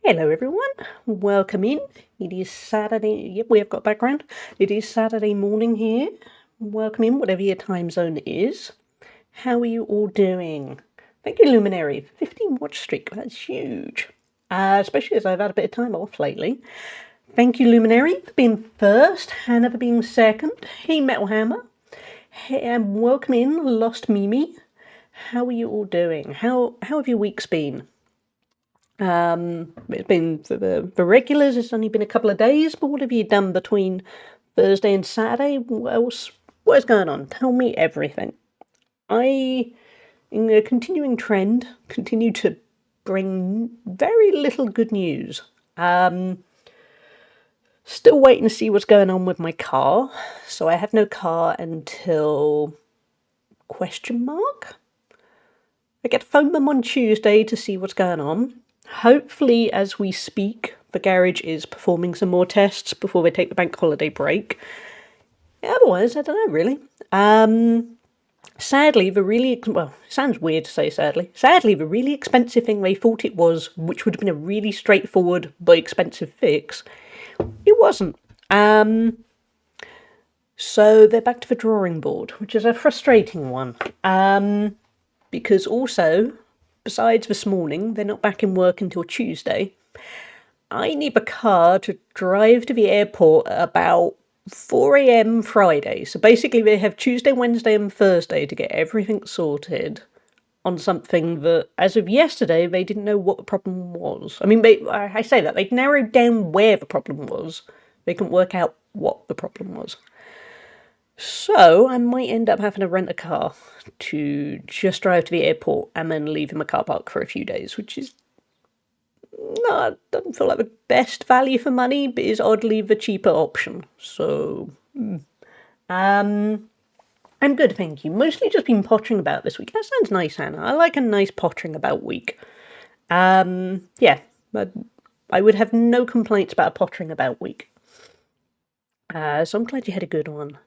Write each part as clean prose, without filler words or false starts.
Hello everyone, welcome in. It is Saturday, yep, we have got background. It is Saturday morning here. Welcome in, whatever your time zone is. How are you all doing? Thank you, Luminary, 15 watch streak, that's huge. Especially as I've had a bit of time off lately. Thank you, Luminary, for being first, Hannah for being second. Hey, Metal Hammer. Hey, and welcome in, Lost Mimi. How are you all doing? How have your weeks been? It's been for the regulars. It's only been a couple of days, but what have you done between Thursday and Saturday? What is going on? Tell me everything. I, in a continuing trend, continue to bring very little good news. Still waiting to see what's going on with my car. So I have no car until question mark. I get to phone them on Tuesday to see what's going on. Hopefully, as we speak, the garage is performing some more tests before they take the bank holiday break. Otherwise, I don't know, really. Sadly, well, it sounds weird to say sadly, the really expensive thing they thought it was, which would have been a really straightforward but expensive fix, it wasn't. So they're back to the drawing board, which is a frustrating one. Because also, besides this morning, they're not back in work until Tuesday. I need a car to drive to the airport at about 4 a.m. Friday. So basically, they have Tuesday, Wednesday, and Thursday to get everything sorted on something that, as of yesterday, they didn't know what the problem was. I mean, I say that. They'd narrowed down where the problem was. They couldn't work out what the problem was. So I might end up having to rent a car to just drive to the airport and then leave in my car park for a few days, which is doesn't feel like the best value for money, but is oddly the cheaper option. So, I'm good, thank you. Mostly just been pottering about this week. That sounds nice, Hannah. I like a nice pottering about week. Yeah, I would have no complaints about a pottering about week. So I'm glad you had a good one.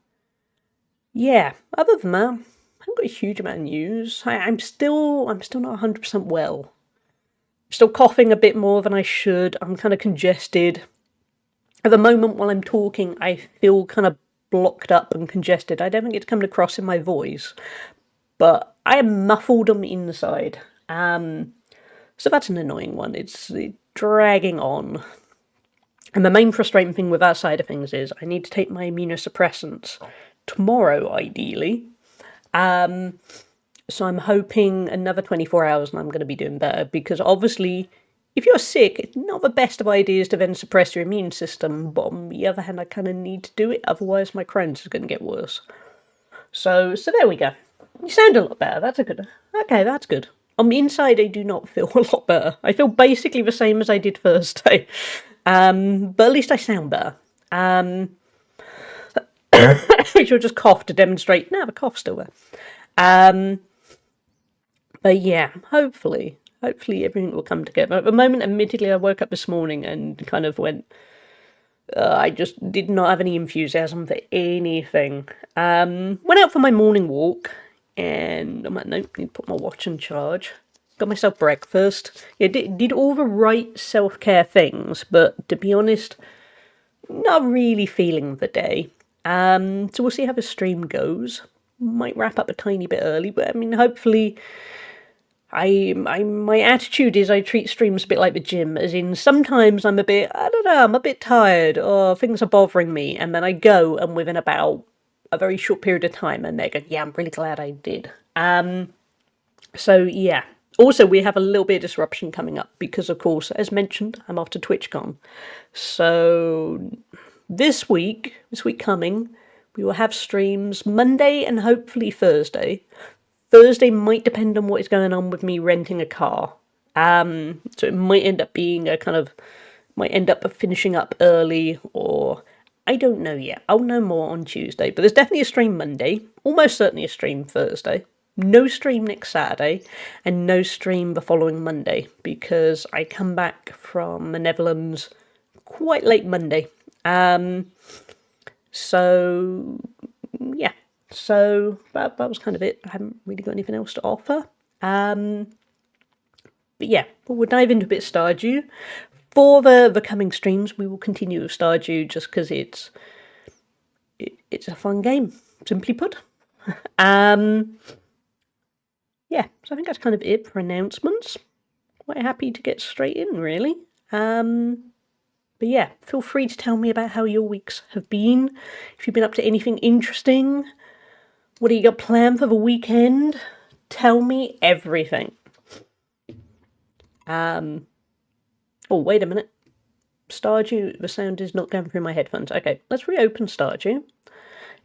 Yeah, other than that, I haven't got a huge amount of news. I'm still not 100% well. I'm still coughing a bit more than I should. I'm kind of congested. At the moment, while I'm talking, I feel kind of blocked up and congested. I don't think it's coming across in my voice, but I am muffled on the inside. So that's an annoying one. It's dragging on. And the main frustrating thing with that side of things is I need to take my immunosuppressants tomorrow, ideally. So I'm hoping another 24 hours and I'm going to be doing better, because obviously if you're sick, it's not the best of ideas to then suppress your immune system, but on the other hand, I kind of need to do it, otherwise my Crohn's is going to get worse. So there we go. You sound a lot better, okay, that's good. On the inside, I do not feel a lot better. I feel basically the same as I did Thursday. But at least I sound better. Which will just cough to demonstrate, no, the cough's still there. But yeah, hopefully everything will come together. At the moment, admittedly, I woke up this morning and kind of went, I just did not have any enthusiasm for anything. Went out for my morning walk, and I'm like, nope, need to put my watch in charge. Got myself breakfast. Yeah, did all the right self-care things, but to be honest, not really feeling the day. So we'll see how the stream goes. Might wrap up a tiny bit early, but I mean, hopefully, my attitude is I treat streams a bit like the gym, as in sometimes I'm a bit tired, or things are bothering me, and then I go, and within about a very short period of time, and they go, yeah, I'm really glad I did. So yeah. Also, we have a little bit of disruption coming up because, of course, as mentioned, I'm off to TwitchCon. So this week coming, we will have streams Monday and hopefully Thursday. Thursday might depend on what is going on with me renting a car. So it might end up being might end up finishing up early, or I don't know yet. I'll know more on Tuesday, but there's definitely a stream Monday, almost certainly a stream Thursday. No stream next Saturday, and no stream the following Monday, because I come back from the Netherlands quite late Monday. So yeah, so that was kind of it. I haven't really got anything else to offer. But yeah, we'll dive into a bit of Stardew. For the coming streams, we will continue with Stardew just because it's a fun game, simply put. Yeah, so I think that's kind of it for announcements. Quite happy to get straight in, really. But yeah, feel free to tell me about how your weeks have been. If you've been up to anything interesting, what do you got planned for the weekend? Tell me everything. Oh, wait a minute. Stardew, the sound is not going through my headphones. Okay, let's reopen Stardew.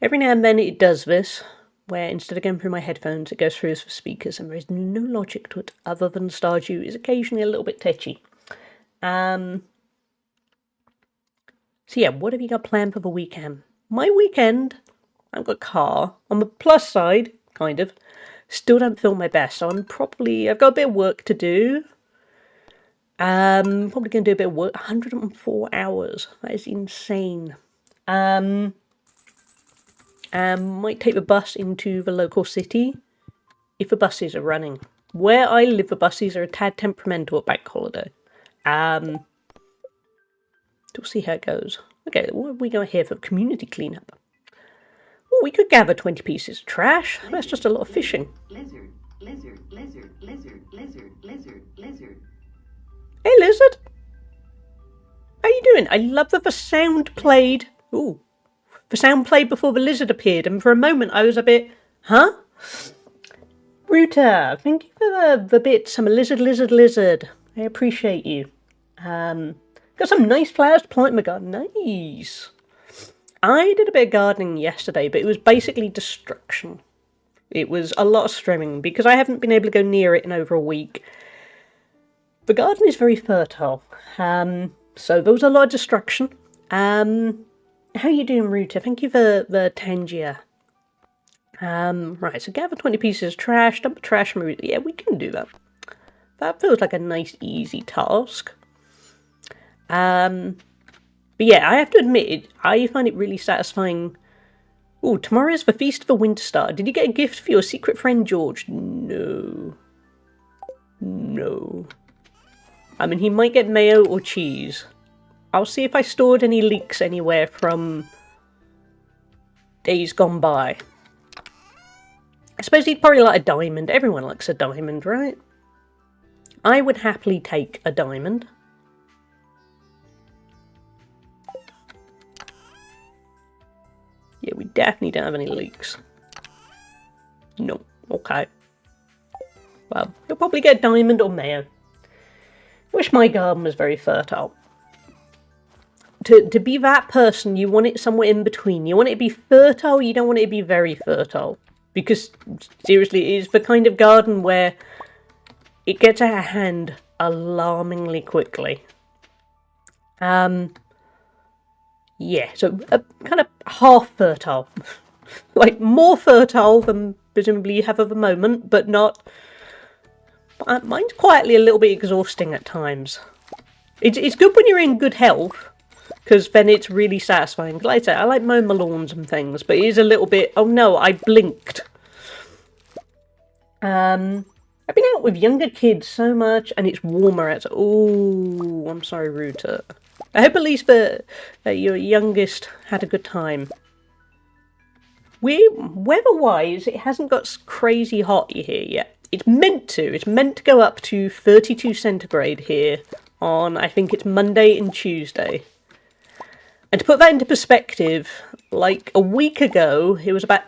Every now and then it does this, where instead of going through my headphones, it goes through the speakers, and there is no logic to it other than Stardew is occasionally a little bit tetchy. So yeah, what have you got planned for the weekend? My weekend, I've got a car. On the plus side, kind of, still don't feel my best, so I've got a bit of work to do. Probably going to do a bit of work. 104 hours. That is insane. Might take the bus into the local city if the buses are running. Where I live, the buses are a tad temperamental at bank holiday. We'll see how it goes. Okay, what have we got here for community cleanup? Oh, we could gather 20 pieces of trash. That's just a lot of fishing. Lizard, lizard, lizard, lizard, lizard, lizard, lizard. Hey, lizard. How you doing? I love that the sound played. Ooh. The sound played before the lizard appeared, and for a moment I was a bit, huh? Ruta, thank you for the bits. I'm a lizard, lizard, lizard. I appreciate you. Got some nice flowers to plant in my garden. Nice. I did a bit of gardening yesterday, but it was basically destruction. It was a lot of strimming, because I haven't been able to go near it in over a week. The garden is very fertile, so there was a lot of destruction. How you doing, Ruta? Thank you for the Tangia. Right, so gather 20 pieces of trash, dump the trash, and yeah, we can do that. That feels like a nice, easy task. But yeah, I have to admit, I find it really satisfying. Oh, tomorrow is the Feast of the Winter Star. Did you get a gift for your secret friend, George? No. No. I mean, he might get mayo or cheese. I'll see if I stored any leaks anywhere from days gone by. I suppose he'd probably like a diamond. Everyone likes a diamond, right? I would happily take a diamond. Yeah, we definitely don't have any leaks. No. Okay. Well, he'll probably get a diamond or mayo. I wish my garden was very fertile. To be that person, you want it somewhere in between. You want it to be fertile, you don't want it to be very fertile. Because, seriously, it is the kind of garden where it gets out of hand alarmingly quickly. Yeah, so kind of half fertile. Like, more fertile than presumably you have at the moment, but not... Mine's quietly a little bit exhausting at times. It's good when you're in good health, because then it's really satisfying. Like I say, I like mowing my lawns and things, but it is a little bit, oh no, I blinked. I've been out with younger kids so much, and it's warmer outside. Oh, I'm sorry, Ruta. I hope at least that your youngest had a good time. Weather-wise, it hasn't got crazy hot here yet. It's meant to. It's meant to go up to 32 centigrade here on, I think it's Monday and Tuesday. And to put that into perspective, like a week ago, it was about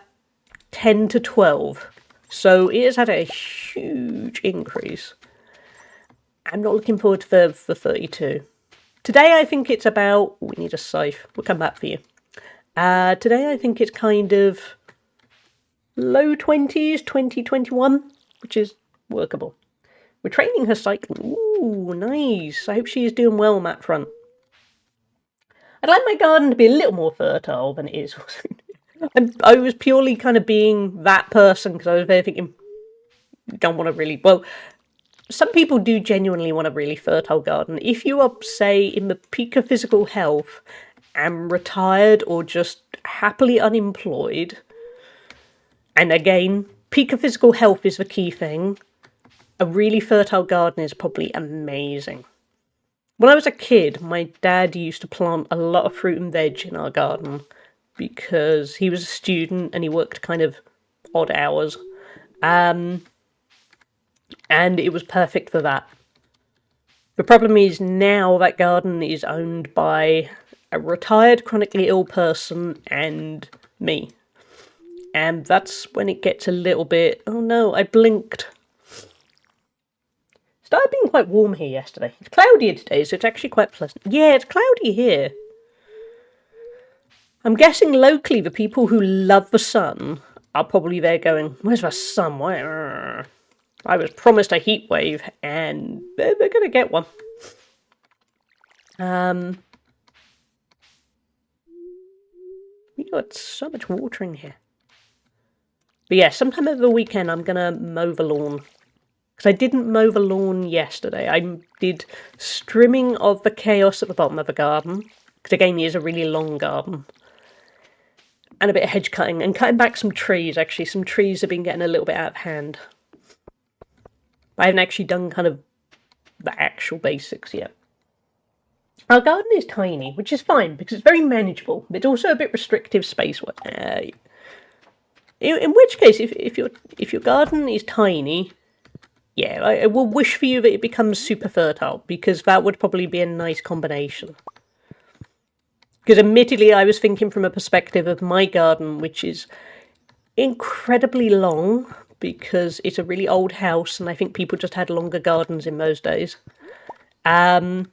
10 to 12. So it has had a huge increase. I'm not looking forward to the 32. Today I think it's about... we need a scythe. We'll come back for you. Today I think it's kind of low 20s, 20, 21, which is workable. We're training her cycling. Ooh, nice. I hope she is doing well on that front. I'd like my garden to be a little more fertile than it is. I was purely kind of being that person because I was there thinking, don't want to really... Well, some people do genuinely want a really fertile garden. If you are, say, in the peak of physical health and retired or just happily unemployed, and again, peak of physical health is the key thing, a really fertile garden is probably amazing. When I was a kid, my dad used to plant a lot of fruit and veg in our garden because he was a student and he worked kind of odd hours. And it was perfect for that. The problem is now that garden is owned by a retired chronically ill person and me. And that's when it gets a little bit, oh no, I blinked. Started being quite warm here yesterday. It's cloudier today, so it's actually quite pleasant. Yeah, it's cloudy here. I'm guessing locally the people who love the sun are probably there going, where's the sun? Why? I was promised a heat wave, and they're going to get one. We got so much watering here. But yeah, sometime over the weekend I'm going to mow the lawn. Because I didn't mow the lawn yesterday. I did strimming of the chaos at the bottom of the garden. Because again, it is a really long garden. And a bit of hedge cutting. And cutting back some trees, actually. Some trees have been getting a little bit out of hand. I haven't actually done kind of the actual basics yet. Our garden is tiny, which is fine, because it's very manageable. But it's also a bit restrictive space-wise. In which case, if your garden is tiny... Yeah, I will wish for you that it becomes super fertile, because that would probably be a nice combination. Because admittedly, I was thinking from a perspective of my garden, which is incredibly long, because it's a really old house, and I think people just had longer gardens in those days. And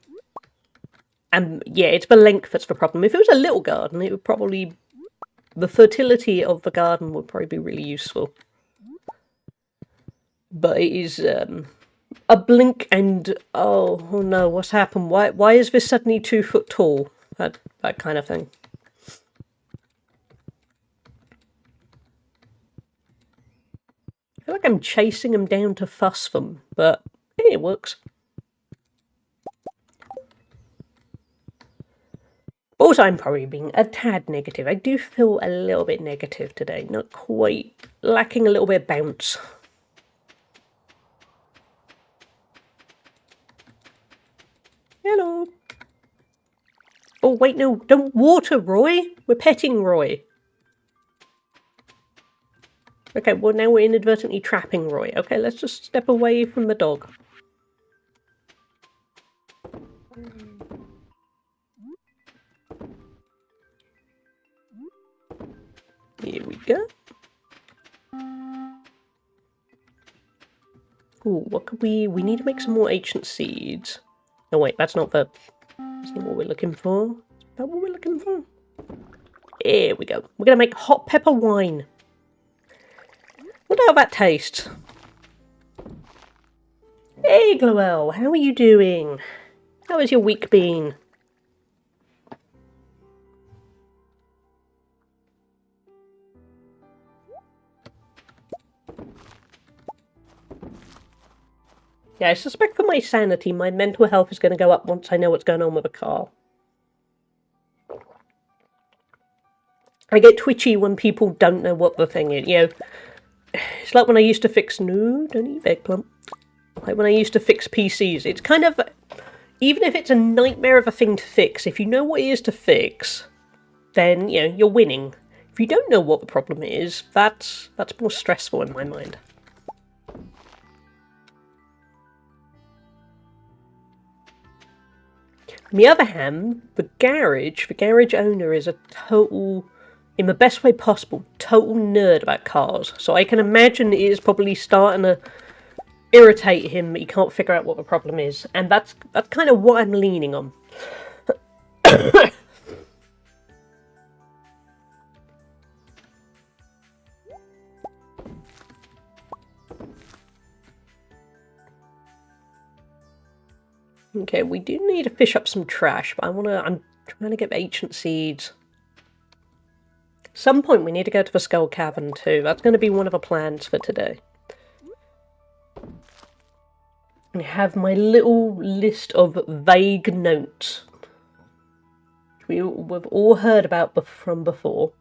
yeah, it's the length that's the problem. If it was a little garden, it would probably... The fertility of the garden would probably be really useful. But it is a blink and oh no, what's happened? Why is this suddenly 2 foot tall? That kind of thing. I feel like I'm chasing them down to fuss them, but it works. Also, I'm probably being a tad negative. I do feel a little bit negative today, not quite, lacking a little bit of bounce. Hello. Oh, wait, no, don't water Roy. We're petting Roy. Okay, well, now we're inadvertently trapping Roy. Okay, let's just step away from the dog. Here we go. Ooh, what could we need to make some more ancient seeds. Oh wait, that's not what we're looking for. Is that what we're looking for? Here we go. We're going to make hot pepper wine. Wonder how that tastes. Hey, Gloel, how are you doing? How has your week been? Yeah, I suspect for my sanity, my mental health is going to go up once I know what's going on with a car. I get twitchy when people don't know what the thing is, you know. It's like when I used to fix... No, don't eat eggplant. Like when I used to fix PCs. It's kind of... Even if it's a nightmare of a thing to fix, if you know what it is to fix, then, you know, you're winning. If you don't know what the problem is, that's more stressful in my mind. On the other hand, the garage owner is a total, in the best way possible, total nerd about cars. So I can imagine it is probably starting to irritate him that he can't figure out what the problem is. And that's kind of what I'm leaning on. Okay, we do need to fish up some trash, but I'm trying to get ancient seeds. At some point we need to go to the Skull Cavern too. That's going to be one of the plans for today. I have my little list of vague notes. We've all heard about from before.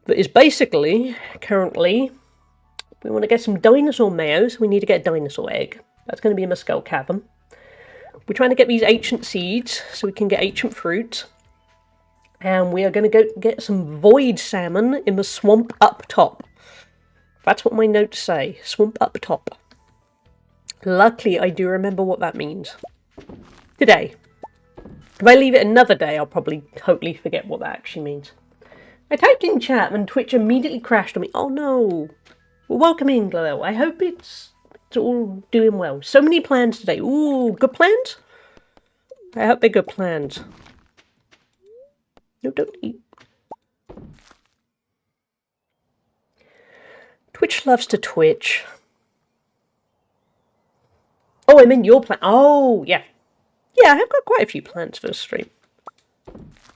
That is basically, currently, we want to get some dinosaur mayo, so we need to get a dinosaur egg. That's going to be in the Skull Cavern. We're trying to get these ancient seeds so we can get ancient fruit. And we are going to go get some void salmon in the swamp up top. That's what my notes say. Swamp up top. Luckily, I do remember what that means. Today. If I leave it another day, I'll probably totally forget what that actually means. I typed in chat and Twitch immediately crashed on me. Oh no. Well, welcome in, Glow. I hope it's all doing well. So many plans today. Ooh, good plans? I hope they're good plans. No, don't eat. Twitch loves to twitch. Oh, I meant your plan. Oh, yeah. Yeah, I have got quite a few plans for the stream.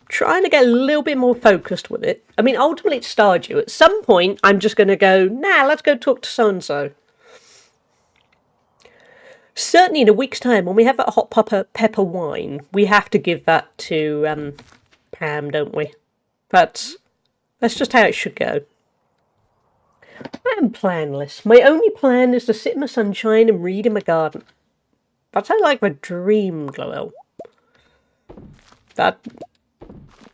Trying to get a little bit more focused with it. I mean, ultimately it's Stardew. At some point, I'm just going to go, nah, let's go talk to so-and-so. Certainly in a week's time, when we have that hot pepper wine, we have to give that to Pam, don't we? That's just how it should go. I am planless. My only plan is to sit in the sunshine and read in my garden. That's how like the dream, Glow. That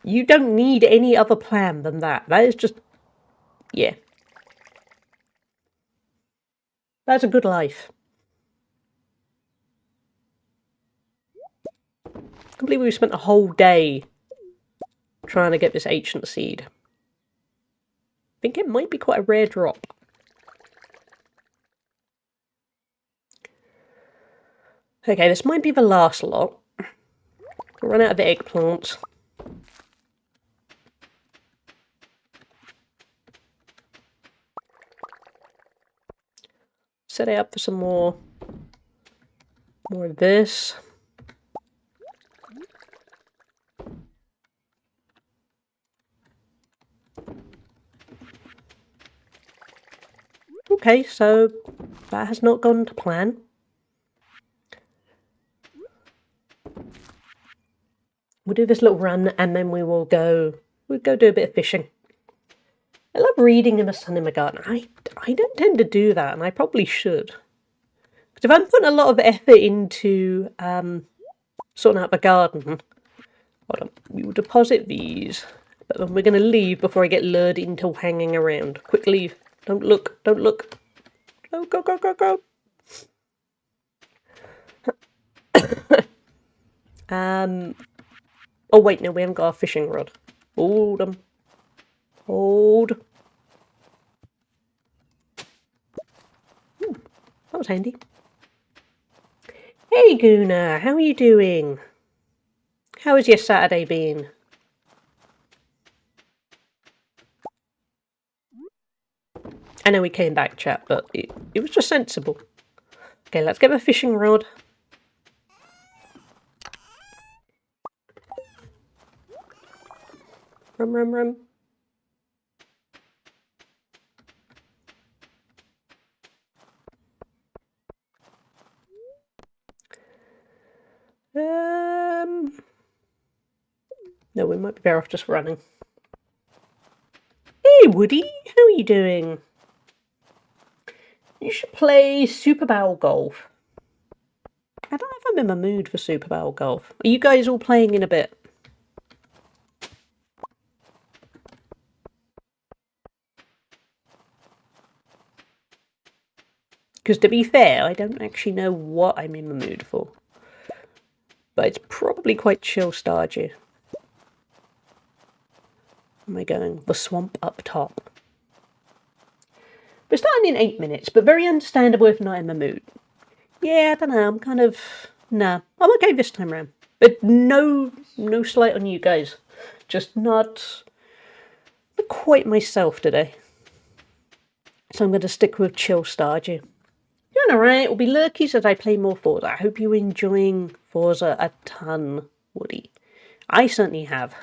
you don't need any other plan than that. That is just, yeah. That's a good life. I can't believe we spent a whole day trying to get this ancient seed. I think it might be quite a rare drop. Okay, this might be the last lot. We'll run out of the eggplants. Set it up for some more of this. Okay, so that has not gone to plan. We'll do this little run and then we'll go do a bit of fishing. I love reading in the sun in my garden. I don't tend to do that, and I probably should. Because if I'm putting a lot of effort into sorting out the garden, hold on, we will deposit these, but then we're going to leave before I get lured into hanging around. Quick leave. Don't look. Don't look. Go, go, go, go, go. Oh wait, no, we haven't got a fishing rod. Hold them. Hold. Ooh, that was handy. Hey Guna, how are you doing? How has your Saturday been? I know we came back, chat, but it was just sensible. Okay, let's get a fishing rod. Rum, rum, rum. No, we might be better off just running. Hey, Woody, how are you doing? You should play Super Bowl Golf. I don't know if I'm in the mood for Super Bowl Golf. Are you guys all playing in a bit? Because to be fair, I don't actually know what I'm in the mood for. But it's probably quite chill Stardew. Am I going? The swamp up top. We're starting in 8 minutes, but very understandable if not in the mood. Yeah, I don't know, I'm kind of... Nah, I'm okay this time round. But no slight on you guys. Just not quite myself today. So I'm going to stick with chill Stardew. Doing alright, it'll be lurkies as I play more Forza. I hope you're enjoying Forza a ton, Woody. I certainly have.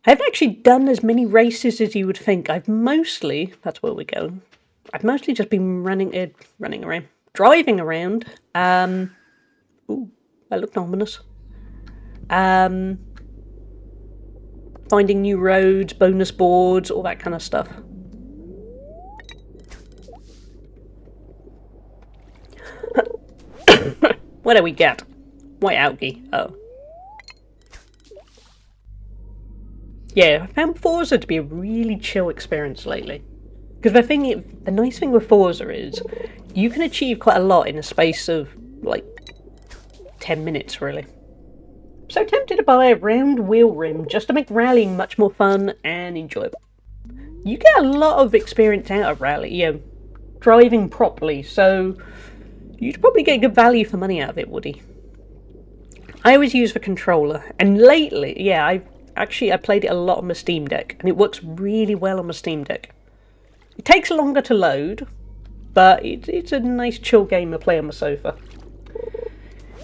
I haven't actually done as many races as you would think. I've mostly, that's where we're going, I've mostly just been running around, driving around. Ooh, that looked ominous. Finding new roads, bonus boards, all that kind of stuff. What do we get? White algae. Oh. Yeah, I found Forza to be a really chill experience lately. Because the nice thing with Forza is, you can achieve quite a lot in a space of, like, 10 minutes, really. So tempted to buy a round wheel rim just to make rallying much more fun and enjoyable. You get a lot of experience out of rally, driving properly, so you'd probably get good value for money out of it, Woody. I always use the controller, and lately, I played it a lot on my Steam Deck, and it works really well on my Steam Deck. It takes longer to load, but it's a nice chill game to play on my sofa.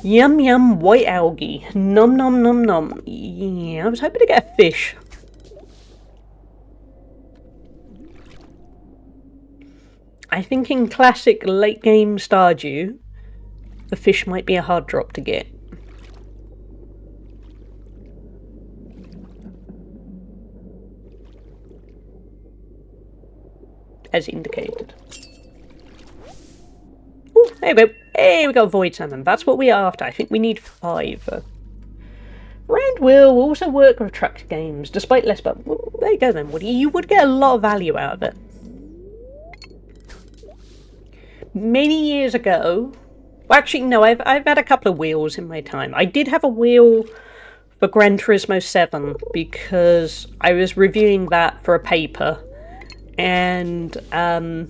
Yum yum, white algae. Nom nom nom nom. Yeah, I was hoping to get a fish. I think in classic late game Stardew, the fish might be a hard drop to get. As indicated. Oh, there we go. Hey, we got void salmon. That's what we're after. I think we need 5. Round wheel will also work with truck games, despite less. But well, there you go then, Woody. You would get a lot of value out of it. Many years ago, well, actually no, I've had a couple of wheels in my time. I did have a wheel for Gran Turismo 7 because I was reviewing that for a paper, and an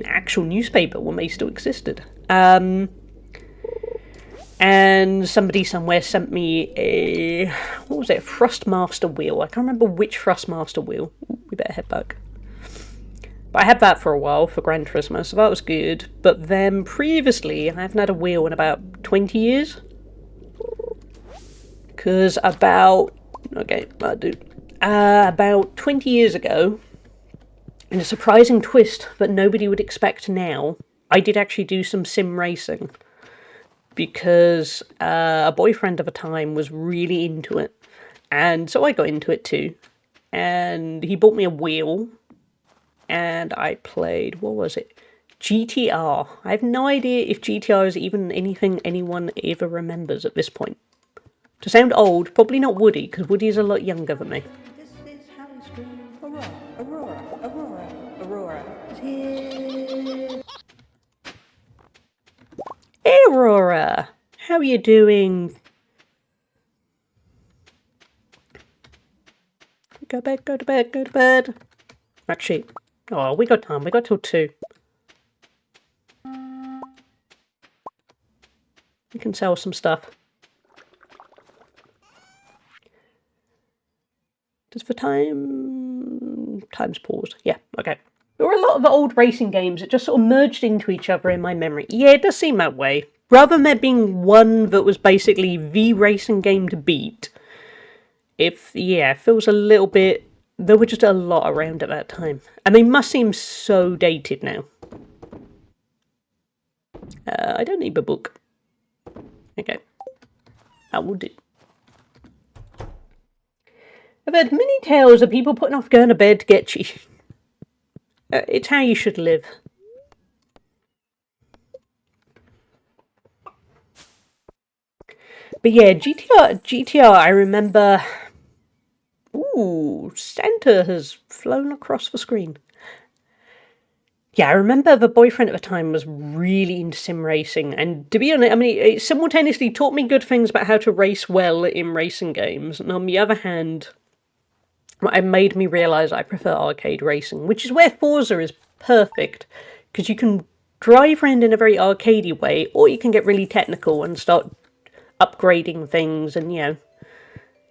actual newspaper when they still existed. And somebody somewhere sent me a Thrustmaster wheel. I can't remember which Thrustmaster wheel. We better head back. But I had that for a while for Gran Turismo, so that was good. But then previously, I haven't had a wheel in about 20 years. Because about 20 years ago, in a surprising twist that nobody would expect now, I did actually do some sim racing. Because a boyfriend of a time was really into it. And so I got into it too. And he bought me a wheel. And I played, what was it? GTR. I have no idea if GTR is even anything anyone ever remembers at this point. To sound old, probably not Woody, because Woody is a lot younger than me. This is Harry Stream. Aurora is here. Hey, Aurora! How are you doing? Go to bed. Actually, oh, we got time. We got till 2. We can sell some stuff. Does the time's paused? Yeah, okay. There were a lot of old racing games that just sort of merged into each other in my memory. Yeah, it does seem that way. Rather than there being one that was basically the racing game to beat, it feels a little bit... There were just a lot around at that time. And they must seem so dated now. I don't need the book. Okay. That will do. I've heard many tales of people putting off going to bed to get cheese. It's how you should live. But yeah, GTR, I remember... Ooh, Santa has flown across the screen. Yeah, I remember the boyfriend at the time was really into sim racing, and to be honest, I mean, it simultaneously taught me good things about how to race well in racing games, and on the other hand, it made me realise I prefer arcade racing, which is where Forza is perfect, because you can drive around in a very arcadey way, or you can get really technical and start upgrading things and,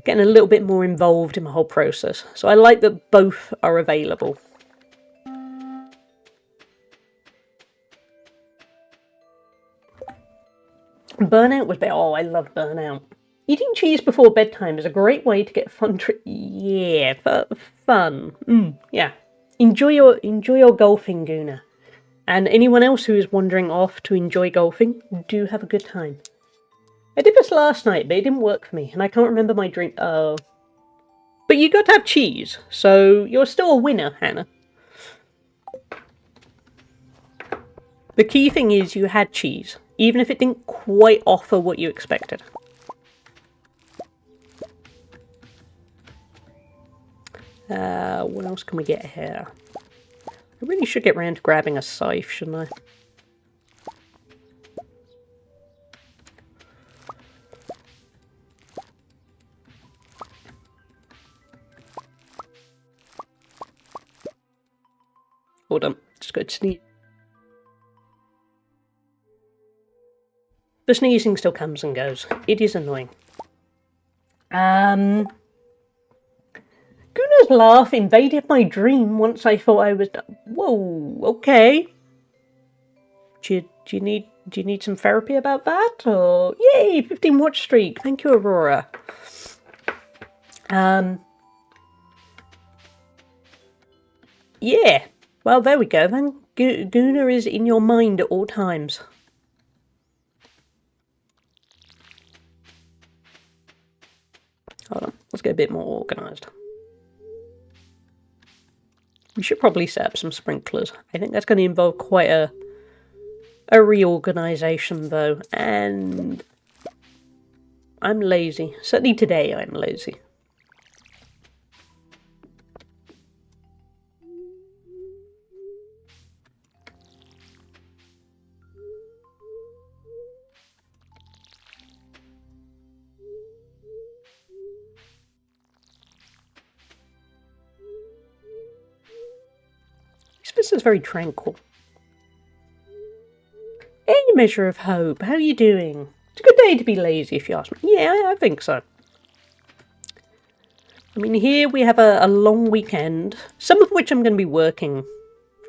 getting a little bit more involved in the whole process. So I like that both are available. Burnout was better. Oh, I love Burnout. Eating cheese before bedtime is a great way to get fun. Fun. Yeah. Enjoy your golfing, Guna. And anyone else who is wandering off to enjoy golfing, do have a good time. I did this last night, but it didn't work for me, and I can't remember my drink. Oh. But you got to have cheese, so you're still a winner, Hannah. The key thing is you had cheese. even if it didn't quite offer what you expected. What else can we get here? I really should get round to grabbing a scythe, shouldn't I? Hold on, just go to sneeze. The sneezing still comes and goes. It is annoying. Guna's laugh invaded my dream once I thought I was done. Whoa, okay. Do you need some therapy about that? Or yay, 15 watch streak. Thank you, Aurora. Yeah. Well, there we go then. Guna is in your mind at all times. Hold on, let's get a bit more organised. We should probably set up some sprinklers. I think that's going to involve quite a reorganisation though, and I'm lazy. Certainly today I'm lazy. This is very tranquil. Any measure of hope. How are you doing? It's a good day to be lazy, if you ask me. Yeah, I think so. I mean, here we have a long weekend, some of which I'm going to be working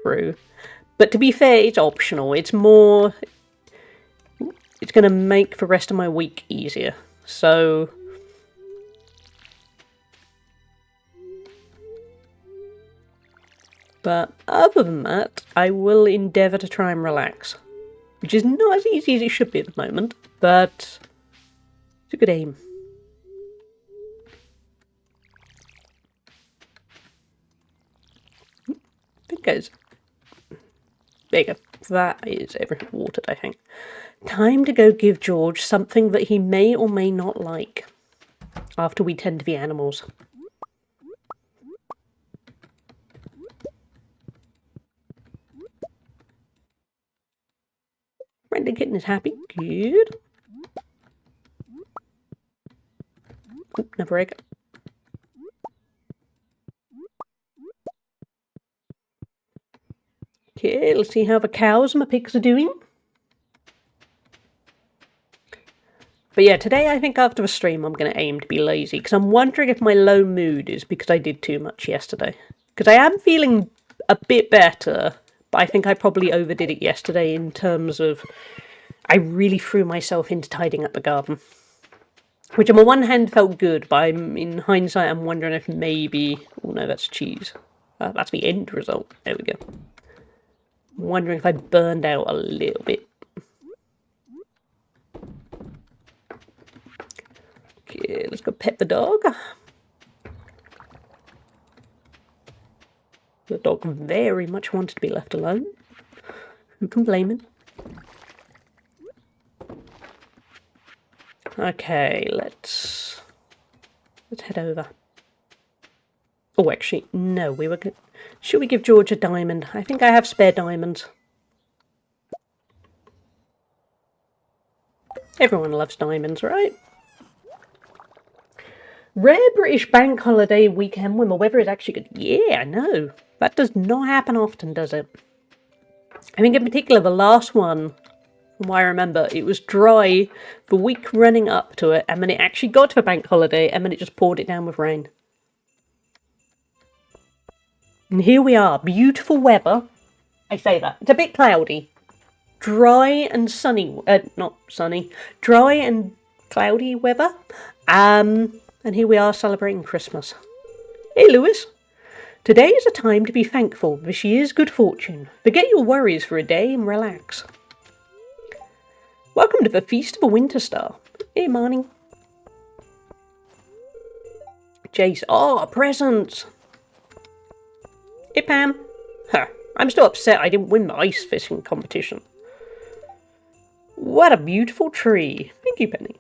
through. But to be fair, it's optional. It's more... It's going to make the rest of my week easier. So... But other than that, I will endeavour to try and relax. Which is not as easy as it should be at the moment, but it's a good aim. I think it's... There you go. That is everything watered, I think. Time to go give George something that he may or may not like after we tend to the animals. Right, the kitten is happy. Good. Oop, another egg. Okay, let's see how the cows and the pigs are doing. But yeah, today I think after the stream I'm going to aim to be lazy, because I'm wondering if my low mood is because I did too much yesterday. Because I am feeling a bit better, but I think I probably overdid it yesterday in terms of I really threw myself into tidying up the garden. Which on the one hand felt good, but in hindsight I'm wondering if maybe... Oh no, that's cheese. That's the end result. There we go. I'm wondering if I burned out a little bit. Okay, let's go pet the dog. The dog very much wanted to be left alone. Who can blame him? Okay, let's head over. Oh, actually, no, we were good. Should we give George a diamond? I think I have spare diamonds. Everyone loves diamonds, right? Rare British bank holiday weekend when the weather is actually good. Yeah, I know. That does not happen often, does it? I think in particular the last one, from what I remember, it was dry the week running up to it, and then it actually got to the bank holiday, and then it just poured it down with rain. And here we are, beautiful weather. I say that. It's a bit cloudy. Dry and sunny. Not sunny. Dry and cloudy weather. And here we are celebrating Christmas. Hey, Lewis. Today is a time to be thankful for this year's good fortune. Forget your worries for a day and relax. Welcome to the Feast of a Winter Star. Hey, Marnie. Jace. Oh, presents. Hey, Pam. Huh. I'm still upset I didn't win the ice fishing competition. What a beautiful tree. Thank you, Penny.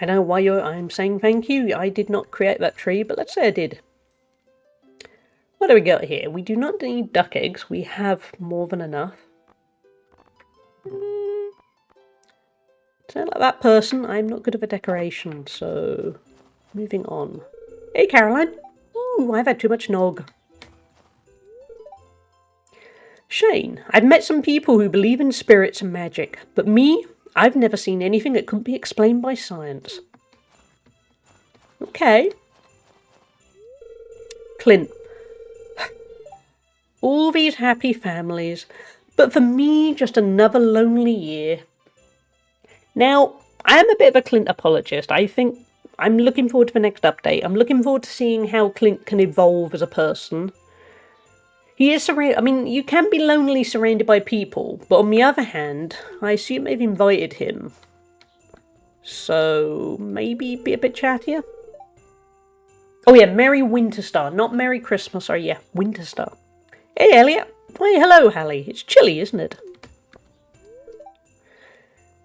I don't know why I'm saying thank you. I did not create that tree, but let's say I did. What do we got here? We do not need duck eggs. We have more than enough. Sound like that person. I'm not good at a decoration, so moving on. Hey, Caroline. Ooh, I've had too much nog. Shane, I've met some people who believe in spirits and magic, but me, I've never seen anything that couldn't be explained by science. Okay. Clint. All these happy families, but for me, just another lonely year. Now, I am a bit of a Clint apologist. I think I'm looking forward to the next update. I'm looking forward to seeing how Clint can evolve as a person. He is surrounded. I mean, you can be lonely surrounded by people, but on the other hand, I assume they've invited him. So maybe be a bit chattier? Oh yeah, Merry Winterstar, not Merry Christmas, sorry, yeah, Winterstar. Hey Elliot. Why hello Hallie, it's chilly, isn't it?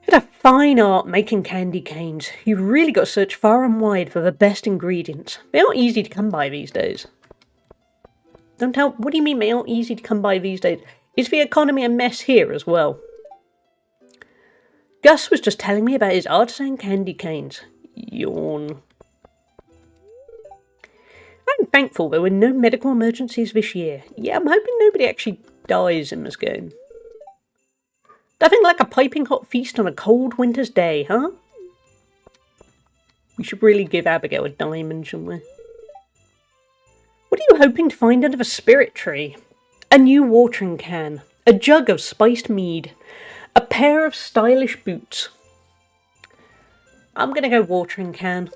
It's a fine art making candy canes. You've really got to search far and wide for the best ingredients. They aren't easy to come by these days. What do you mean they aren't easy to come by these days? Is the economy a mess here as well? Gus was just telling me about his artisan candy canes. Yawn. I'm thankful there were no medical emergencies this year. Yeah, I'm hoping nobody actually dies in this game. Nothing like a piping hot feast on a cold winter's day, huh? We should really give Abigail a diamond, shouldn't we? What are you hoping to find under the spirit tree? A new watering can, a jug of spiced mead, a pair of stylish boots. I'm gonna go watering can.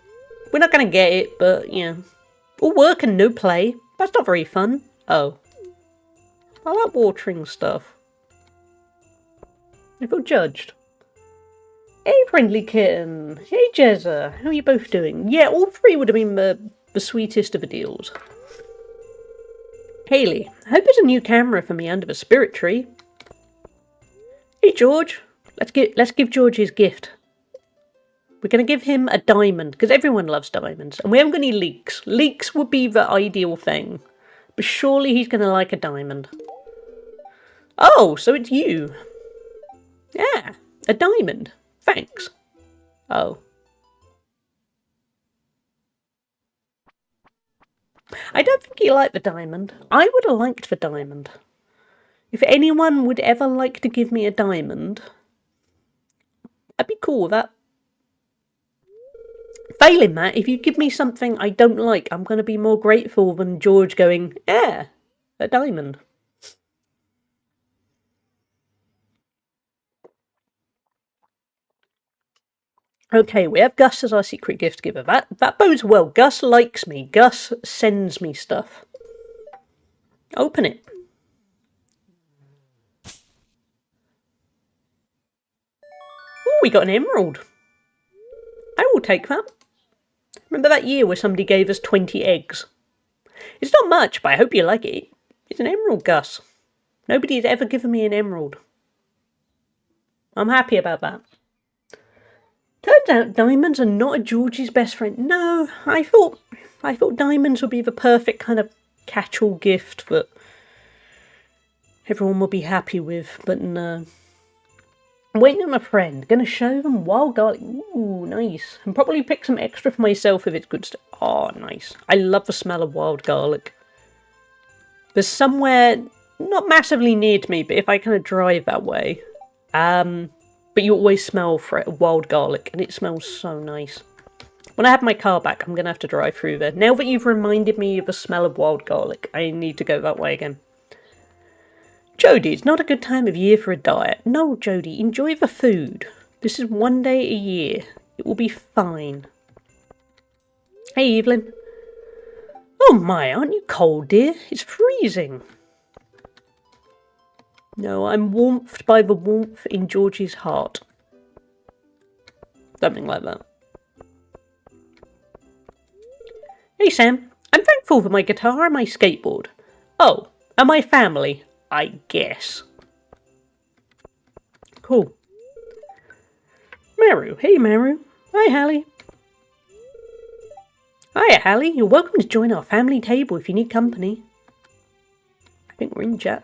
We're not gonna get it, but yeah. All work and no play. That's not very fun. Oh. I like watering stuff. I feel judged. Hey, friendly kitten. Hey, Jezza. How are you both doing? Yeah, all three would have been the sweetest of the deals. Haley, I hope there's a new camera for me under the spirit tree. Hey, George. Let's give George his gift. We're going to give him a diamond, because everyone loves diamonds. And we haven't got any leeks. Leeks would be the ideal thing. But surely he's going to like a diamond. Oh, so it's you. Yeah, a diamond. Thanks. Oh. I don't think he liked the diamond. I would have liked the diamond. If anyone would ever like to give me a diamond, I'd be cool with that. Failing that, if you give me something I don't like, I'm going to be more grateful than George going, yeah, a diamond. Okay, we have Gus as our secret gift giver. That bodes well. Gus likes me. Gus sends me stuff. Open it. Ooh, we got an emerald. I will take that. Remember that year where somebody gave us 20 eggs? It's not much, but I hope you like it. It's an emerald, Gus. Nobody's ever given me an emerald. I'm happy about that. Turns out diamonds are not a Georgie's best friend. No, I thought diamonds would be the perfect kind of catch-all gift that everyone will be happy with, but no. I'm waiting on my friend. Gonna show them wild garlic. Ooh, nice. And probably pick some extra for myself if it's good stuff. Oh, nice. I love the smell of wild garlic. There's somewhere not massively near to me, but if I kind of drive that way, but you always smell wild garlic, and it smells so nice. When I have my car back, I'm gonna have to drive through there. Now that you've reminded me of the smell of wild garlic, I need to go that way again. Jodie, it's not a good time of year for a diet. No, Jodie, enjoy the food. This is one day a year. It will be fine. Hey, Evelyn. Oh my, aren't you cold, dear? It's freezing. No, I'm warmed by the warmth in Georgie's heart. Something like that. Hey, Sam. I'm thankful for my guitar and my skateboard. Oh, and my family. I guess. Cool. Maru. Hey, Maru. Hi, Hallie. Hiya, Hallie. You're welcome to join our family table if you need company. I think we're in chat.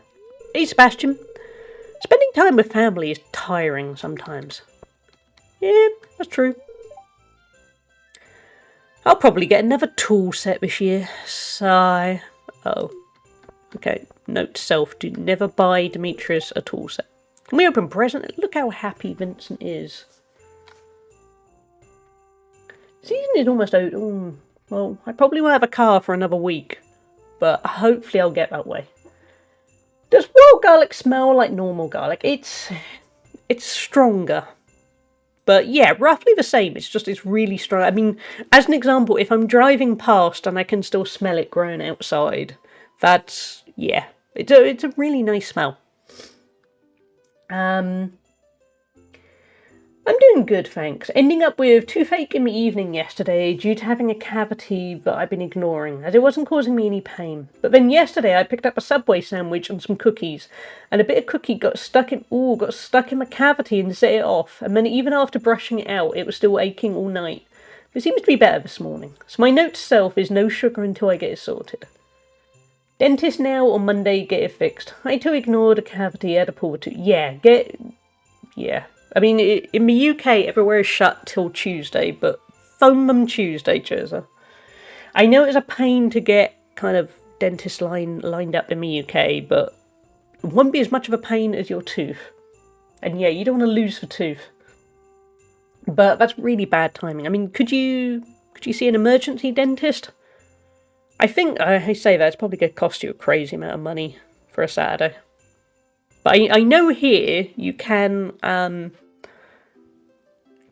Hey, Sebastian. Spending time with family is tiring sometimes. Yeah, that's true. I'll probably get another tool set this year. Sigh. Oh. Okay. Note to self, do never buy Demetrius a tool set. Can we open present? Look how happy Vincent is. Season is almost over. Well, I probably won't have a car for another week. But hopefully I'll get that way. Does wild garlic smell like normal garlic? It's stronger. But yeah, roughly the same. It's really strong. I mean, as an example, if I'm driving past and I can still smell it growing outside, that's, yeah. It's a really nice smell. I'm doing good, thanks. Ending up with toothache in the evening yesterday due to having a cavity that I've been ignoring, as it wasn't causing me any pain. But then yesterday I picked up a Subway sandwich and some cookies, and a bit of cookie got stuck in my cavity and set it off, and then even after brushing it out, it was still aching all night. It seems to be better this morning, so my note to self is no sugar until I get it sorted. Dentist now on Monday, get it fixed. I too ignored a cavity, had a pull tooth. Yeah. I mean, in the UK, everywhere is shut till Tuesday, but phone them Tuesday, Chirza. I know it's a pain to get kind of dentist lined up in the UK, but it won't be as much of a pain as your tooth. And yeah, you don't want to lose the tooth. But that's really bad timing. I mean, could you see an emergency dentist? I think, I say that, it's probably going to cost you a crazy amount of money for a Saturday. But I know here you can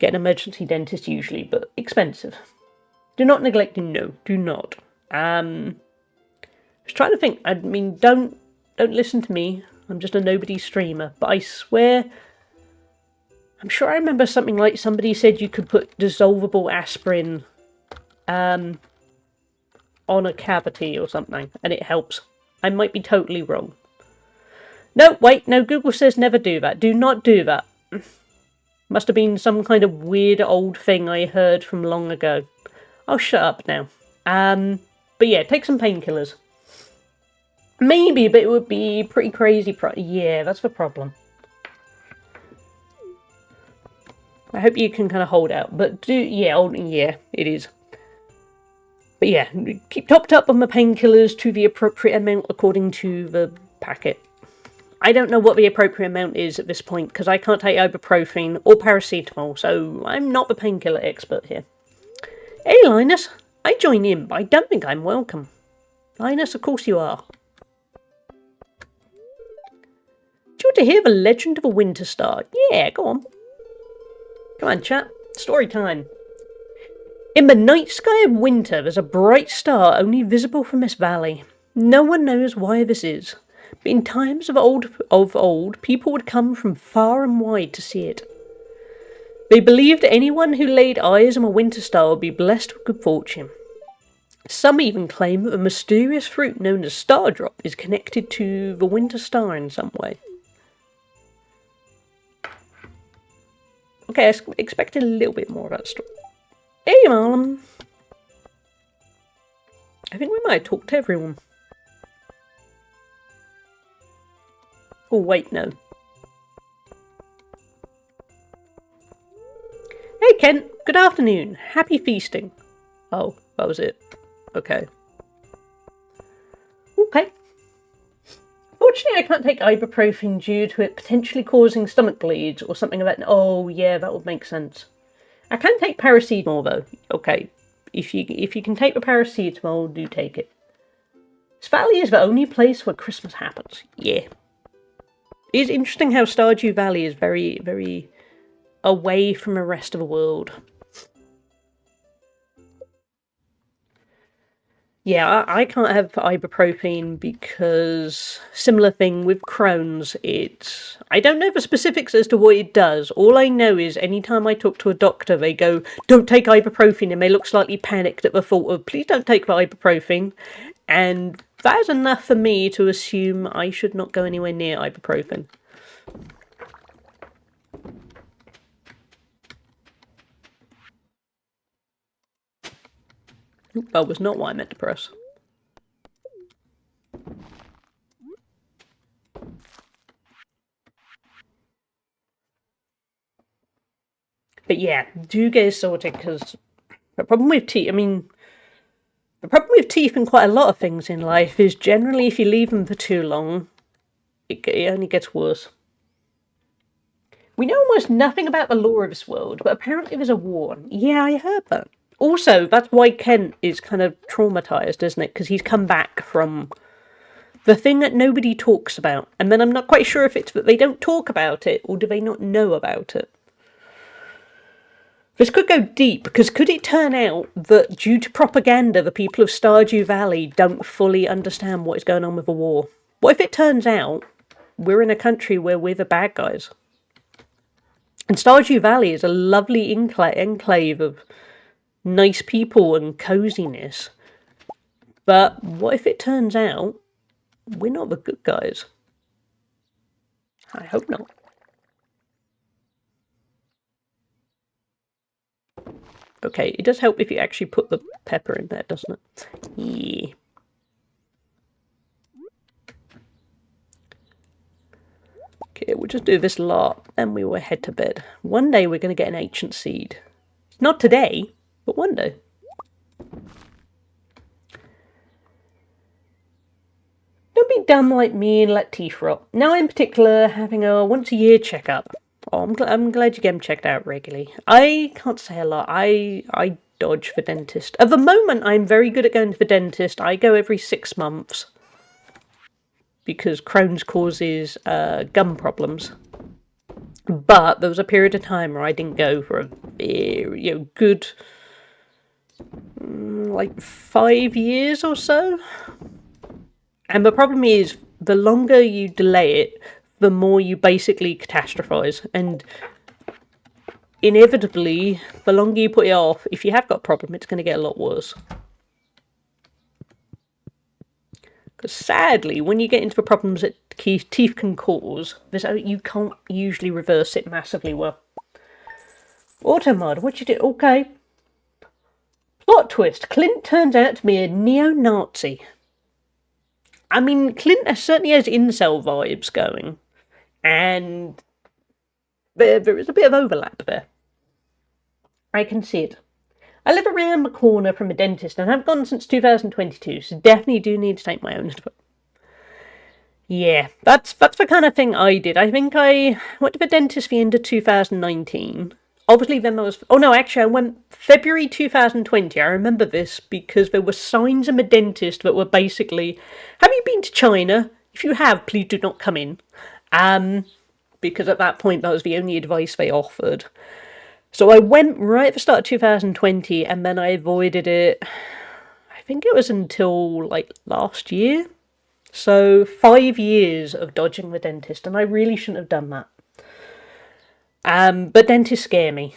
get an emergency dentist usually, but expensive. Do not neglect it. No, do not. I was trying to think. I mean, don't listen to me. I'm just a nobody streamer. But I swear, I'm sure I remember something like somebody said you could put dissolvable aspirin on a cavity or something, and it helps. I might be totally wrong. No, wait, no, Google says never do that. Do not do that. Must have been some kind of weird old thing I heard from long ago. I'll shut up now. But yeah, take some painkillers. Maybe, but it would be pretty crazy. Yeah, that's the problem. I hope you can kind of hold out. But yeah, it is. But yeah, keep topped up on the painkillers to the appropriate amount according to the packet. I don't know what the appropriate amount is at this point because I can't take ibuprofen or paracetamol, so I'm not the painkiller expert here. Hey, Linus. I join in, but I don't think I'm welcome. Linus, of course you are. Do you want to hear the legend of a winter star? Yeah, go on. Come on, chat. Story time. In the night sky of winter, there's a bright star only visible from this valley. No one knows why this is. But in times of old, people would come from far and wide to see it. They believed anyone who laid eyes on a winter star would be blessed with good fortune. Some even claim that a mysterious fruit known as Stardrop is connected to the winter star in some way. Okay, I expected a little bit more of that story. Hey, Marlon. I think we might talk to everyone. Oh, wait, no. Hey, Kent. Good afternoon. Happy feasting. Oh, that was it. Okay. Okay. Fortunately, I can't take ibuprofen due to it potentially causing stomach bleeds or something of that. Oh, yeah, that would make sense. I can take paracetamol, though. Okay. If you can take the paracetamol, do take it. This valley is the only place where Christmas happens. Yeah. It's interesting how Stardew Valley is very, very away from the rest of the world. Yeah, I can't have ibuprofen because similar thing with Crohn's. I don't know the specifics as to what it does. All I know is anytime I talk to a doctor, they go, "Don't take ibuprofen," and they look slightly panicked at the thought of, "Please don't take the ibuprofen." And that is enough for me to assume I should not go anywhere near ibuprofen. That was not what I meant to press. But yeah, do get it sorted, because the problem with teeth, the problem with teeth and quite a lot of things in life is generally if you leave them for too long, it only gets worse. We know almost nothing about the lore of this world, but apparently there's a war. Yeah, I heard that. Also, that's why Kent is kind of traumatized, isn't it? Because he's come back from the thing that nobody talks about. And then I'm not quite sure if it's that they don't talk about it, or do they not know about it. This could go deep, because could it turn out that due to propaganda, the people of Stardew Valley don't fully understand what is going on with the war? What if it turns out we're in a country where we're the bad guys? And Stardew Valley is a lovely enclave of nice people and coziness. But what if it turns out we're not the good guys? I hope not. Okay, it does help if you actually put the pepper in there, doesn't it? Yeah. Okay, we'll just do this lot, and we will head to bed. One day we're going to get an ancient seed. Not today, but one day. Don't be dumb like me and let teeth rot. Now in particular, having a once-a-year checkup. Oh, I'm glad you get them checked out regularly. I can't say a lot. I dodge for dentist. At the moment, I'm very good at going to the dentist. I go every 6 months. Because Crohn's causes gum problems. But there was a period of time where I didn't go for a very, good, like 5 years or so. And the problem is, the longer you delay it, the more you basically catastrophize. And inevitably, the longer you put it off, if you have got a problem, it's going to get a lot worse. Because sadly, when you get into the problems that teeth can cause, you can't usually reverse it massively well. Automod, what'd you do? Okay. Plot twist. Clint turns out to be a neo-Nazi. I mean, Clint certainly has incel vibes going. And there is a bit of overlap there. I can see it. I live around the corner from a dentist and have gone since 2022, so definitely do need to take my own advice. Yeah, that's the kind of thing I did. I think I went to the dentist the end of 2019. Obviously, then there was... Oh, no, actually, I went February 2020. I remember this because there were signs in the dentist that were basically, have you been to China? If you have, please do not come in. Because at that point, that was the only advice they offered. So I went right at the start of 2020, and then I avoided it, I think it was until, last year. So 5 years of dodging the dentist, and I really shouldn't have done that. But dentists scare me.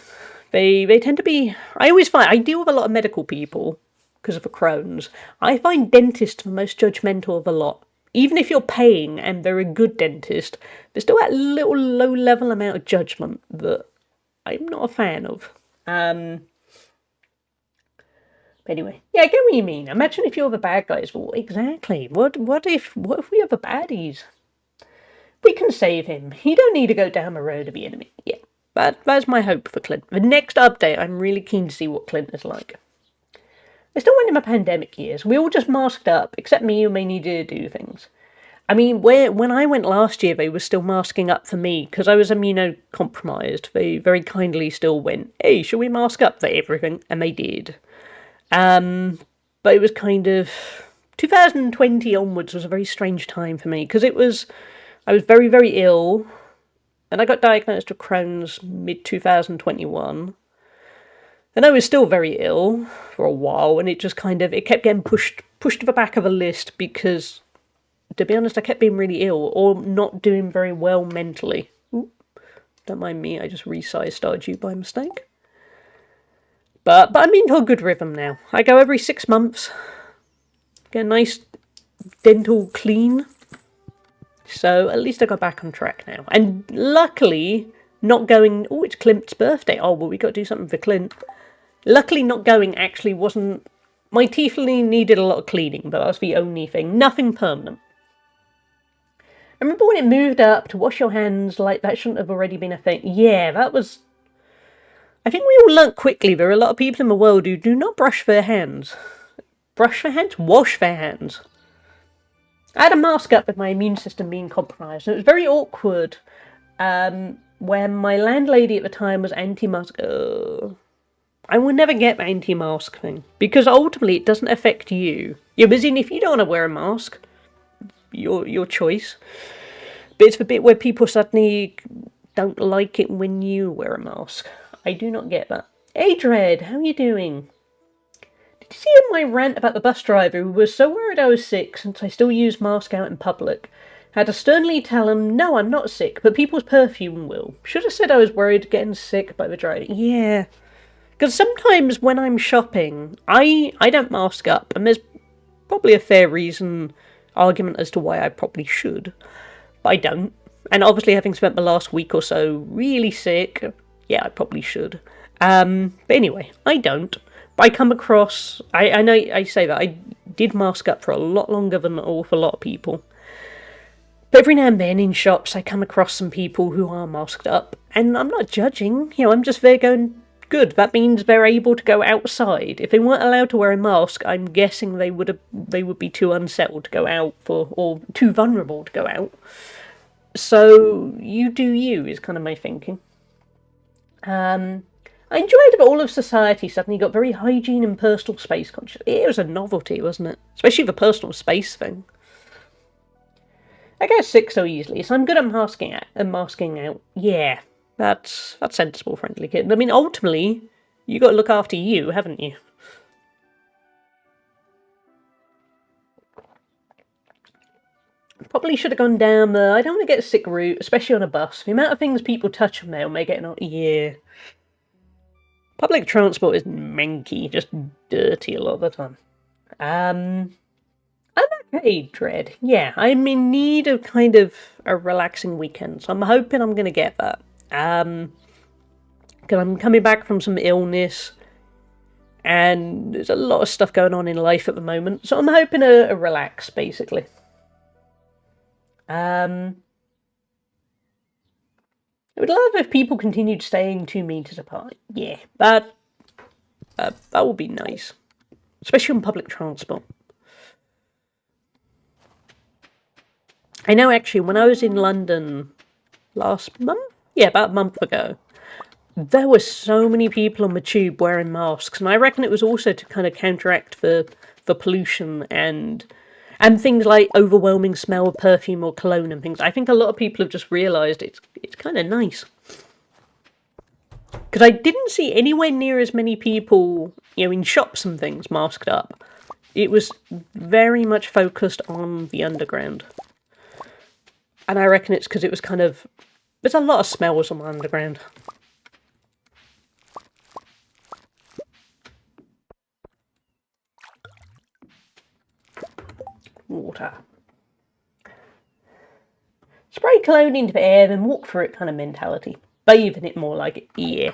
They tend to be... I always find... I deal with a lot of medical people because of the Crohn's. I find dentists the most judgmental of the lot. Even if you're paying and they're a good dentist, there's still that little low-level amount of judgment that I'm not a fan of. But anyway, yeah, I get what you mean. Imagine if you're the bad guys. Well, exactly. What if we are the baddies? We can save him. He don't need to go down the road to the enemy. Yeah, that's my hope for Clint. The next update, I'm really keen to see what Clint is like. I still went in my pandemic years. We all just masked up, except me who may need to do things. I mean, when I went last year, they were still masking up for me because I was immunocompromised. They very kindly still went, hey, shall we mask up for everything? And they did. But it was kind of... 2020 onwards was a very strange time for me because I was very, very ill, and I got diagnosed with Crohn's mid-2021. And I was still very ill for a while, and it just it kept getting pushed to the back of a list because, to be honest, I kept being really ill or not doing very well mentally. Ooh, don't mind me, I just resized Stardew by mistake. But I'm into a good rhythm now. I go every 6 months, get a nice dental clean. So at least I got back on track now. And luckily, not going... Oh, it's Clint's birthday. Oh, well, we got to do something for Clint. Luckily, not going actually wasn't My teeth needed a lot of cleaning, but that was the only thing. Nothing permanent. I remember when it moved up to wash your hands, like that shouldn't have already been a thing. Yeah, that was... I think we all learnt quickly there are a lot of people in the world who do not brush their hands. Brush their hands? Wash their hands. I had a mask up with my immune system being compromised, and it was very awkward when my landlady at the time was anti-mask. I will never get the anti-mask thing, because ultimately it doesn't affect you. You're busy, and if you don't want to wear a mask, your choice. But it's the bit where people suddenly don't like it when you wear a mask. I do not get that. Hey Dread, how are you doing? Did you see my rant about the bus driver who was so worried I was sick since I still use mask out in public? Had to sternly tell him, no, I'm not sick, but people's perfume will. Should have said I was worried getting sick by the driver. Yeah. Because sometimes when I'm shopping, I don't mask up, and there's probably a fair argument as to why I probably should, but I don't. And obviously having spent the last week or so really sick, yeah, I probably should. But anyway, I don't. But I come across, I know I say that, I did mask up for a lot longer than an awful lot of people. But every now and then in shops I come across some people who are masked up, and I'm not judging, I'm just there going, good, that means they're able to go outside. If they weren't allowed to wear a mask, I'm guessing they would be too unsettled to go out or too vulnerable to go out. So you do you is kind of my thinking. I enjoyed that all of society suddenly got very hygiene and personal space conscious. It was a novelty, wasn't it? Especially the personal space thing. I get sick so easily, so I'm good at masking out. Yeah, that's sensible, friendly kid. I mean, ultimately, you got to look after you, haven't you? Probably should have gone down the I don't want to get sick route, especially on a bus. The amount of things people touch on there will make it not. Yeah. Public transport is manky, just dirty a lot of the time. I'm okay, Dread. Yeah, I'm in need of kind of a relaxing weekend, so I'm hoping I'm going to get that. Because I'm coming back from some illness, and there's a lot of stuff going on in life at the moment, so I'm hoping to relax, basically. I would love if people continued staying 2 meters apart. Yeah, that would be nice, especially on public transport. I know, actually, when I was in London last month, yeah, about a month ago, there were so many people on the tube wearing masks, and I reckon it was also to kind of counteract the pollution and things like overwhelming smell of perfume or cologne and things. I think a lot of people have just realised it's kind of nice. Because I didn't see anywhere near as many people, in shops and things, masked up. It was very much focused on the underground. And I reckon it's because it was kind of... There's a lot of smells on the underground. Water. Spray cologne into the air, then walk through it kind of mentality. Bathe in it more like it. Yeah.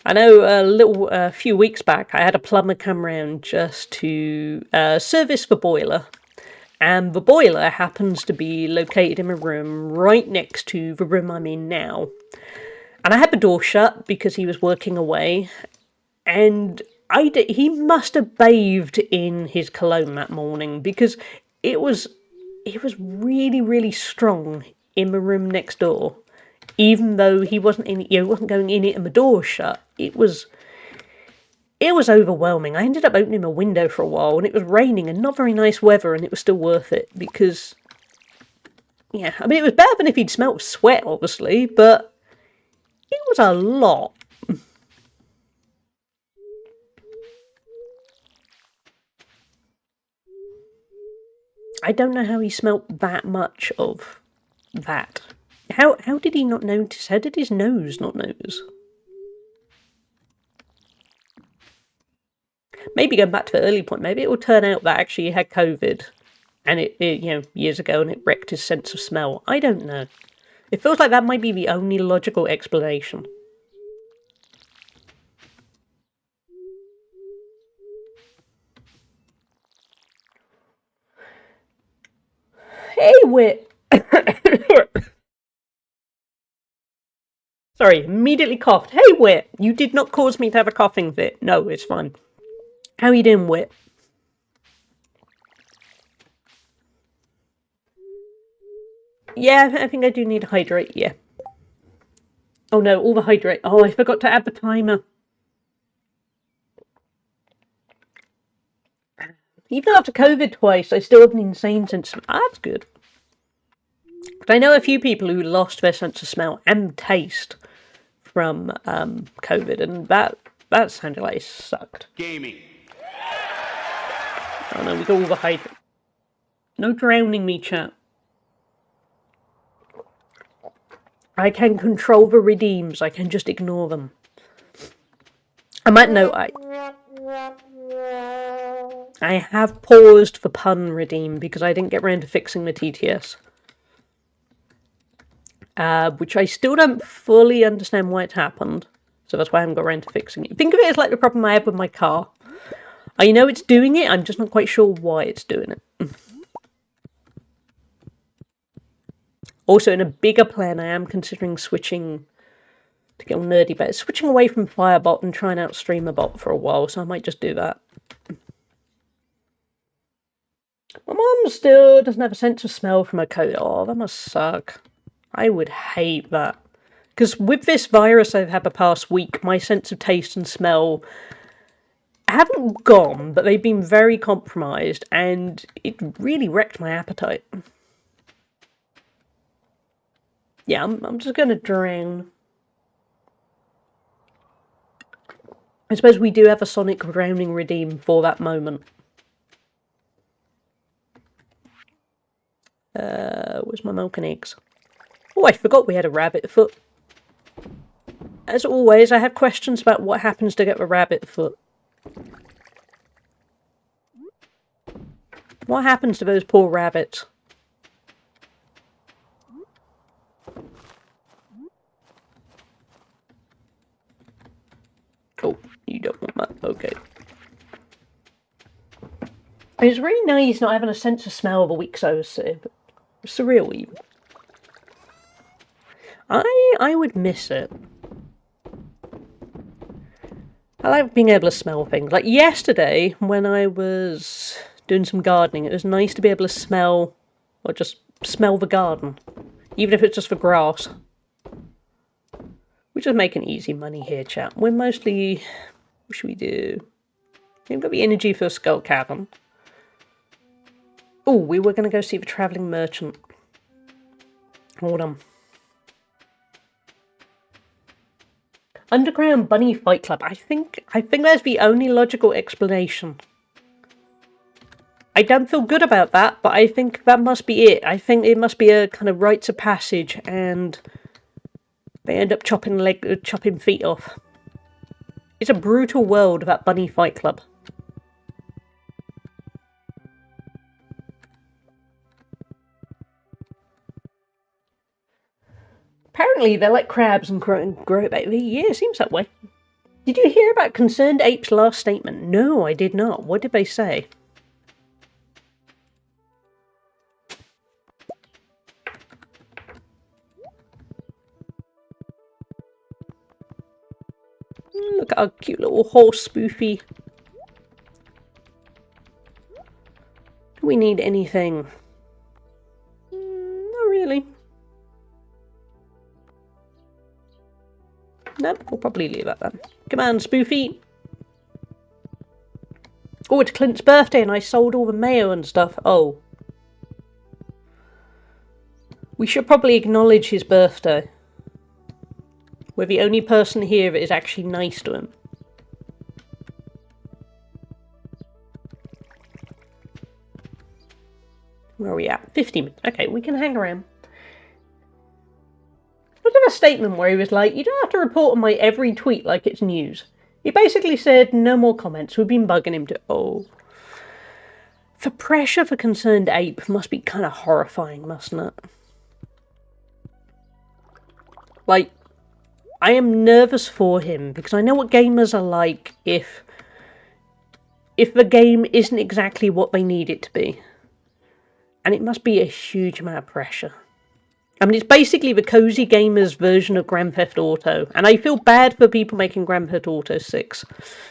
I know a few weeks back I had a plumber come round just to service the boiler. And the boiler happens to be located in a room right next to the room I'm in now. And I had the door shut because he was working away. And he must have bathed in his cologne that morning because it was really, really strong in the room next door. Even though he wasn't going in it and the door shut, it was overwhelming. I ended up opening a window for a while, and it was raining and not very nice weather, and it was still worth it because, yeah, I mean, it was better than if he'd smelt sweat, obviously, but it was a lot. I don't know how he smelt that much of that. How did he not notice? How did his nose not notice? Maybe going back to the early point, maybe it will turn out that actually he had COVID and it years ago, and it wrecked his sense of smell. I don't know. It feels like that might be the only logical explanation. Wit. Sorry, immediately coughed. Hey, Wit, you did not cause me to have a coughing fit. No, it's fine. How are you doing, Wit? Yeah, I think I do need to hydrate, yeah. Oh no, all the hydrate. Oh, I forgot to add the timer. Even after COVID twice, I still have an insane sense of... that's good. But I know a few people who lost their sense of smell and taste from COVID, and that sounded like it sucked. Gaming. Oh no, we got all the hydrate. No drowning me, chat. I can control the redeems. I can just ignore them. I might note I have paused for pun redeem because I didn't get around to fixing the TTS. Which I still don't fully understand why it's happened. So that's why I haven't got around to fixing it. Think of it as like the problem I have with my car. I know it's doing it, I'm just not quite sure why it's doing it. Also, in a bigger plan, I am considering switching, to get all nerdy about it, switching away from Firebot and trying out Streamerbot for a while, so I might just do that. My mum still doesn't have a sense of smell from her coat. Oh, that must suck. I would hate that. Because with this virus I've had the past week, my sense of taste and smell haven't gone, but they've been very compromised, and it really wrecked my appetite. Yeah, I'm just going to drown. I suppose we do have a Sonic drowning redeem for that moment. Where's my milk and eggs? Oh, I forgot we had a rabbit foot. As always, I have questions about what happens to get the rabbit foot. What happens to those poor rabbits? Oh, you don't want that. Okay. It's really nice not having a sense of smell of a week so surreal even. I would miss it. I like being able to smell things. Like yesterday, when I was doing some gardening, it was nice to be able to smell, or just smell the garden. Even if it's just for grass. We're just making easy money here, chat. We're mostly... what should we do? We've got the energy for a Skull Cavern. Oh, we were going to go see the Travelling Merchant. Hold on. Underground Bunny Fight Club. I think that's the only logical explanation. I don't feel good about that, but I think that must be it. I think it must be a kind of rites of passage, and they end up chopping feet off. It's a brutal world, that Bunny Fight Club. Apparently they're like crabs and grow about. Yeah, it seems that way. Did you hear about Concerned Ape's last statement? No, I did not. What did they say? Look at our cute little horse spoofy. Do we need anything? Not really. Nope, we'll probably leave that then. Come on, spoofy. Oh, it's Clint's birthday and I sold all the mayo and stuff. Oh. We should probably acknowledge his birthday. We're the only person here that is actually nice to him. Where are we at? 50 minutes. Okay, we can hang around. I did a statement where he was like, you don't have to report on my every tweet like it's news. He basically said, no more comments. We've been bugging him to... oh. The pressure for Concerned Ape must be kind of horrifying, mustn't it? Like, I am nervous for him, because I know what gamers are like if the game isn't exactly what they need it to be. And it must be a huge amount of pressure. I mean, it's basically the cozy gamer's version of Grand Theft Auto. And I feel bad for people making Grand Theft Auto 6.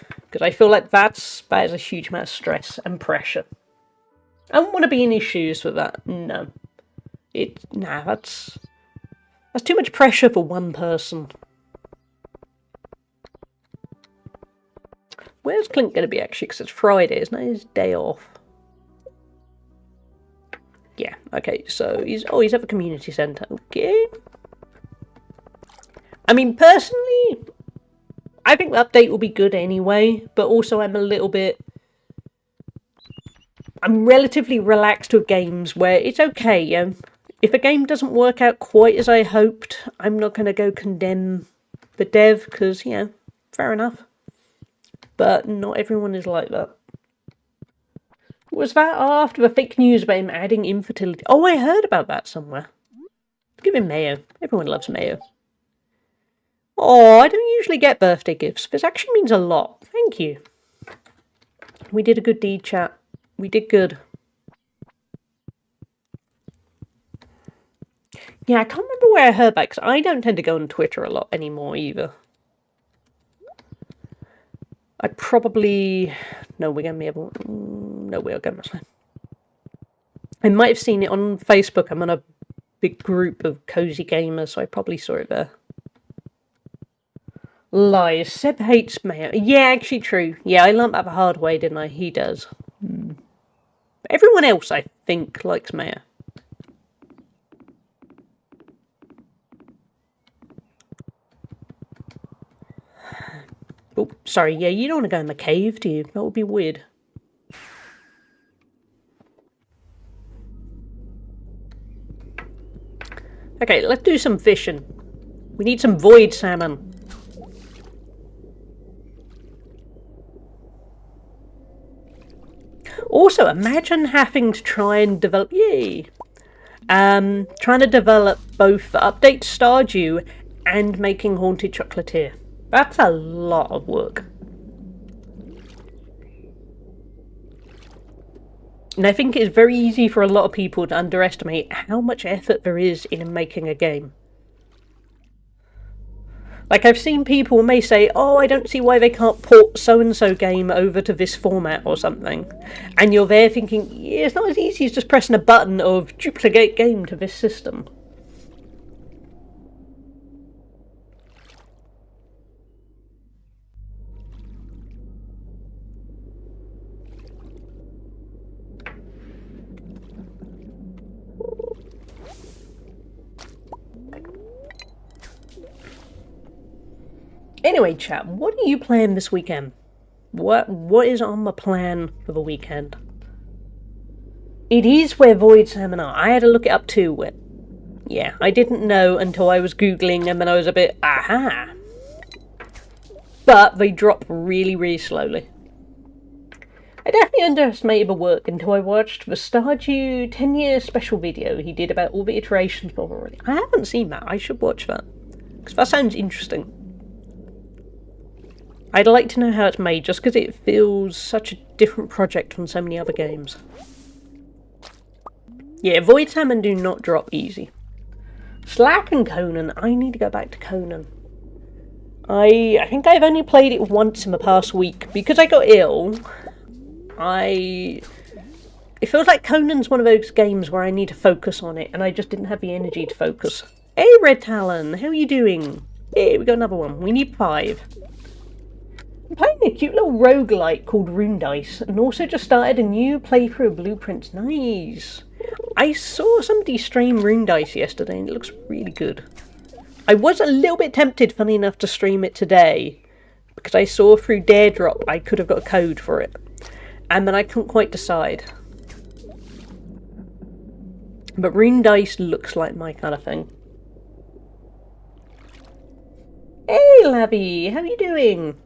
Because I feel like that is a huge amount of stress and pressure. I don't want to be in his shoes with that. No. That's too much pressure for one person. Where's Clint going to be, actually? Because it's Friday, isn't it? His day off. Yeah, okay, so he's at the community centre. Okay. I mean, personally, I think the update will be good anyway, but also I'm relatively relaxed with games where it's okay, if a game doesn't work out quite as I hoped, I'm not going to go condemn the dev, because, fair enough. But not everyone is like that. Was that after the fake news about him adding infertility? Oh, I heard about that somewhere. Give him mayo. Everyone loves mayo. Oh, I don't usually get birthday gifts. This actually means a lot. Thank you. We did a good deed, chat. We did good. Yeah, I can't remember where I heard that, because I don't tend to go on Twitter a lot anymore either. I probably... No, we're going to be able... No, we're going to... I might have seen it on Facebook. I'm on a big group of cozy gamers, so I probably saw it there. Lies. Seb hates mayo. Yeah, actually true. Yeah, I learned that the hard way, didn't I? He does. Everyone else, I think, likes mayo. Oh, sorry, yeah, you don't want to go in the cave, do you? That would be weird. Okay, let's do some fishing. We need some void salmon. Also, imagine having to try and develop... Yay! Trying to develop both the update Stardew and making Haunted Chocolatier. That's a lot of work. And I think it's very easy for a lot of people to underestimate how much effort there is in making a game. Like, I've seen people may say, oh, I don't see why they can't port so-and-so game over to this format or something. And you're there thinking, yeah, it's not as easy as just pressing a button of duplicate game to this system. Anyway, chat, what are you playing this weekend? What is on the plan for the weekend? It is where void salmon are. I had to look it up too. Yeah, I didn't know until I was Googling, and then I was a bit, aha! But they drop really, really slowly. I definitely underestimated the work until I watched the Stardew 10-year special video he did about all the iterations of already. I haven't seen that. I should watch that. Because that sounds interesting. I'd like to know how it's made, just because it feels such a different project from so many other games. Yeah, void salmon do not drop easy. Slack and Conan. I need to go back to Conan. I think I've only played it once in the past week. Because I got ill, it feels like Conan's one of those games where I need to focus on it, and I just didn't have the energy to focus. Hey, Red Talon, how are you doing? Hey, we got another one. We need 5. I'm playing a cute little roguelike called Rune Dice, and also just started a new playthrough of Blueprints. Nice! I saw somebody stream Rune Dice yesterday, and it looks really good. I was a little bit tempted, funny enough, to stream it today, because I saw through Daredrop I could have got a code for it, and then I couldn't quite decide. But Rune Dice looks like my kind of thing. Hey, Labby, how are you doing?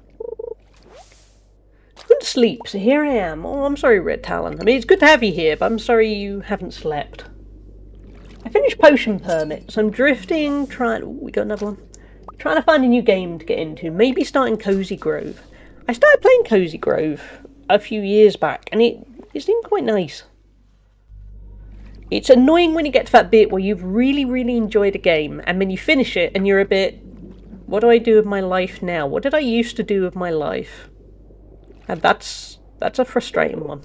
Couldn't sleep, so here I am. Oh, I'm sorry, Red Talon. I mean, it's good to have you here, but I'm sorry you haven't slept. I finished Potion Permit, so I'm drifting, we got another one. Trying to find a new game to get into. Maybe starting Cozy Grove. I started playing Cozy Grove a few years back, and it seemed quite nice. It's annoying when you get to that bit where you've really, really enjoyed a game, and then you finish it and you're a bit, what do I do with my life now? What did I used to do with my life? And that's a frustrating one.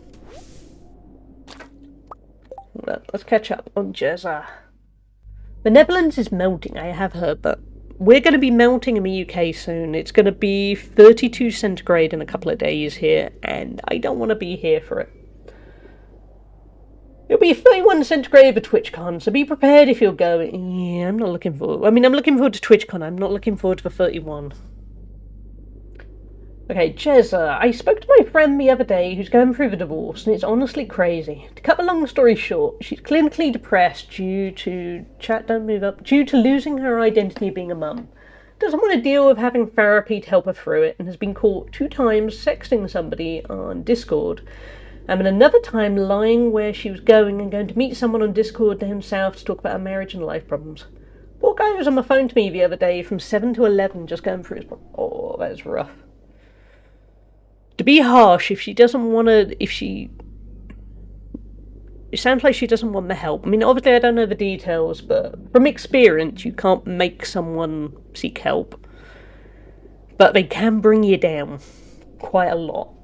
Let's catch up on Jezza. The Netherlands is melting, I have heard, but we're going to be melting in the UK soon. It's going to be 32 centigrade in a couple of days here, and I don't want to be here for it. It'll be 31 centigrade for TwitchCon, so be prepared if you're going. Yeah, I'm not looking forward. I mean, I'm looking forward to TwitchCon. I'm not looking forward to the 31. Okay, Jezza, I spoke to my friend the other day who's going through the divorce, and it's honestly crazy. To cut the long story short, she's clinically depressed due to due to losing her identity of being a mum. Doesn't want to deal with having therapy to help her through it, and has been caught 2 times sexting somebody on Discord. And another time lying where she was going and going to meet someone on Discord down south to talk about her marriage and life problems. Poor guy was on the phone to me the other day from 7 to 11 just going through his problems. Oh, that's rough. To be harsh, if she doesn't want to, it sounds like she doesn't want the help. I mean, obviously I don't know the details, but from experience, you can't make someone seek help. But they can bring you down quite a lot.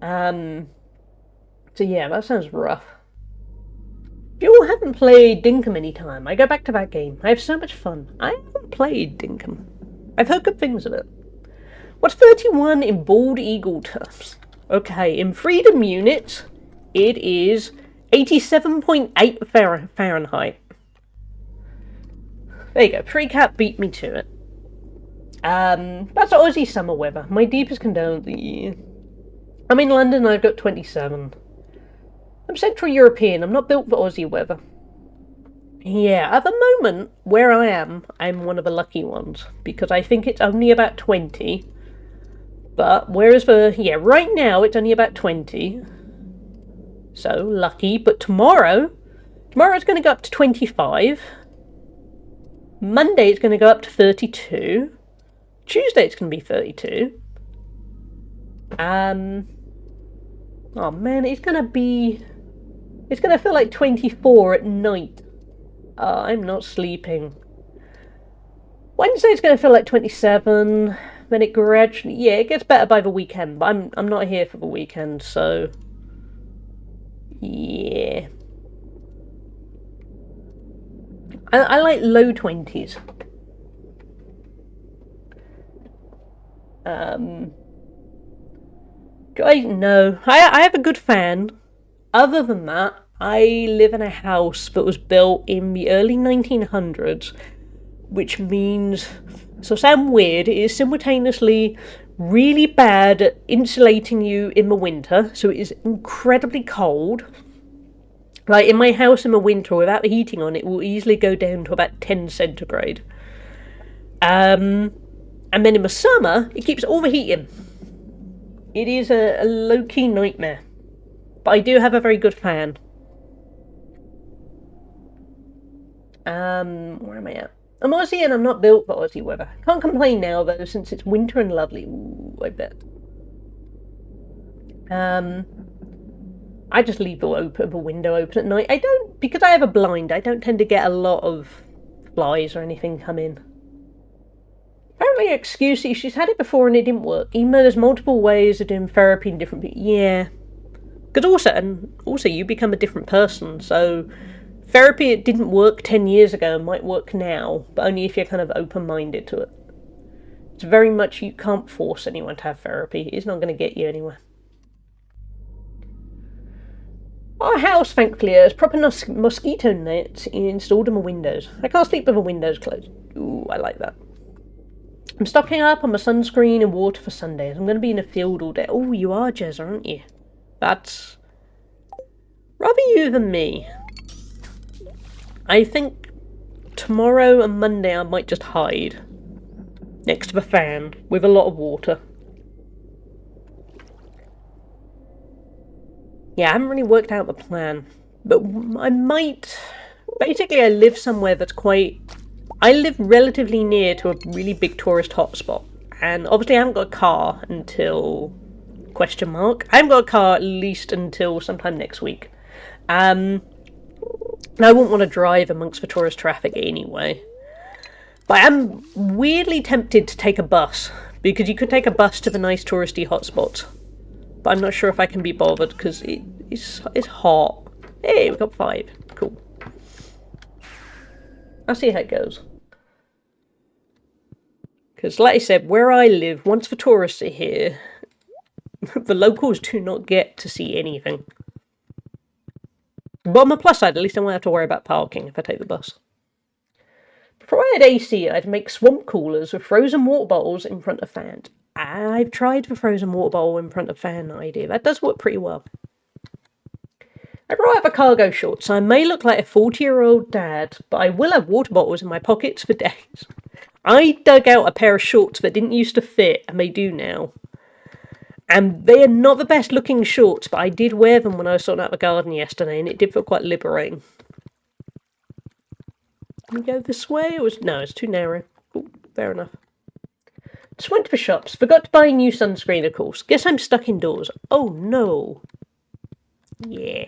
So yeah, that sounds rough. If you all haven't played Dinkum any time, I go back to that game. I have so much fun. I haven't played Dinkum. I've heard good things of it. What's 31 in bald eagle terms? Okay, in freedom units, it is 87.8 Fahrenheit. There you go, Pre-Cap beat me to it. That's Aussie summer weather. My deepest condolences. I'm in London and I've got 27. I'm Central European, I'm not built for Aussie weather. Yeah, at the moment, where I am, I'm one of the lucky ones, because I think it's only about 20. But whereas right now it's only about 20. So, lucky. But tomorrow it's going to go up to 25. Monday it's going to go up to 32. Tuesday it's going to be 32. Oh man, it's going to feel like 24 at night. I'm not sleeping. Wednesday it's going to feel like 27. Then it gradually, it gets better by the weekend, but I'm not here for the weekend, so yeah. I like low 20s. No, I have a good fan. Other than that, I live in a house that was built in the early 1900s, which means, so sound weird, it is simultaneously really bad at insulating you in the winter, so it is incredibly cold. Like, in my house in the winter, without the heating on, it will easily go down to about 10 centigrade. And then in the summer, it keeps overheating. It is a low-key nightmare. But I do have a very good fan. Where am I at? I'm Aussie and I'm not built for Aussie weather. Can't complain now, though, since it's winter and lovely. Ooh, I bet. I just leave the window open at night. Because I have a blind, I don't tend to get a lot of flies or anything come in. Apparently, excuse, she's had it before and it didn't work. Even though there's multiple ways of doing therapy in different people. Yeah. Because also, you become a different person, so therapy, it didn't work 10 years ago, might work now, but only if you're kind of open-minded to it. It's very much, you can't force anyone to have therapy. It's not going to get you anywhere. Our house, thankfully, has proper mosquito nets installed in the windows. I can't sleep with the windows closed. Ooh, I like that. I'm stocking up on my sunscreen and water for Sundays. I'm going to be in the field all day. Oh, you are, Jez, aren't you? That's rather you than me. I think tomorrow and Monday I might just hide next to the fan with a lot of water. Yeah, I haven't really worked out the plan, but I might. Basically, I live somewhere that's I live relatively near to a really big tourist hotspot, and obviously I haven't got a car until I haven't got a car at least until sometime next week. And I wouldn't want to drive amongst the tourist traffic anyway. But I am weirdly tempted to take a bus, because you could take a bus to the nice touristy hotspots. But I'm not sure if I can be bothered, because it's hot. Hey, we got 5. Cool. I'll see how it goes. Because, like I said, where I live, once the tourists are here, the locals do not get to see anything. But on the plus side, at least I won't have to worry about parking if I take the bus. Before I had AC, I'd make swamp coolers with frozen water bottles in front of fans. I've tried the frozen water bottle in front of fan idea. That does work pretty well. I brought out the cargo shorts. I may look like a 40-year-old dad, but I will have water bottles in my pockets for days. I dug out a pair of shorts that didn't used to fit, and they do now. And they are not the best looking shorts, but I did wear them when I was sorting out the garden yesterday, and it did feel quite liberating. Can we go this way? No, it's too narrow. Ooh, fair enough. Just went to the shops. Forgot to buy a new sunscreen, of course. Guess I'm stuck indoors. Oh, no. Yeah.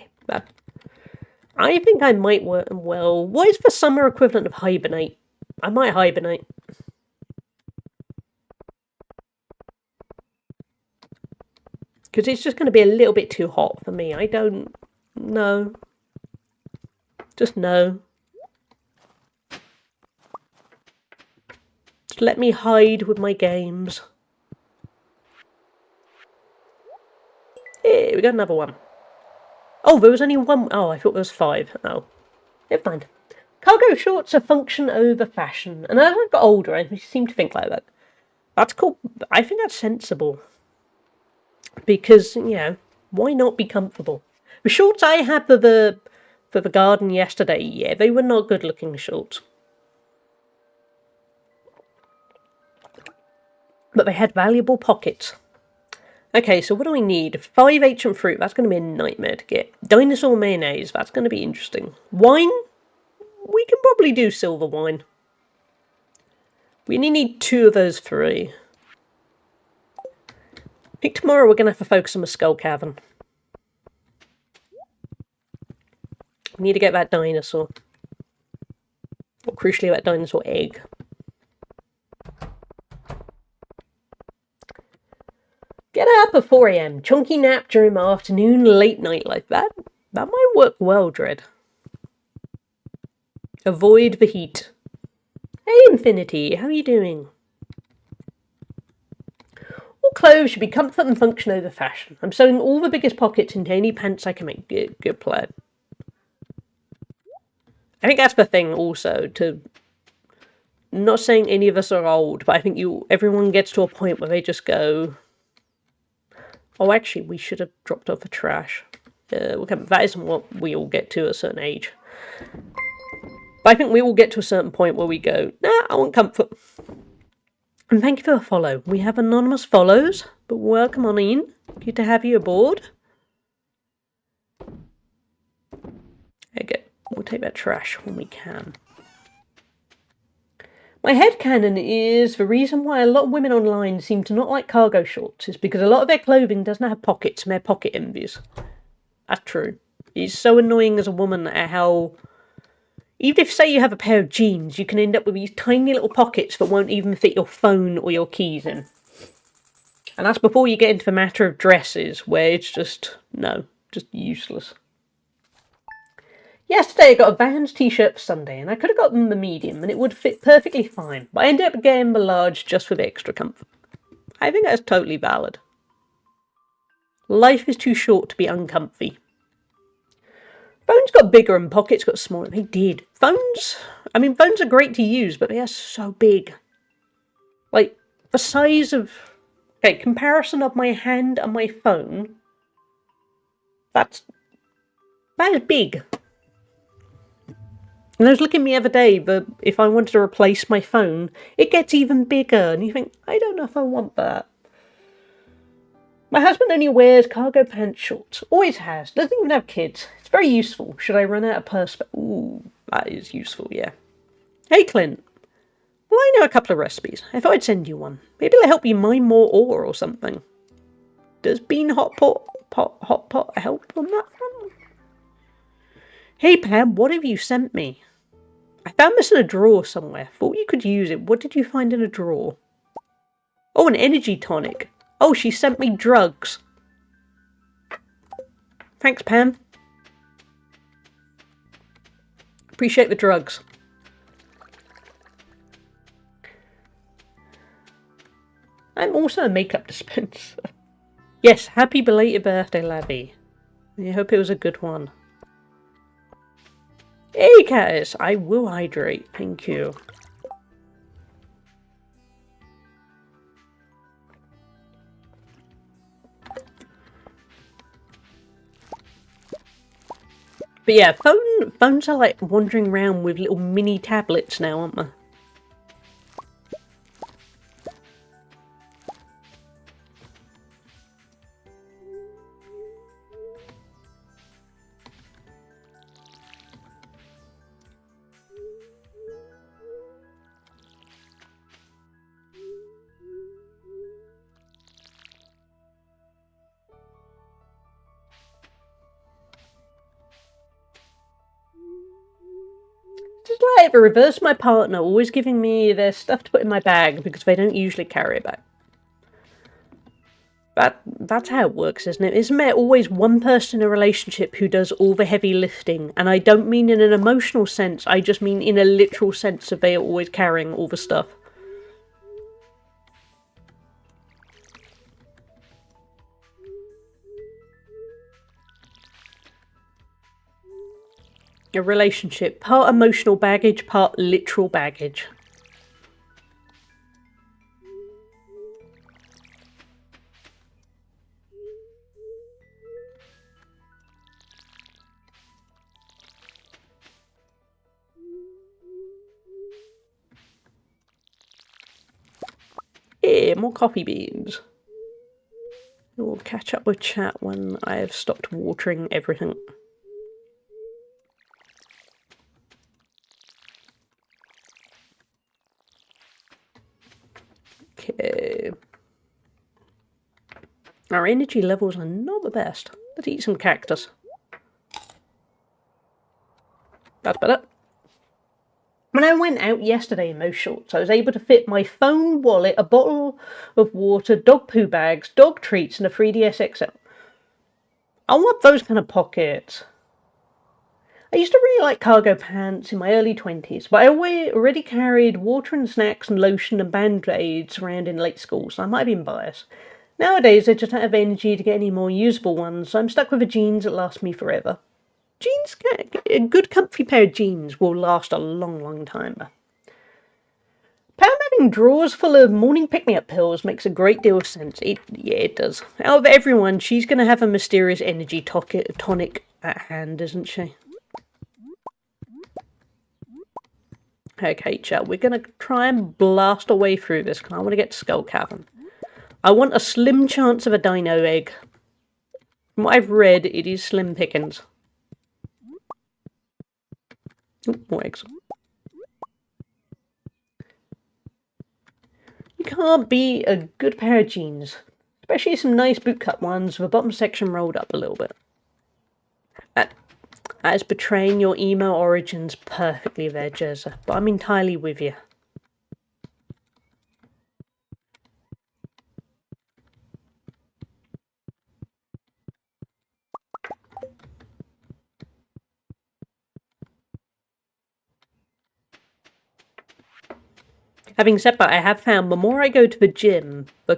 I think I might work well. What is the summer equivalent of hibernate? I might hibernate. Because it's just going to be a little bit too hot for me. I don't know. Just no. Just let me hide with my games. Hey, we got another one. Oh, there was only one. Oh, I thought there was 5. Oh, never mind. Cargo shorts are function over fashion. And as I've got older, I seem to think like that. That's cool. I think that's sensible. Because, you know, why not be comfortable? The shorts I had for the garden yesterday, yeah, they were not good looking shorts. But they had valuable pockets. Okay, so what do we need? 5 ancient fruit, that's going to be a nightmare to get. Dinosaur mayonnaise, that's going to be interesting. Wine? We can probably do silver wine. We only need 2 of those 3. I think tomorrow we're going to have to focus on the skull cavern. We need to get that dinosaur. Or crucially, that dinosaur egg. Get up at 4 AM. Chunky nap during my afternoon, late night like that. That might work well, Dread. Avoid the heat. Hey, Infinity, how are you doing? All clothes should be comfort and function over fashion. I'm sewing all the biggest pockets into any pants I can make. Good plan. I think that's the thing also, to... Not saying any of us are old, but I think everyone gets to a point where they just go... Oh, actually, we should have dropped off the trash. That isn't what we all get to at a certain age. But I think we all get to a certain point where we go, nah, I want comfort. And thank you for the follow. We have anonymous follows, but welcome on in. Good to have you aboard. Okay, we'll take that trash when we can. My headcanon is the reason why a lot of women online seem to not like cargo shorts is because a lot of their clothing doesn't have pockets and they're pocket envious. That's true. It's so annoying as a woman at how... Even if, say, you have a pair of jeans, you can end up with these tiny little pockets that won't even fit your phone or your keys in. And that's before you get into the matter of dresses, where it's just, no, just useless. Yesterday I got a Vans t-shirt for Sunday, and I could have gotten the medium, and it would fit perfectly fine, but I ended up getting the large just for the extra comfort. I think that's totally valid. Life is too short to be uncomfy. Phones got bigger and pockets got smaller. They did. Phones are great to use, but they are so big. Like, the size of... Okay, comparison of my hand and my phone. That is big. And I was looking the other day, but if I wanted to replace my phone, it gets even bigger. And you think, I don't know if I want that. My husband only wears cargo pants shorts. Always has. Doesn't even have kids. It's very useful. Should I run out of perspex? Ooh, that is useful, yeah. Hey, Clint. Well, I know a couple of recipes. I thought I'd send you one. Maybe it'll help you mine more ore or something. Does bean hot pot help on that front? Hey Pam, what have you sent me? I found this in a drawer somewhere. Thought you could use it. What did you find in a drawer? Oh, an energy tonic. Oh, she sent me drugs. Thanks, Pam. Appreciate the drugs. I'm also a makeup dispenser. Yes, happy belated birthday, Labby. I hope it was a good one. Hey, Catus, I will hydrate. Thank you. But yeah, phones are like wandering around with little mini tablets now, aren't they? Just like the reverse, my partner always giving me their stuff to put in my bag because they don't usually carry it back. That's how it works, isn't it? Isn't there always one person in a relationship who does all the heavy lifting? And I don't mean in an emotional sense, I just mean in a literal sense of they are always carrying all the stuff. A relationship, part emotional baggage, part literal baggage. Yeah, more coffee beans. We'll catch up with chat when I have stopped watering everything. Okay. Our energy levels are not the best. Let's eat some cactus. That's better. When I went out yesterday in those shorts, I was able to fit my phone, wallet, a bottle of water, dog poo bags, dog treats, and a 3DS XL. I want those kind of pockets. I used to really like cargo pants in my early 20s, but I already carried water and snacks and lotion and band-aids around in late school, so I might have been biased. Nowadays, I just don't have energy to get any more usable ones, so I'm stuck with the jeans that last me forever. Jeans, a good comfy pair of jeans will last a long, long time. Pam having drawers full of morning pick-me-up pills makes a great deal of sense. Yeah, it does. Out of everyone, she's going to have a mysterious energy tonic at hand, isn't she? Okay, chat, we're going to try and blast our way through this, because I want to get to Skull Cavern. I want a slim chance of a dino egg. From what I've read, it is slim pickings. Ooh, more eggs. You can't beat a good pair of jeans. Especially some nice bootcut ones with the bottom section rolled up a little bit. That is betraying your emo origins perfectly there, Jezza, but I'm entirely with you. Having said that, I have found the more I go to the gym, the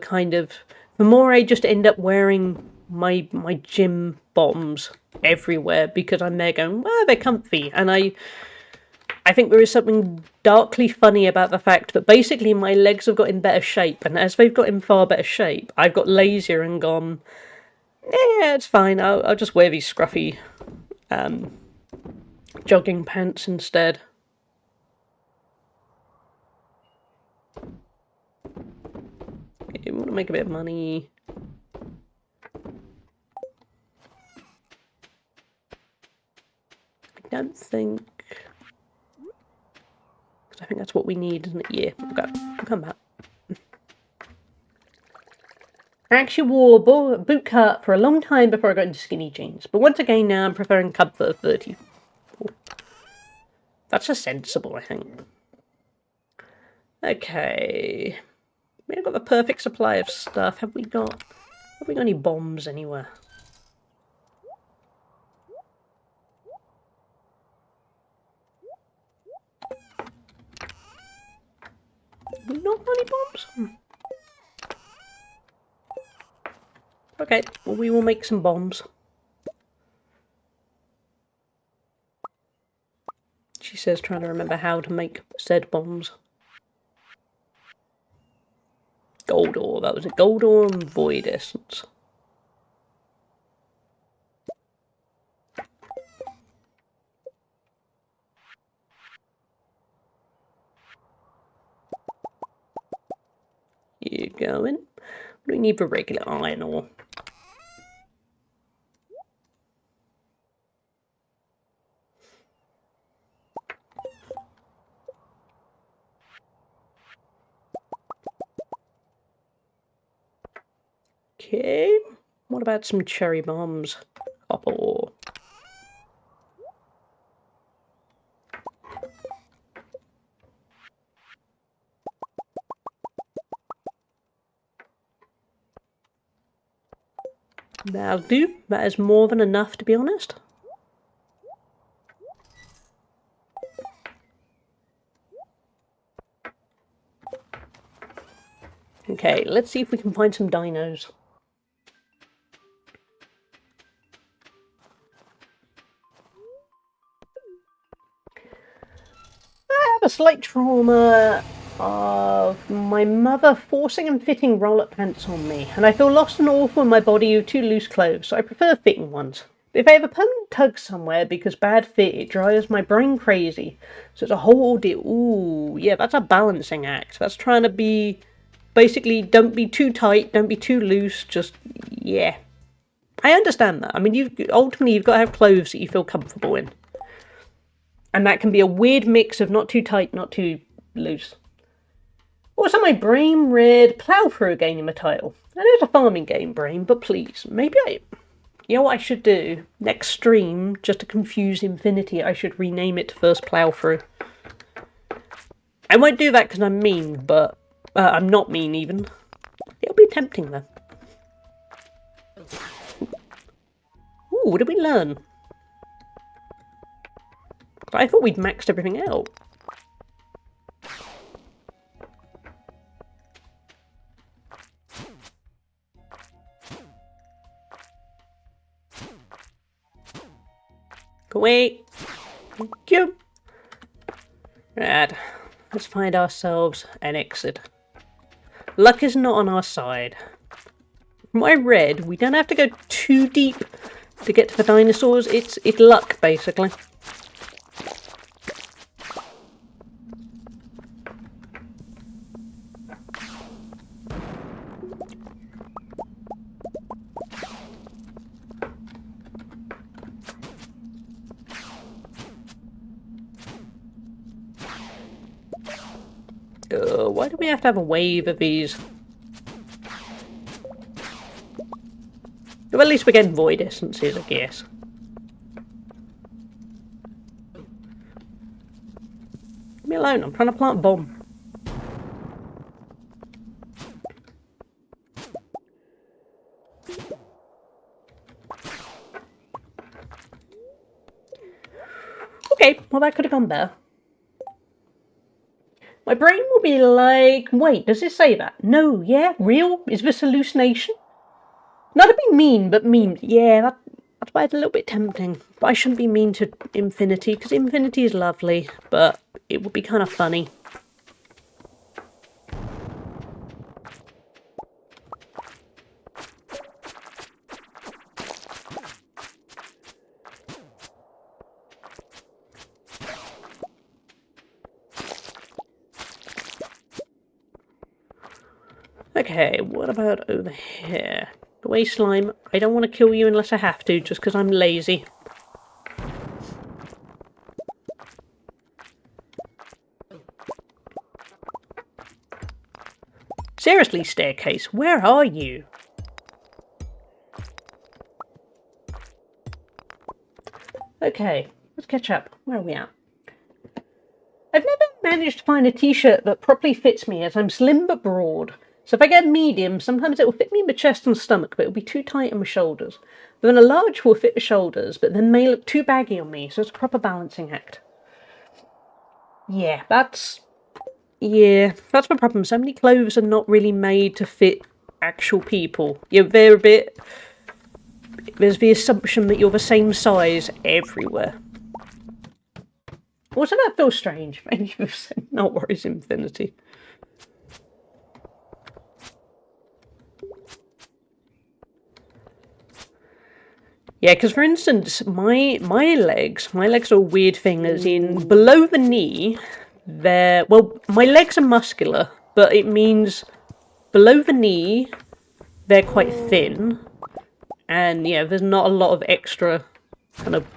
more I just end up wearing my gym bottoms everywhere because I'm there going, well, they're comfy. And I think there is something darkly funny about the fact that basically my legs have got in better shape. And as they've got in far better shape, I've got lazier and gone, yeah, it's fine. I'll just wear these scruffy jogging pants instead. You want to make a bit of money. I don't think... because I think that's what we need, isn't it? Yeah, we'll come back. I actually wore a boot cut for a long time before I got into skinny jeans. But once again now I'm preferring comfort of 30. That's a sensible, I think. Okay. We've got the perfect supply of stuff. Have we got any bombs anywhere? Not any bombs? Okay, well, we will make some bombs. She says, trying to remember how to make said bombs. Gold ore, that was it. Gold ore and void essence. You going? What do we need for regular iron ore? Okay. What about some cherry bombs? Copper ore. That'll do. That is more than enough, to be honest. Okay, let's see if we can find some dinos. I have a slight trauma of my mother forcing and fitting roll-up pants on me, and I feel lost and awful in my body with too loose clothes, so I prefer fitting ones. If I have a permanent tug somewhere because bad fit, it drives my brain crazy. So it's a whole ordeal. Ooh, yeah, that's a balancing act. That's trying to be... Basically, don't be too tight, don't be too loose, just... yeah. I understand that. I mean, ultimately, you've got to have clothes that you feel comfortable in. And that can be a weird mix of not too tight, not too loose. Also, my brain read Plough Through again in my title. I know it's a farming game, brain, but please, maybe you know what I should do? Next stream, just to confuse Infinity, I should rename it First Plough Through. I won't do that because I'm mean, but... I'm not mean, even. It'll be tempting, though. Ooh, what did we learn? I thought we'd maxed everything out. Go away. Thank you. Right. Let's find ourselves an exit. Luck is not on our side. From what I read, we don't have to go too deep to get to the dinosaurs. It's luck, basically. Why do we have to have a wave of these? Well, at least we're getting void essences, I guess. Leave me alone, I'm trying to plant a bomb. Okay, well that could have gone better. My brain will be like, wait, does it say that? No, yeah, real? Is this hallucination? Not to be mean, but mean. Yeah, that's why it's a little bit tempting. But I shouldn't be mean to Infinity, because Infinity is lovely, but it would be kind of funny. Okay, what about over here? The way slime, I don't want to kill you unless I have to, just because I'm lazy. Seriously, staircase, where are you? Okay, let's catch up. Where are we at? I've never managed to find a t-shirt that properly fits me, as I'm slim but broad. So if I get a medium, sometimes it will fit me in my chest and stomach, but it'll be too tight in my shoulders. But then a large will fit the shoulders, but then may look too baggy on me, so it's a proper balancing act. Yeah, that's my problem. So many clothes are not really made to fit actual people. They're a bit... There's the assumption that you're the same size everywhere. Also, that feels strange. Thank you for saying no worries, Infinity. Yeah, because for instance, my legs are a weird thing, as in below the knee, my legs are muscular, but it means below the knee, they're quite thin, and yeah, there's not a lot of extra kind of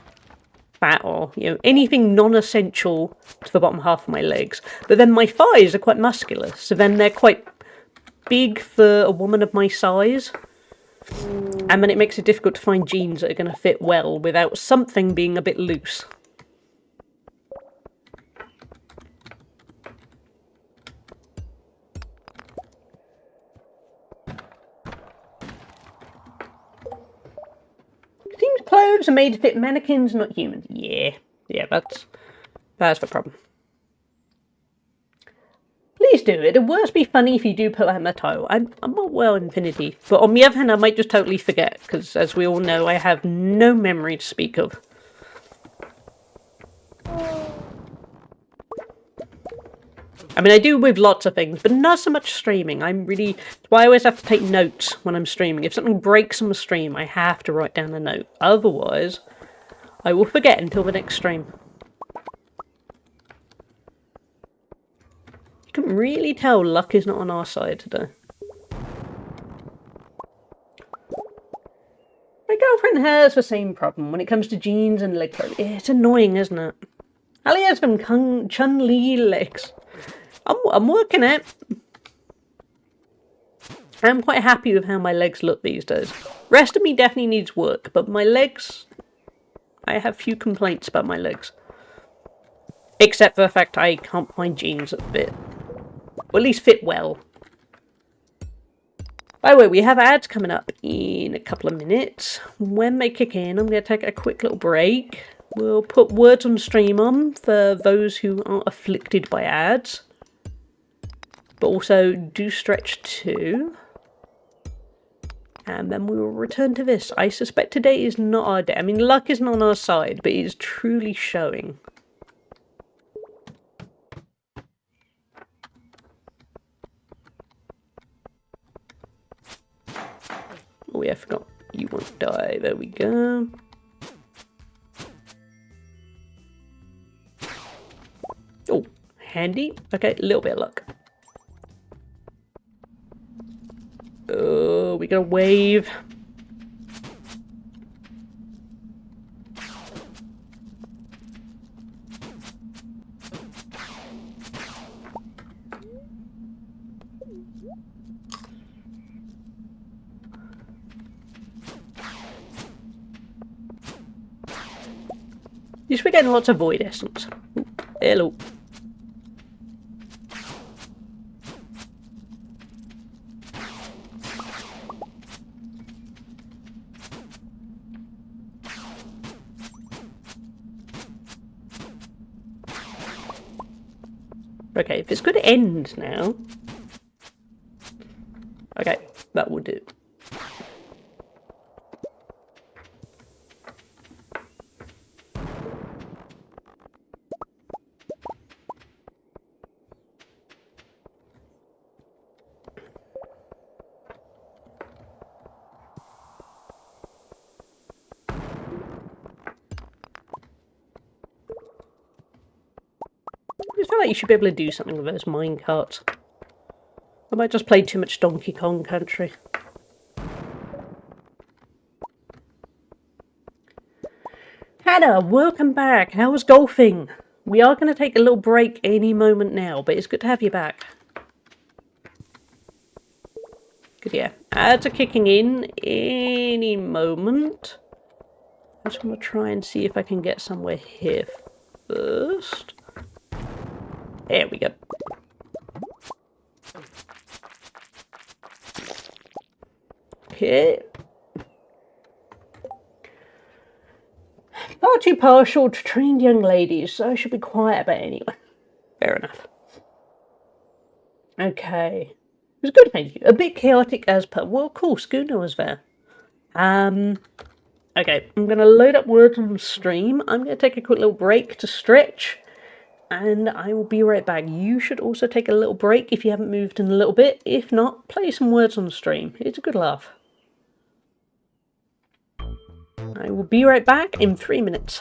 fat or, anything non-essential to the bottom half of my legs. But then my thighs are quite muscular, so then they're quite big for a woman of my size. And then it makes it difficult to find jeans that are going to fit well without something being a bit loose. Seems clothes are made to fit mannequins, not humans. Yeah, that's the problem. Please do. It'd worse be funny if you do put out my title. I'm not well, Infinity. But on the other hand, I might just totally forget, because as we all know, I have no memory to speak of. I mean, I do with lots of things, but not so much streaming. That's why I always have to take notes when I'm streaming. If something breaks on the stream, I have to write down a note. Otherwise, I will forget until the next stream. You can really tell luck is not on our side today. My girlfriend has the same problem when it comes to jeans and leg clothes. It's annoying, isn't it? Ali has them Chun-Li legs. I'm working it. I'm quite happy with how my legs look these days. Rest of me definitely needs work, but my legs... I have few complaints about my legs. Except for the fact I can't find jeans that fit. Or at least fit well. By the way, we have ads coming up in a couple of minutes. When they kick in, I'm going to take a quick little break. We'll put words on stream on for those who aren't afflicted by ads. But also do stretch too. And then we will return to this. I suspect today is not our day. I mean, luck isn't on our side, but it is truly showing. Oh yeah, I forgot. You won't die. There we go. Oh, handy. Okay, a little bit of luck. Oh, we got a wave. We're getting lots of void essence. Ooh, hello. Okay, if it's going to end now... Okay, that will do. I feel like you should be able to do something with those minecarts. I might just play too much Donkey Kong Country. Hannah, welcome back. How was golfing? We are going to take a little break any moment now, but it's good to have you back. Good, yeah. Ads are kicking in any moment. I just want to try and see if I can get somewhere here first. There we go. Okay. Far too partial to trained young ladies, so I should be quiet about it anyway. Fair enough. Okay. It was good, thank you. A bit chaotic as per. Well, cool, Schooner was there. Okay, I'm going to load up words on the stream. I'm going to take a quick little break to stretch, and I will be right back. You should also take a little break if you haven't moved in a little bit. If not, play some words on the stream. It's a good laugh. I will be right back in 3 minutes.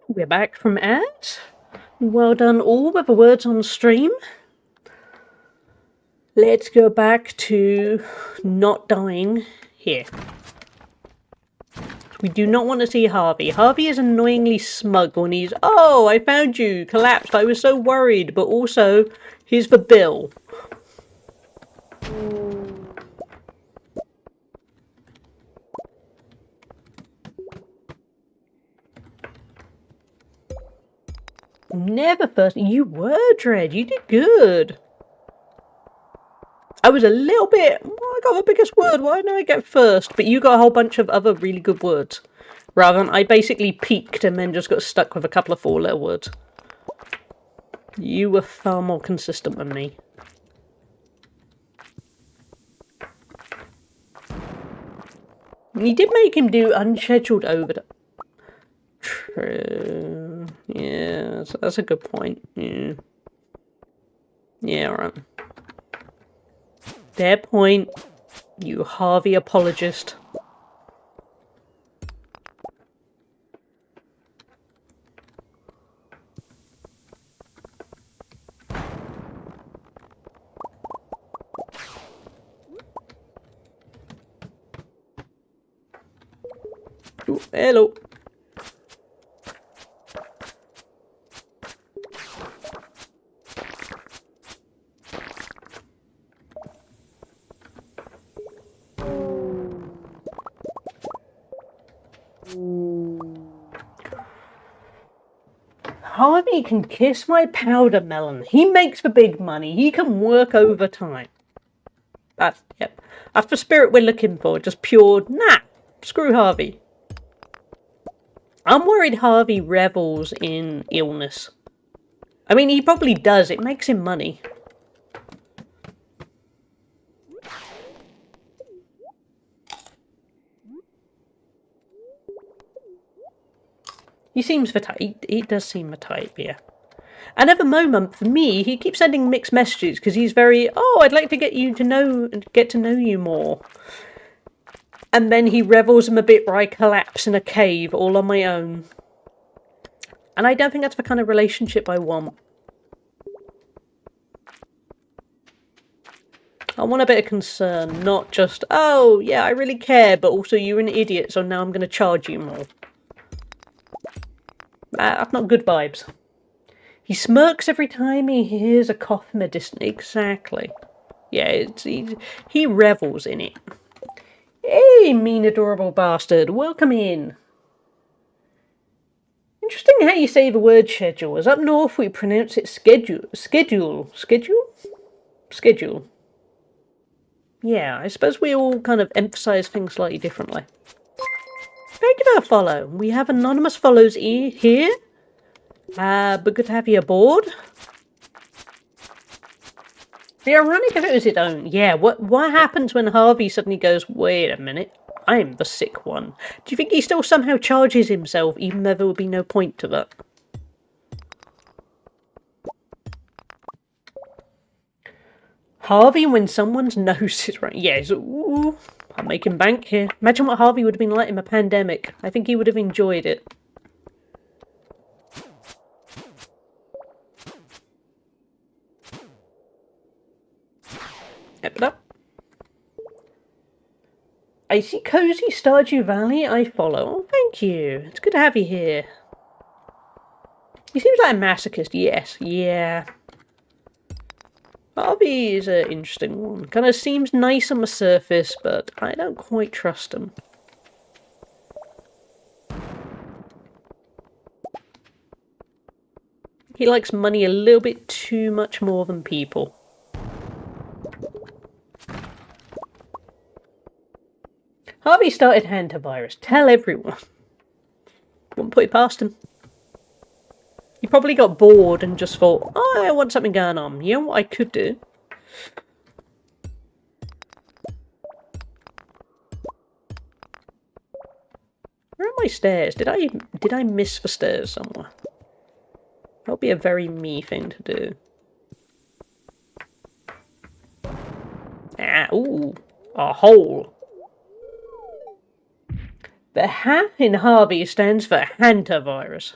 We're back from ads. Well done all with the words on stream. Let's go back to not dying here. We do not want to see Harvey. Harvey is annoyingly smug when he's, oh, I found you, collapsed, I was so worried, but also, here's the bill. Never first. You were, Dread. You did good. I was a little bit, I got the biggest word, why didn't I get first? But you got a whole bunch of other really good words. Rather than I basically peaked and then just got stuck with a couple of 4-letter words. You were far more consistent than me. You did make him do unscheduled overtime. True. Yeah, that's a good point. Yeah. Yeah, alright. Fair point. You Harvey apologist. Ooh, hello. Harvey can kiss my powder melon. He makes the big money. He can work overtime. That's the spirit we're looking for. Just pure, nah, screw Harvey. I'm worried Harvey revels in illness. I mean, he probably does. It makes him money. He seems the type. He does seem the type, yeah. And at the moment, for me, he keeps sending mixed messages because he's very, oh, I'd like to get to know you more. And then he revels in a bit where I collapse in a cave all on my own. And I don't think that's the kind of relationship I want. I want a bit of concern, not just, oh, yeah, I really care, but also you're an idiot, so now I'm going to charge you more. That's not good vibes. He smirks every time he hears a cough in the distance. Exactly. Yeah, he revels in it. Hey, mean adorable bastard, welcome in. Interesting how you say the word schedule, as up north we pronounce it schedule. Schedule? Schedule. Yeah, I suppose we all kind of emphasise things slightly differently. Thank you for the follow. We have anonymous follows here. But good to have you aboard. The ironic of it is it don't. Yeah, what happens when Harvey suddenly goes, wait a minute, I'm the sick one? Do you think he still somehow charges himself, even though there would be no point to that? Harvey, when someone's nose is right. Yeah, ooh, I'm making bank here. Imagine what Harvey would have been like in a pandemic. I think he would have enjoyed it. Step it up. I see cozy Stardew Valley. I follow. Oh, thank you. It's good to have you here. He seems like a masochist. Yes, yeah. Harvey is an interesting one. Kind of seems nice on the surface, but I don't quite trust him. He likes money a little bit too much more than people. Harvey started hantavirus. Tell everyone. Wouldn't put it past him. He probably got bored and just thought, oh, I want something going on. You know what I could do? Where are my stairs? Did I miss the stairs somewhere? That would be a very me thing to do. Ah, ooh, a hole. The H in Harvey stands for hantavirus.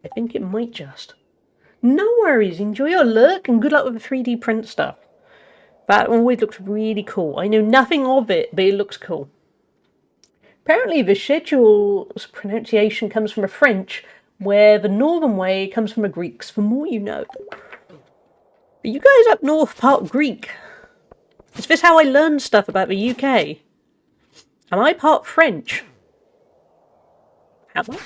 I think it might just. No worries, enjoy your look and good luck with the 3D print stuff. That always looks really cool. I know nothing of it, but it looks cool. Apparently the schedule's pronunciation comes from a French, where the northern way comes from a Greek's, for more you know. Are you guys up north part Greek? Is this how I learned stuff about the UK? Am I part French? Am I?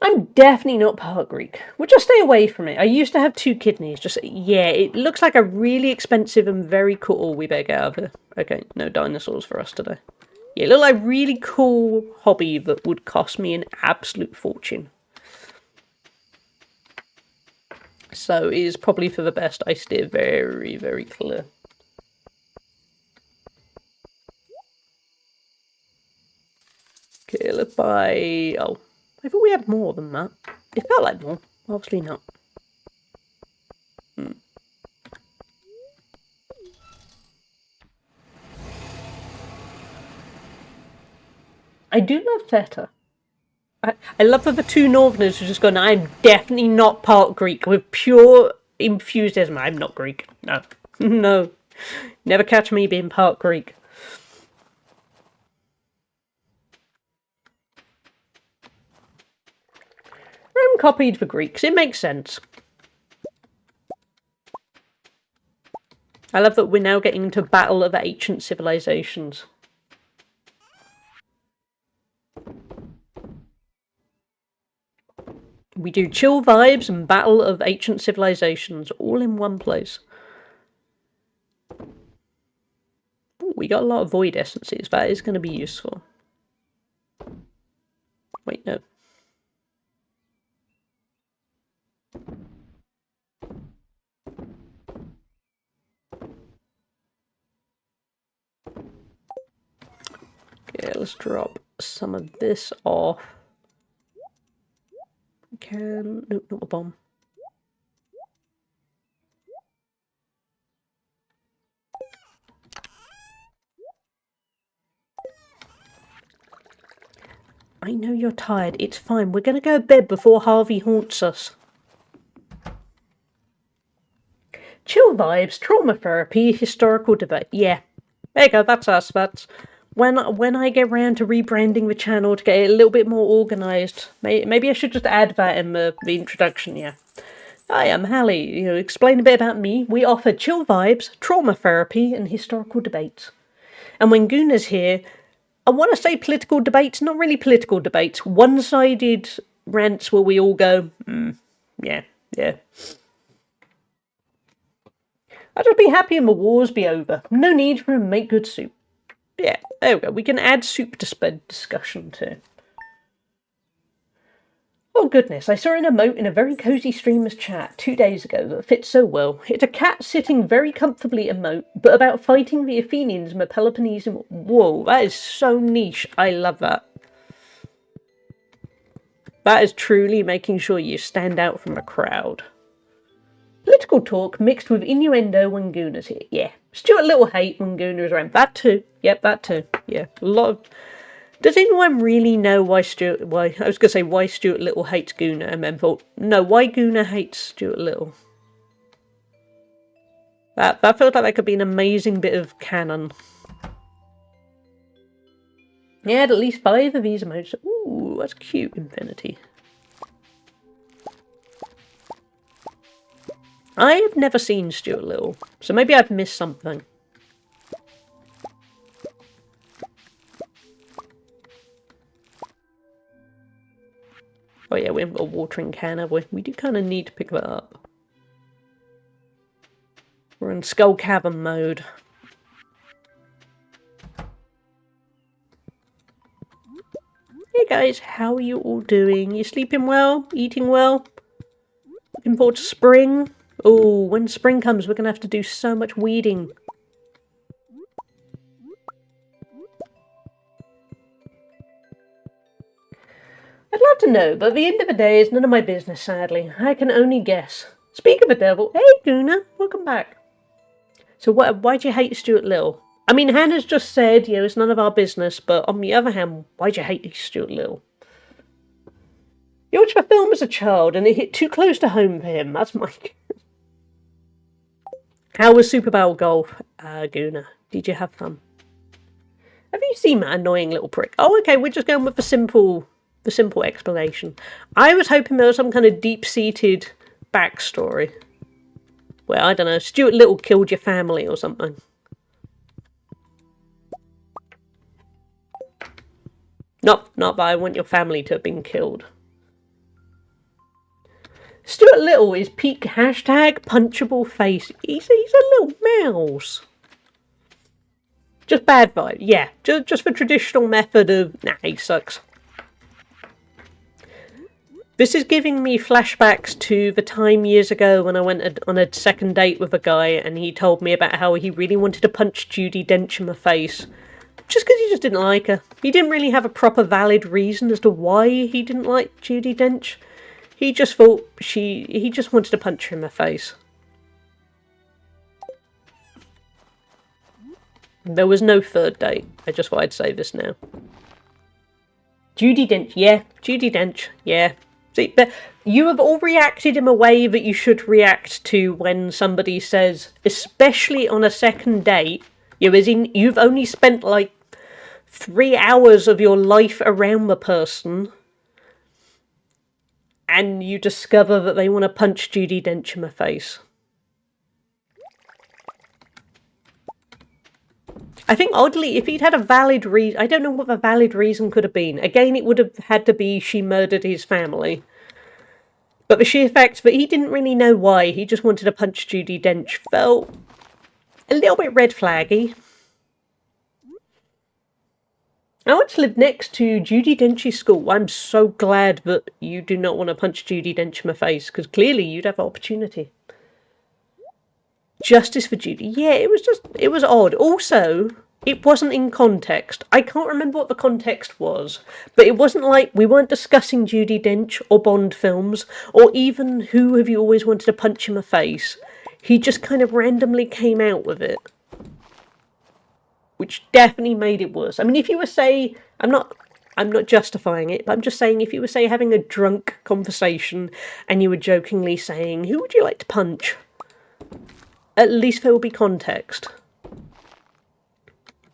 I'm definitely not part Greek. We'll just stay away from it. I used to have 2 kidneys. Just, yeah, it looks like a really expensive and very cool... we better get out of here. Okay, no dinosaurs for us today. Yeah, it looked like a really cool hobby that would cost me an absolute fortune. So it is probably for the best I steer very, very clear. Okay, let's buy... oh, I thought we had more than that. It felt like more. Obviously not. I do love Theta. I love that the 2 Northerners have just gone, I'm definitely not part Greek, with pure enthusiasm. I'm not Greek. No. No. Never catch me being part Greek. Rome copied the Greeks. It makes sense. I love that we're now getting into Battle of Ancient Civilizations. We do Chill Vibes and Battle of Ancient Civilizations all in one place. Ooh, we got a lot of Void Essences. That is going to be useful. Wait, no. Okay, let's drop some of this off. We can... nope, not a bomb. I know you're tired. It's fine. We're going to go to bed before Harvey haunts us. Chill Vibes, Trauma Therapy, Historical Debate. Yeah, there you go. That's us. That's when I get around to rebranding the channel to get it a little bit more organised. Maybe I should just add that in the introduction. Yeah. Hi, I'm Hallie. Explain a bit about me. We offer Chill Vibes, Trauma Therapy, and Historical Debates. And when Guna's here, I want to say political debates, not really political debates, one-sided rants where we all go, yeah. I'd just be happy and the wars be over. No need for a make good soup. Yeah, there we go. We can add soup to discussion too. Oh goodness, I saw an emote in a very cosy streamer's chat 2 days ago that fits so well. It's a cat sitting very comfortably emote, but about fighting the Athenians in the Peloponnesian... whoa, that is so niche. I love that. That is truly making sure you stand out from a crowd. Political talk mixed with innuendo when Guna's here. Yeah. Stuart Little hate when Guna is around. That too. Yep, that too. Yeah. A lot of... does anyone really know why Stuart Little hates Guna? And then thought, no, why Guna hates Stuart Little? That feels like that could be an amazing bit of canon. Yeah, at least 5 of these emotes. Ooh, that's cute, Infinity. I have never seen Stuart Little, so maybe I've missed something. Oh yeah, we haven't got a watering can, have we? We do kind of need to pick that up. We're in Skull Cavern mode. Hey guys, how are you all doing? You sleeping well? Eating well? Looking forward to spring? Oh, when spring comes, we're going to have to do so much weeding. I'd love to know, but at the end of the day, it's none of my business, sadly. I can only guess. Speak of the devil. Hey, Guna, welcome back. So why'd you hate Stuart Little? I mean, Hannah's just said, it's none of our business, but on the other hand, why'd you hate Stuart Little? You watched the film as a child, and it hit too close to home for him. That's my... How was Super Bowl golf, Guna? Did you have fun? Have you seen that annoying little prick? Oh, okay, we're just going with the simple explanation. I was hoping there was some kind of deep-seated backstory. Well, I don't know, Stuart Little killed your family or something. Not that I want your family to have been killed. Stuart Little is peak hashtag punchable face. He's a little mouse. Just bad vibe. Yeah, just the traditional method of, nah, he sucks. This is giving me flashbacks to the time years ago when I went on a second date with a guy and he told me about how he really wanted to punch Judi Dench in the face. Just because he just didn't like her. He didn't really have a proper valid reason as to why he didn't like Judi Dench. He just thought he just wanted to punch her in the face. There was no third date. I just thought I'd say this now. Judi Dench, yeah. Judi Dench, yeah. See, but you have all reacted in a way that you should react to when somebody says, especially on a second date, as in you've only spent like 3 hours of your life around the person, and you discover that they want to punch Judi Dench in the face. I think, oddly, if he'd had a valid reason... I don't know what the valid reason could have been. Again, it would have had to be she murdered his family. But the sheer fact that he didn't really know why, he just wanted to punch Judi Dench, felt a little bit red flaggy. I once lived next to Judi Dench's school. I'm so glad that you do not want to punch Judi Dench in the face, because clearly you'd have opportunity. Justice for Judi. Yeah, it was odd. Also, it wasn't in context. I can't remember what the context was, but it wasn't like we weren't discussing Judi Dench or Bond films, or even who have you always wanted to punch in the face. He just kind of randomly came out with it. Which definitely made it worse. I mean, if you were, say, I'm not justifying it, but I'm just saying if you were, say, having a drunk conversation and you were jokingly saying, who would you like to punch? At least there will be context.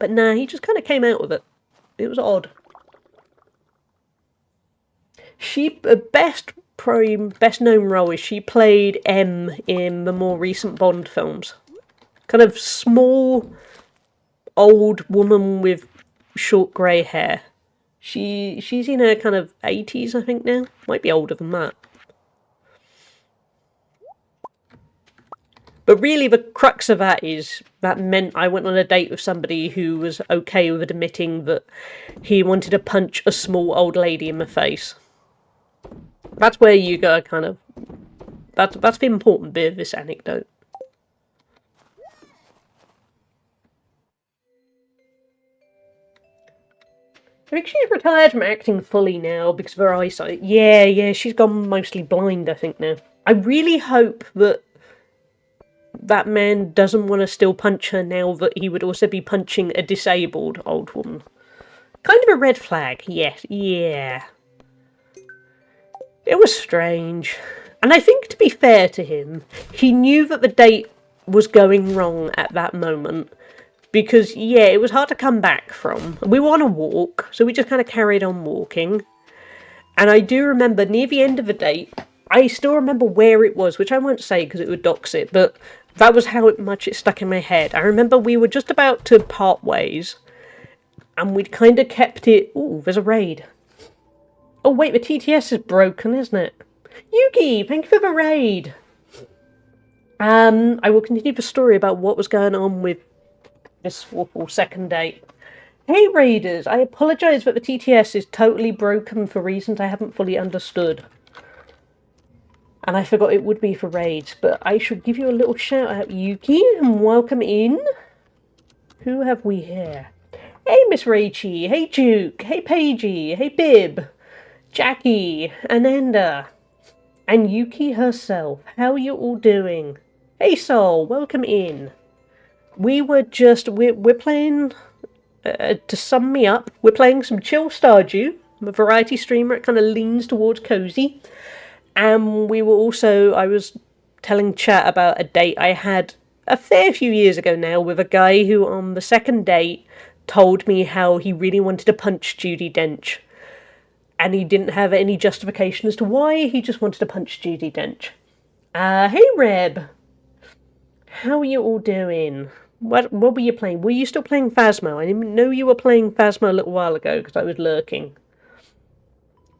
But nah, he just kind of came out with it. It was odd. She, best known role is she played M in the more recent Bond films. Kind of small, old woman with short grey hair. She's in her kind of 80s, I think, now. Might be older than that. But really, the crux of that is, that meant I went on a date with somebody who was okay with admitting that he wanted to punch a small old lady in the face. That's where you go, kind of... That's the important bit of this anecdote. I think she's retired from acting fully now because of her eyesight. Yeah, she's gone mostly blind, I think, now. I really hope that man doesn't want to still punch her now that he would also be punching a disabled old woman. Kind of a red flag, yes, yeah. It was strange. And I think, to be fair to him, he knew that the date was going wrong at that moment. Because, yeah, it was hard to come back from. We were on a walk, so we just kind of carried on walking. And I do remember, near the end of the date, I still remember where it was, which I won't say because it would dox it, but that was how much it stuck in my head. I remember we were just about to part ways, and we'd kind of kept it... Ooh, there's a raid. Oh wait, the TTS is broken, isn't it? Yugi, thank you for the raid! I will continue the story about what was going on with this awful second date. Hey Raiders, I apologise that the TTS is totally broken for reasons I haven't fully understood. And I forgot it would be for raids, but I should give you a little shout out, Yuki, and welcome in. Who have we here? Hey Miss Rachie, hey Duke, hey Paigey, hey Bib. Jackie, Ananda, and Yuki herself. How are you all doing? Hey Sol, welcome in. We're playing, to sum me up, we're playing some chill Stardew. I'm a variety streamer, it kind of leans towards cozy. And I was telling chat about a date I had a fair few years ago now with a guy who on the second date told me how he really wanted to punch Judi Dench. And he didn't have any justification as to why, he just wanted to punch Judi Dench. Hey Reb! How are you all doing? What were you playing? Were you still playing Phasmo? I didn't know you were playing Phasmo a little while ago because I was lurking.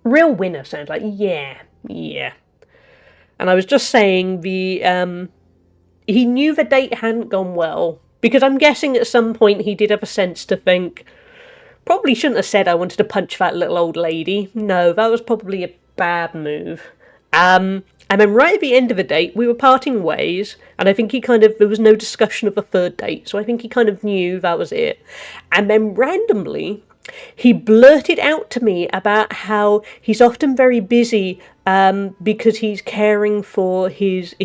Real winner sounds like, yeah. And I was just saying he knew the date hadn't gone well, because I'm guessing at some point he did have a sense to think, probably shouldn't have said I wanted to punch that little old lady. No, that was probably a bad move. And then right at the end of the date, we were parting ways, and I think there was no discussion of a third date, so I think he kind of knew that was it. And then randomly, he blurted out to me about how he's often very busy because he's caring for his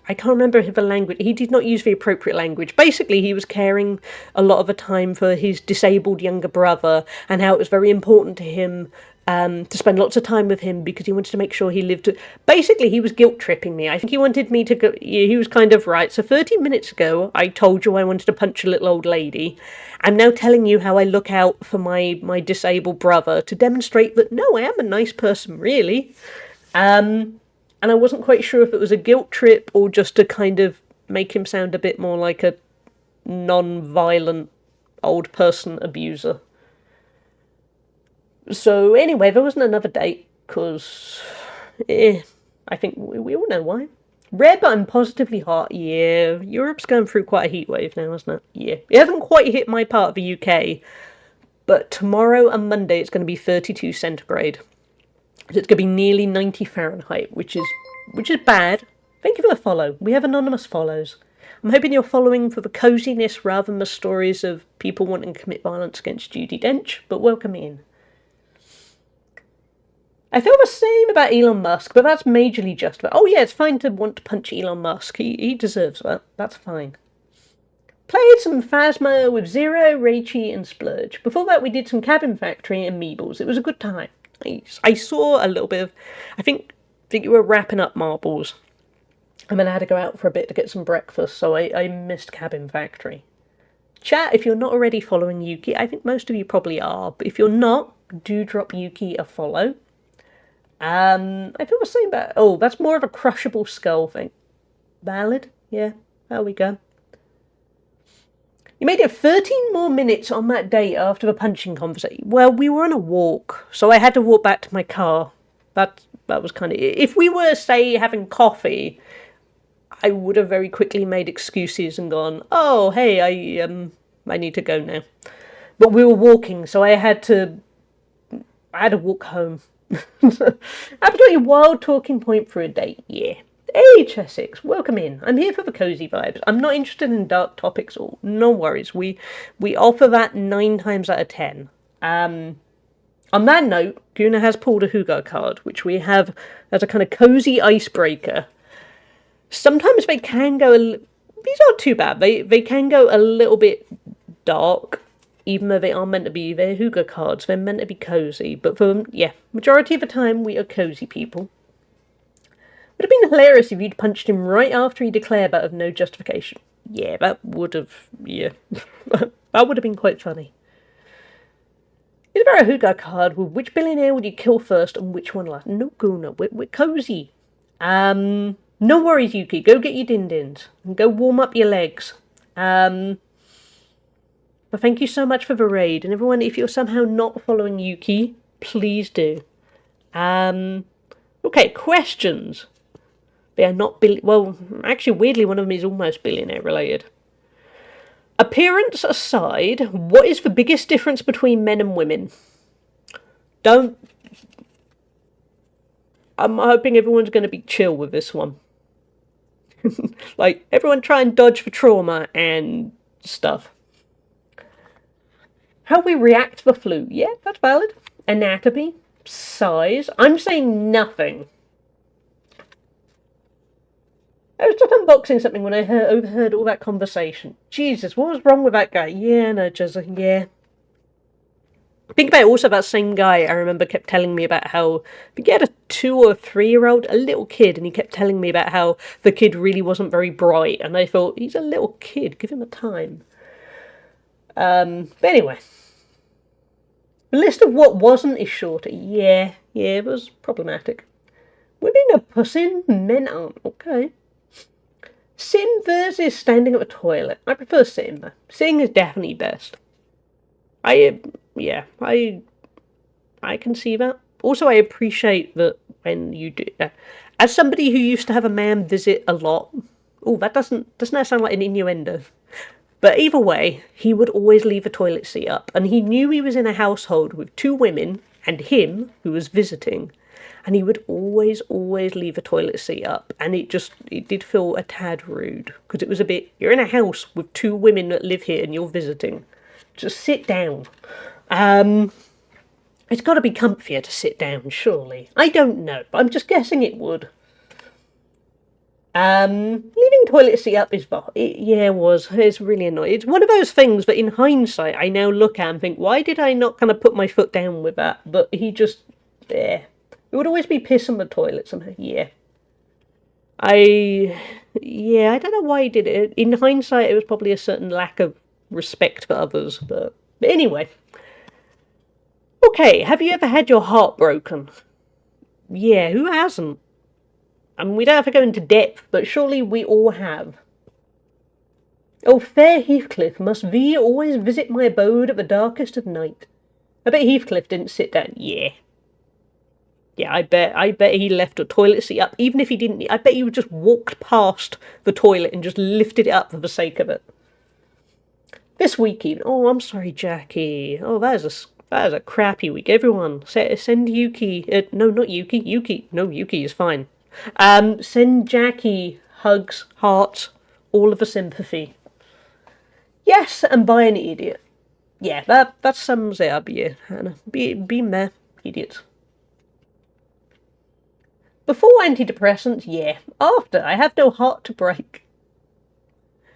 I can't remember the language. He did not use the appropriate language. Basically, he was caring a lot of the time for his disabled younger brother, and how it was very important to him to spend lots of time with him because he wanted to make sure he lived. Basically, he was guilt-tripping me. I think he wanted me to go. He was kind of right. So 30 minutes ago, I told you I wanted to punch a little old lady. I'm now telling you how I look out for my disabled brother to demonstrate that, no, I am a nice person, really. And I wasn't quite sure if it was a guilt trip or just to kind of make him sound a bit more like a non-violent old person abuser. So anyway, there wasn't another date, because I think we all know why. Reb, I'm positively hot. Yeah, Europe's going through quite a heat wave now, isn't it? Yeah. It hasn't quite hit my part of the UK, but tomorrow and Monday it's going to be 32 centigrade. It's going to be nearly 90 Fahrenheit, which is bad. Thank you for the follow. We have anonymous follows. I'm hoping you're following for the coziness rather than the stories of people wanting to commit violence against Judi Dench, but welcome in. I feel the same about Elon Musk, but that's majorly justified. Oh yeah, it's fine to want to punch Elon Musk. He deserves that. That's fine. Played some Phasmo with Zero, Raichi, and Splurge. Before that, we did some Cabin Factory and Meebles. It was a good time. I saw a little bit of... I think you were wrapping up Marbles. And then I had to go out for a bit to get some breakfast, so I missed Cabin Factory. Chat, if you're not already following Yuki, I think most of you probably are, but if you're not, do drop Yuki a follow. I feel the same about... Oh, that's more of a crushable skull thing. Valid? Yeah, there we go. You made it 13 more minutes on that date after the punching conversation. Well, we were on a walk, so I had to walk back to my car. That was kind of... If we were, say, having coffee, I would have very quickly made excuses and gone, oh, hey, I need to go now. But we were walking, so I had to walk home. Absolutely wild talking point for a date, yeah. Hey, Chessex, welcome in. I'm here for the cozy vibes. I'm not interested in dark topics or no worries. We offer that 9 times out of 10. On that note, Guna has pulled a Hugo card, which we have as a kind of cozy icebreaker. Sometimes they can go... These aren't too bad. They can go a little bit dark, even though they are meant to be... They're Hugo cards. They're meant to be cozy. But for them, yeah, majority of the time, we are cozy people. Would have been hilarious if you'd punched him right after he declared that of no justification. Yeah, that would have... Yeah. That would have been quite funny. Is there a Hugo card with which billionaire would you kill first and which one last? No, Guna. We're cozy. No worries, Yuki. Go get your din-dins. And go warm up your legs. But thank you so much for the raid. And everyone, if you're somehow not following Yuki, please do. Okay, questions. They are not well, actually, weirdly, one of them is almost billionaire related. Appearance aside, what is the biggest difference between men and women? I'm hoping everyone's going to be chill with this one. Like, everyone try and dodge for trauma and stuff. How we react to the flu. Yeah, that's valid. Anatomy. size. I'm saying nothing. I was just unboxing something when I overheard all that conversation. Jesus, what was wrong with that guy? Yeah, no, just, yeah. Think about it, also that same guy I remember kept telling me about how, I think he had a 2 or 3-year-old, a little kid, and he kept telling me about how the kid really wasn't very bright, and I thought, he's a little kid, give him a time. But anyway. The list of what wasn't is shorter. Yeah, it was problematic. Women are pussing, men aren't. Okay. Sitting versus standing at the toilet. I prefer sitting though. Sitting is definitely best. I can see that. Also, I appreciate that when you do. As somebody who used to have a man visit a lot. Oh, doesn't that sound like an innuendo? But either way, he would always leave a toilet seat up, and he knew he was in a household with 2 women and him who was visiting, and he would always leave a toilet seat up, and it did feel a tad rude because it was a bit. You're in a house with 2 women that live here, and you're visiting. Just sit down. It's got to be comfier to sit down, surely. I don't know, but I'm just guessing it would. Leaving toilet seat up is it was. It's really annoying. It's one of those things that in hindsight I now look at and think, why did I not kind of put my foot down with that? But he just, it would always be piss on the toilet somehow. I don't know why he did it. In hindsight, it was probably a certain lack of respect for others. But anyway. Okay, have you ever had your heart broken? Yeah, who hasn't? I mean, we don't have to go into depth, but surely we all have. Oh, fair Heathcliff, must thee always visit my abode at the darkest of night? I bet Heathcliff didn't sit down. Yeah, I bet he left a toilet seat up, even if he didn't. I bet he just walked past the toilet and just lifted it up for the sake of it. This week even. Oh, I'm sorry, Jackie. Oh, that is a crappy week. Everyone, send Yuki. No, not Yuki. Yuki. No, Yuki is fine. Send Jackie hugs, hearts, all of the sympathy. Yes, and buy an idiot. Yeah, that sums it up, yeah, Hannah. Been there, idiots. Before antidepressants, yeah. After, I have no heart to break.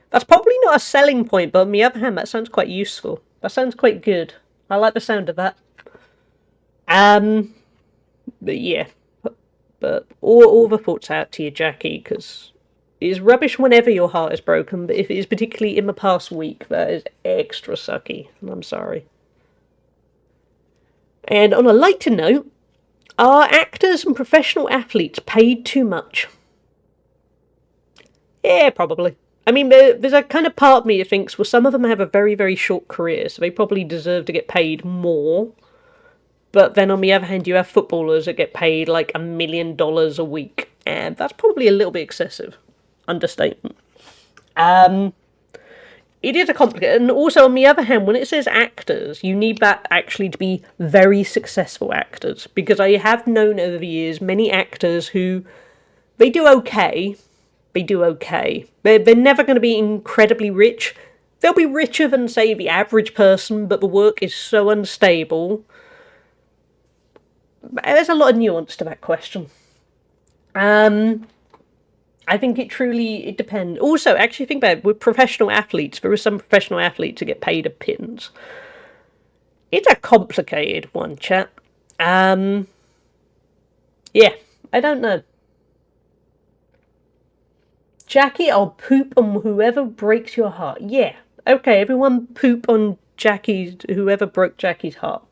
That's probably not a selling point, but on the other hand, that sounds quite useful. That sounds quite good. I like the sound of that. But yeah. But all the thoughts out to you, Jackie, because it is rubbish whenever your heart is broken, but if it is particularly in the past week, that is extra sucky, and I'm sorry. And on a lighter note, are actors and professional athletes paid too much? Yeah, probably. I mean, there's a kind of part of me that thinks, well, some of them have a very, very short career, so they probably deserve to get paid more. But then on the other hand, you have footballers that get paid like $1 million a week. And that's probably a little bit excessive. Understatement. It is a complicated. And also on the other hand, when it says actors, you need that actually to be very successful actors. Because I have known over the years many actors who, they do okay. They're never going to be incredibly rich. They'll be richer than, say, the average person, but the work is so unstable. There's a lot of nuance to that question. I think it depends. Also, actually think about it, with professional athletes, there are some professional athletes who get paid a pittance. It's a complicated one, chat. Yeah, I don't know. Jackie, I'll poop on whoever breaks your heart. Yeah, okay, everyone poop on whoever broke Jackie's heart.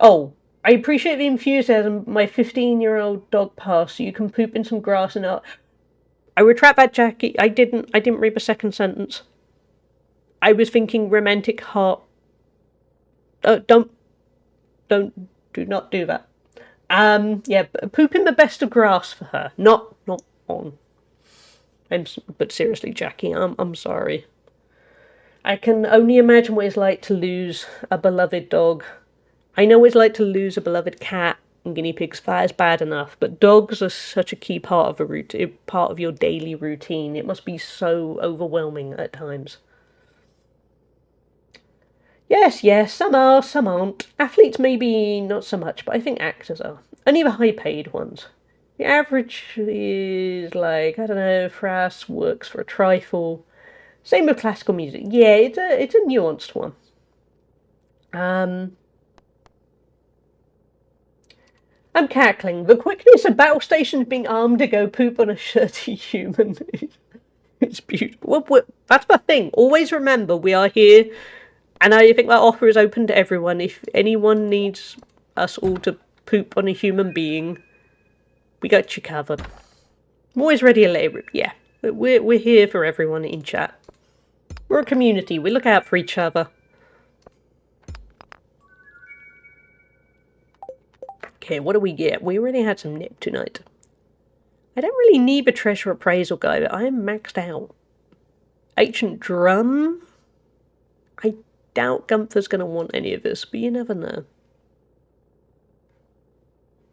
Oh, I appreciate the enthusiasm. My 15-year-old dog passed, so you can poop in some grass and I retract that, Jackie. I didn't read the second sentence. I was thinking romantic heart. Do not do that. Yeah, poop in the best of grass for her. Not on. But seriously, Jackie, I'm sorry. I can only imagine what it's like to lose a beloved dog. I know what it's like to lose a beloved cat and guinea pigs. That is bad enough, but dogs are such a key part of part of your daily routine. It must be so overwhelming at times. Yes, yes, some are, some aren't. Athletes maybe not so much, but I think actors are. Only the high-paid ones. The average is like, I don't know, Frass works for a trifle. Same with classical music. Yeah, it's a nuanced one. I'm cackling. The quickness of battle stations being armed to go poop on a shirty human. It's beautiful. That's the thing. Always remember, we are here, and I think that offer is open to everyone. If anyone needs us all to poop on a human being, we got you covered. I'm always ready to lay. Yeah, we're here for everyone in chat. We're a community. We look out for each other. Okay, what do we get? We already had some nip tonight. I don't really need the treasure appraisal guy, but I am maxed out. Ancient drum? I doubt Gunther's going to want any of this, but you never know.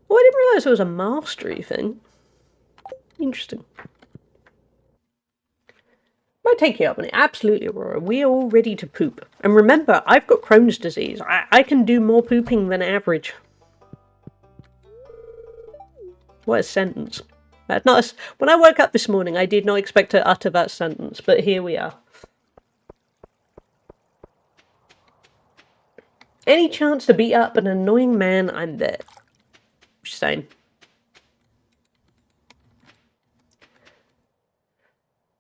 Oh, I didn't realise there was a mastery thing. Interesting. I take you up on it. Absolutely, Aurora. We are all ready to poop. And remember, I've got Crohn's disease. I can do more pooping than average. What a sentence. That's not when I woke up this morning, I did not expect to utter that sentence, but here we are. Any chance to beat up an annoying man, I'm there. Same.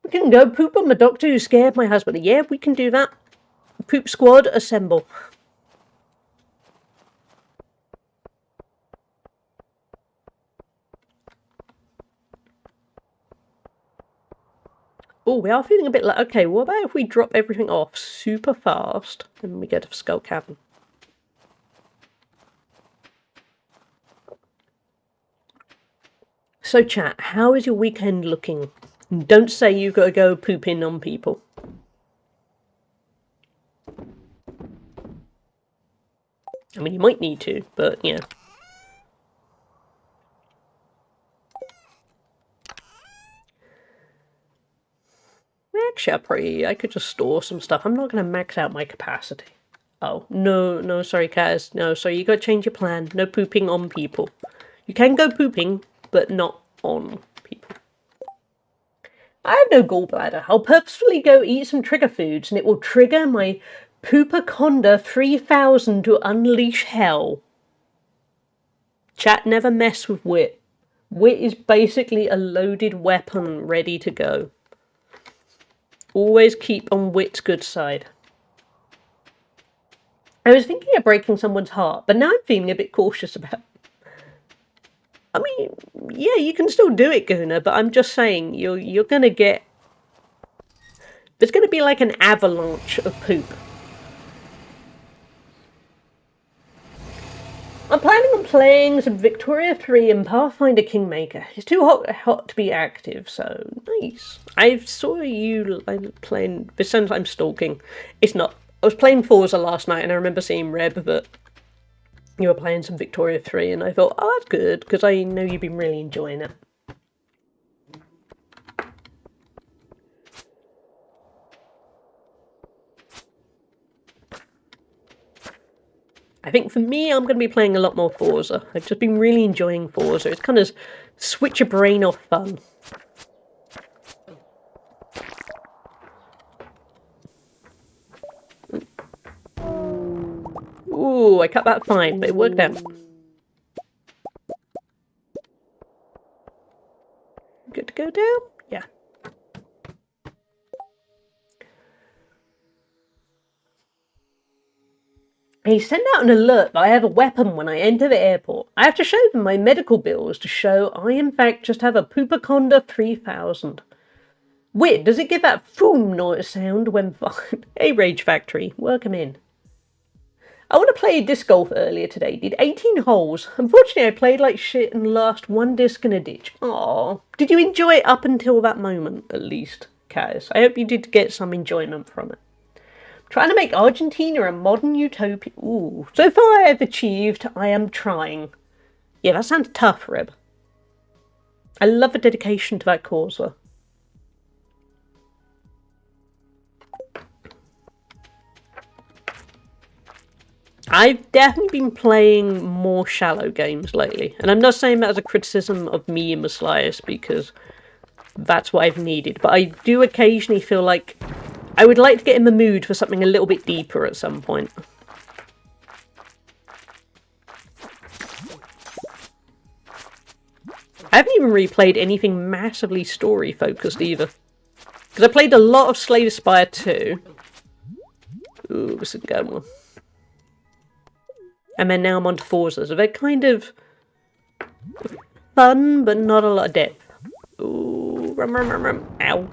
We can go poop on the doctor who scared my husband. Yeah, we can do that. Poop squad, assemble. Oh, we are feeling a bit like... Okay, what about if we drop everything off super fast and we go to Skull Cavern? So chat, how is your weekend looking? Don't say you've got to go pooping on people. I mean, you might need to, but yeah. Actually, I could just store some stuff. I'm not going to max out my capacity. Oh, no, sorry, Kaz. No, sorry, you got to change your plan. No pooping on people. You can go pooping, but not on people. I have no gallbladder. I'll purposefully go eat some trigger foods, and it will trigger my Poopaconda 3000 to unleash hell. Chat, never mess with wit. Wit is basically a loaded weapon ready to go. Always keep on wit's good side. I was thinking of breaking someone's heart, but now I'm feeling a bit cautious about it. I mean, yeah, you can still do it, Guna, but I'm just saying, you're gonna get... There's gonna be like an avalanche of poop. I'm planning on playing some Victoria 3 and Pathfinder Kingmaker. It's too hot to be active, so nice. I saw you playing... This sounds like I'm stalking. It's not. I was playing Forza last night and I remember seeing Reb that you were playing some Victoria 3 and I thought, oh, that's good, because I know you've been really enjoying it. I think for me, I'm going to be playing a lot more Forza. I've just been really enjoying Forza. It's kind of switch your brain off fun. Ooh, I cut that fine, but it worked out. Good to go down? Yeah. He sent out an alert that I have a weapon when I enter the airport. I have to show them my medical bills to show I in fact just have a Poopaconda 3000. Weird, does it give that foom noise sound when fine? Hey Rage Factory, welcome in. I want to play disc golf earlier today. Did 18 holes. Unfortunately, I played like shit and lost one disc in a ditch. Aww. Did you enjoy it up until that moment, at least, Kaz? I hope you did get some enjoyment from it. Trying to make Argentina a modern utopia. Ooh. So far I have achieved, I am trying. Yeah, that sounds tough, Reb. I love the dedication to that cause, though. I've definitely been playing more shallow games lately, and I'm not saying that as a criticism of me and Maslias, because that's what I've needed, but I do occasionally feel like I would like to get in the mood for something a little bit deeper at some point. I haven't even replayed anything massively story-focused either. Because I played a lot of Slay the Spire 2. Ooh, this is a good one. And then now I'm on to Forza, so they're kind of fun, but not a lot of depth. Ooh, rum. Ow.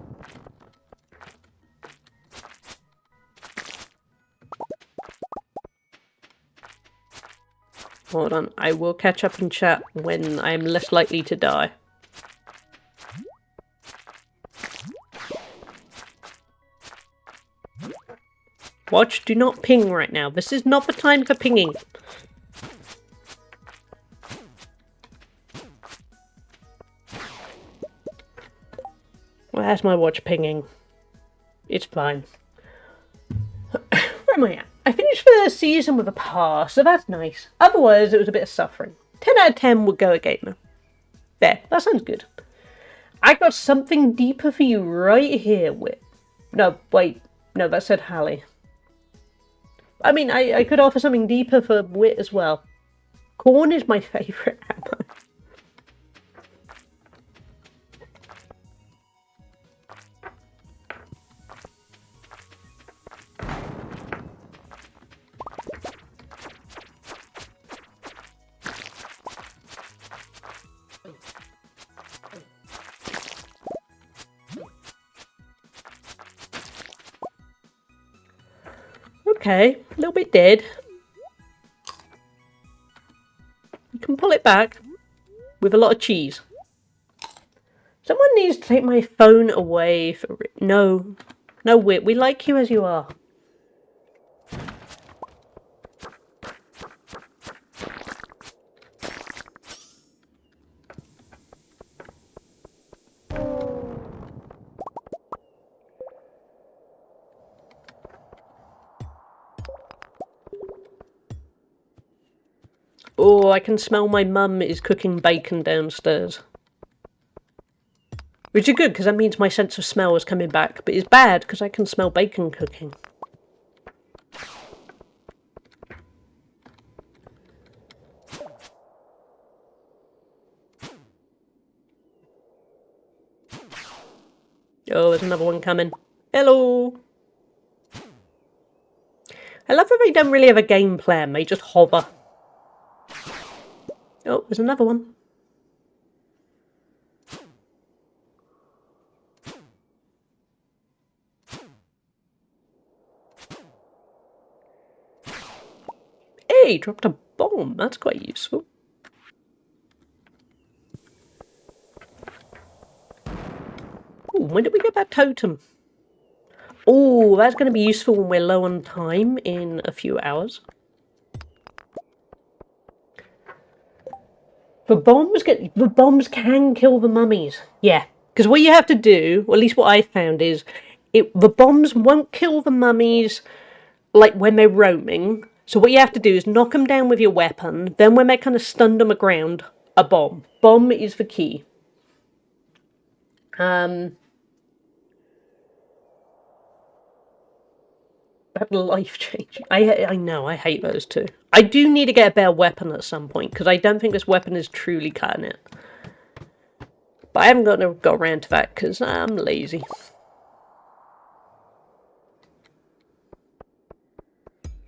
Hold on, I will catch up in chat when I am less likely to die. Watch, do not ping right now. This is not the time for pinging. Where's my watch pinging? It's fine. Where am I at? I finished the season with a pass, so that's nice. Otherwise, it was a bit of suffering. 10 out of 10 would go again, though. There, that sounds good. I got something deeper for you right here, Wit. No, wait. No, that said Hallie. I mean, I could offer something deeper for Wit as well. Corn is my favourite ammo. Okay, a little bit dead. You can pull it back with a lot of cheese. Someone needs to take my phone away for... No. No, Wit, we like you as you are. Oh, I can smell my mum is cooking bacon downstairs. Which is good, because that means my sense of smell is coming back. But it's bad, because I can smell bacon cooking. Oh, there's another one coming. Hello! I love that they don't really have a game plan, they just hover. Oh, there's another one. Hey, dropped a bomb. That's quite useful. Ooh, when did we get that totem? Oh, that's going to be useful when we're low on time in a few hours. The bombs can kill the mummies. Yeah, because what you have to do, or at least what I found, is the bombs won't kill the mummies like when they're roaming. So what you have to do is knock them down with your weapon. Then when they're kind of stunned on the ground, a bomb. Bomb is the key. That life changing. I know, I hate those too. I do need to get a better weapon at some point, because I don't think this weapon is truly cutting it. But I haven't got around to that, because I'm lazy.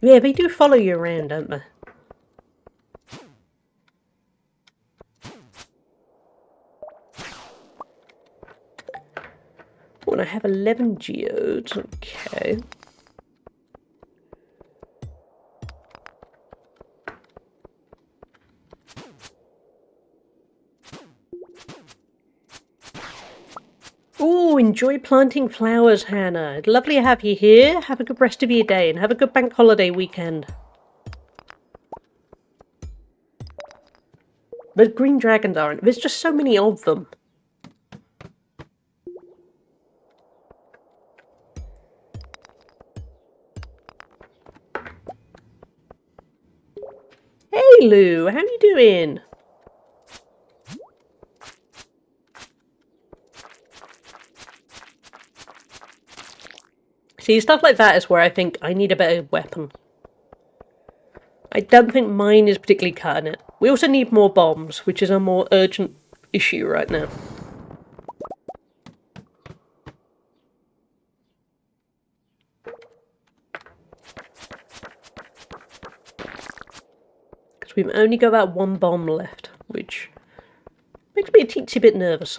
Yeah, they do follow you around, don't they? Oh, and I have 11 geodes. Okay. Oh, enjoy planting flowers, Hannah. Lovely to have you here. Have a good rest of your day and have a good bank holiday weekend. Those green dragons aren't. There's just so many of them. Hey Lou, how you doing? See, stuff like that is where I think I need a better weapon. I don't think mine is particularly cutting it. We also need more bombs, which is a more urgent issue right now. Because we've only got that one bomb left, which makes me a teensy bit nervous.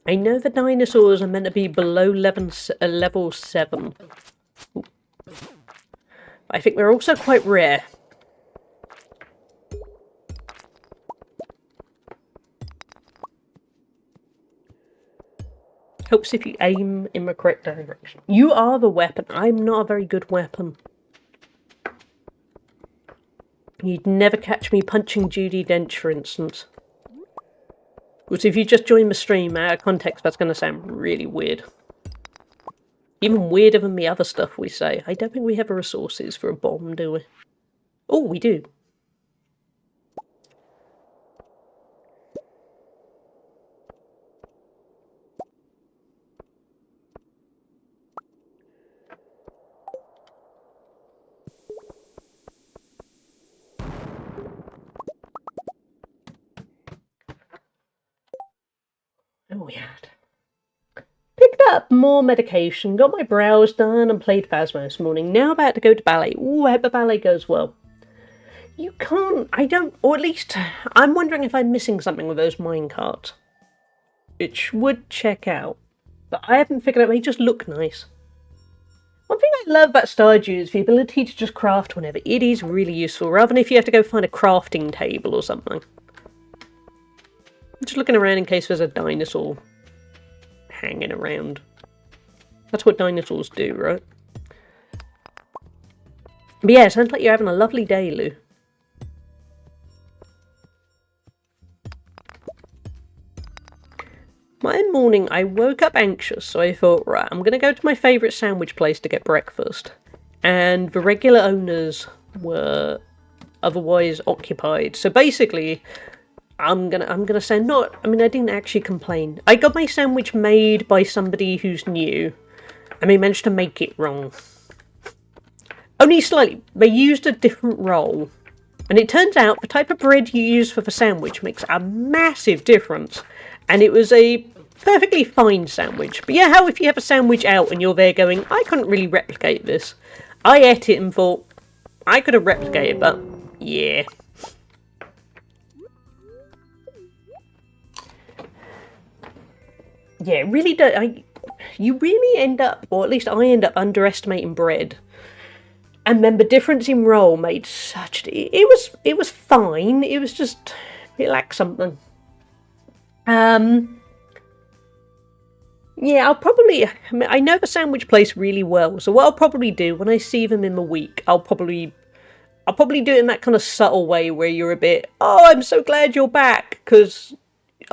I know the dinosaurs are meant to be below level 7. Ooh. I think they're also quite rare. Helps if you aim in the correct direction. You are the weapon. I'm not a very good weapon. You'd never catch me punching Judi Dench, for instance. Which, if you just join the stream out of context, that's going to sound really weird. Even weirder than the other stuff we say. I don't think we have the resources for a bomb, do we? Oh, we do. Oh, we had. Picked up more medication, got my brows done, and played Phasmo this morning. Now about to go to ballet. Ooh, I hope the ballet goes well. You can't, I don't, or at least, I'm wondering if I'm missing something with those minecarts. Which would check out. But I haven't figured out, they just look nice. One thing I love about Stardew is the ability to just craft whenever. It is really useful, rather than if you have to go find a crafting table or something. I'm just looking around in case there's a dinosaur hanging around. That's what dinosaurs do, right? But yeah, it sounds like you're having a lovely day, Lou. One morning I woke up anxious, so I thought, right, I'm going to go to my favourite sandwich place to get breakfast. And the regular owners were otherwise occupied. So basically, I'm gonna say not. I mean, I didn't actually complain. I got my sandwich made by somebody who's new, and they managed to make it wrong. Only slightly. They used a different roll, and it turns out the type of bread you use for the sandwich makes a massive difference. And it was a perfectly fine sandwich. But yeah, how if you have a sandwich out and you're there going, I couldn't really replicate this. I ate it and thought I could have replicated, but yeah. Yeah, really do. You really end up, or at least I end up, underestimating bread. And then the difference in roll made such. It was fine. It was just it lacked something. Yeah, I'll probably. I know the sandwich place really well, so what I'll probably do when I see them in the week, I'll probably do it in that kind of subtle way where you're a bit. Oh, I'm so glad you're back because.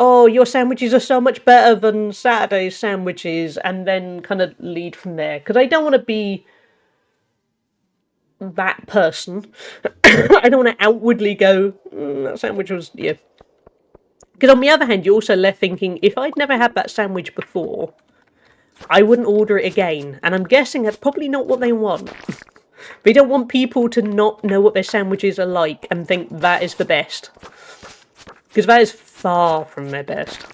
Oh, your sandwiches are so much better than Saturday's sandwiches, and then kind of lead from there. Because I don't want to be that person. I don't want to outwardly go, that sandwich was, yeah. Because on the other hand, you're also left thinking, if I'd never had that sandwich before, I wouldn't order it again. And I'm guessing that's probably not what they want. They don't want people to not know what their sandwiches are like and think that is the best. Because that is far from their best.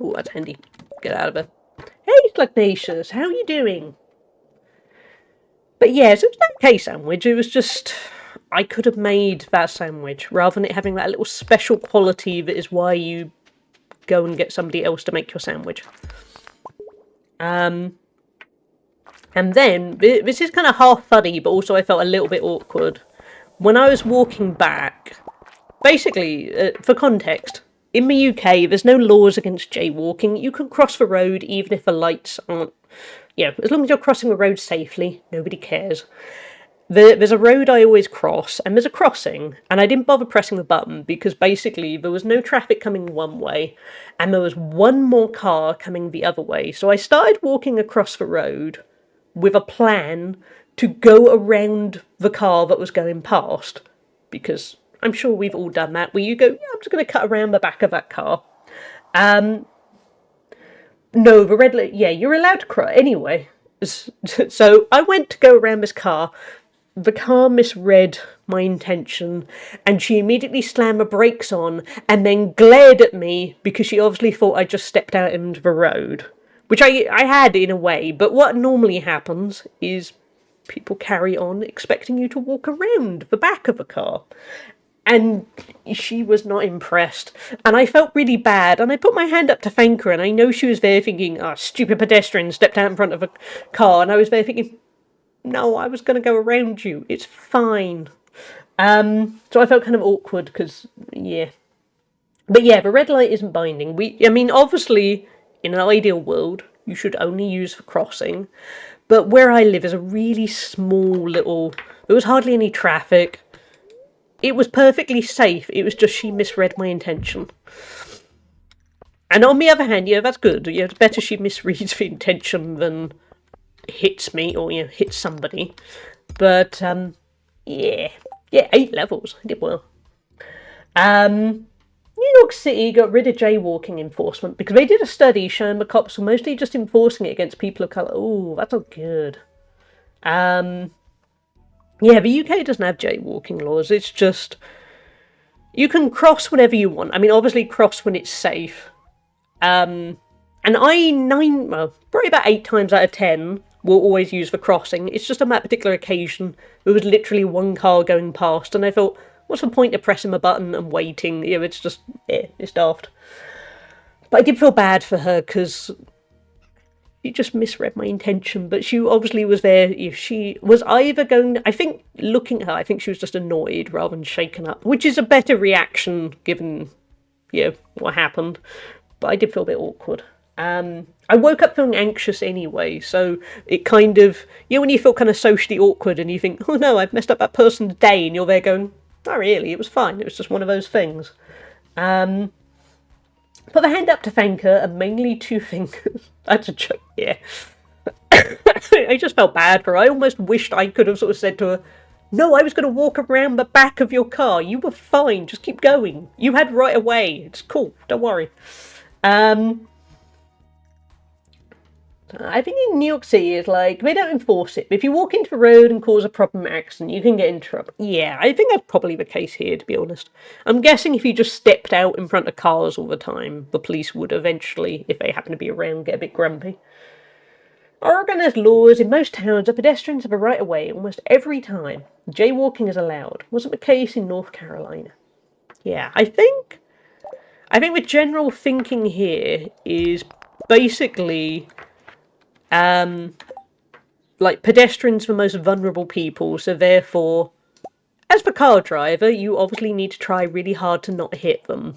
Oh, that's handy. Get out of it. Hey, Slugnacious, how are you doing? But yeah, so it's an okay sandwich. It was just... I could have made that sandwich, rather than it having that little special quality that is why you go and get somebody else to make your sandwich. And then, this is kind of half funny, but also I felt a little bit awkward. When I was walking back, basically, for context, in the UK, there's no laws against jaywalking. You can cross the road even if the lights aren't. As long as you're crossing the road safely, nobody cares. There's a road I always cross, and there's a crossing, and I didn't bother pressing the button because basically there was no traffic coming one way, and there was one more car coming the other way. So I started walking across the road with a plan to go around the car that was going past, because I'm sure we've all done that, where you go, yeah, I'm just going to cut around the back of that car. No, the red light, yeah, you're allowed to cross anyway. So I went to go around this car. The car misread my intention, and she immediately slammed the brakes on and then glared at me because she obviously thought I just stepped out into the road. Which I had in a way, but what normally happens is people carry on expecting you to walk around the back of a car. And she was not impressed. And I felt really bad, and I put my hand up to thank her, and I know she was there thinking, oh, stupid pedestrian stepped out in front of a car, and I was there thinking, no, I was going to go around you. It's fine. So I felt kind of awkward because, yeah. But yeah, the red light isn't binding. Obviously, in an ideal world, you should only use for crossing. But where I live is a really small little. There was hardly any traffic. It was perfectly safe. It was just she misread my intention. And on the other hand, yeah, that's good. Yeah, it's better she misreads the intention than hits me or hits somebody. But yeah, 8 levels. I did well. New York City got rid of jaywalking enforcement because they did a study showing the cops were mostly just enforcing it against people of colour. Oh, that's not good. Yeah, the UK doesn't have jaywalking laws. It's just you can cross whenever you want. Obviously cross when it's safe. And probably about 8 times out of 10 will always use the crossing. It's just on that particular occasion there was literally one car going past, and I thought, what's the point of pressing a button and waiting? It's just, it's daft. But I did feel bad for her because she just misread my intention. But she obviously was there. If she was either going, I think looking at her, I think she was just annoyed rather than shaken up, which is a better reaction given, what happened. But I did feel a bit awkward. I woke up feeling anxious anyway, so it kind of, when you feel kind of socially awkward and you think, oh no, I've messed up that person's day, and you're there going, not really, it was fine, it was just one of those things. Put the hand up to thank her, and mainly 2 fingers. That's a joke, yeah. I just felt bad for her. I almost wished I could have sort of said to her, no, I was going to walk around the back of your car, you were fine, just keep going. You had right away, it's cool, don't worry. I think in New York City, it's like, they don't enforce it. But if you walk into the road and cause a problem accident, you can get in trouble. Yeah, I think that's probably the case here, to be honest. I'm guessing if you just stepped out in front of cars all the time, the police would eventually, if they happen to be around, get a bit grumpy. Oregon has laws in most towns that pedestrians have a right of way almost every time. Jaywalking is allowed. Wasn't the case in North Carolina. Yeah, I think the general thinking here is basically like pedestrians are the most vulnerable people, so therefore, as the car driver, you obviously need to try really hard to not hit them.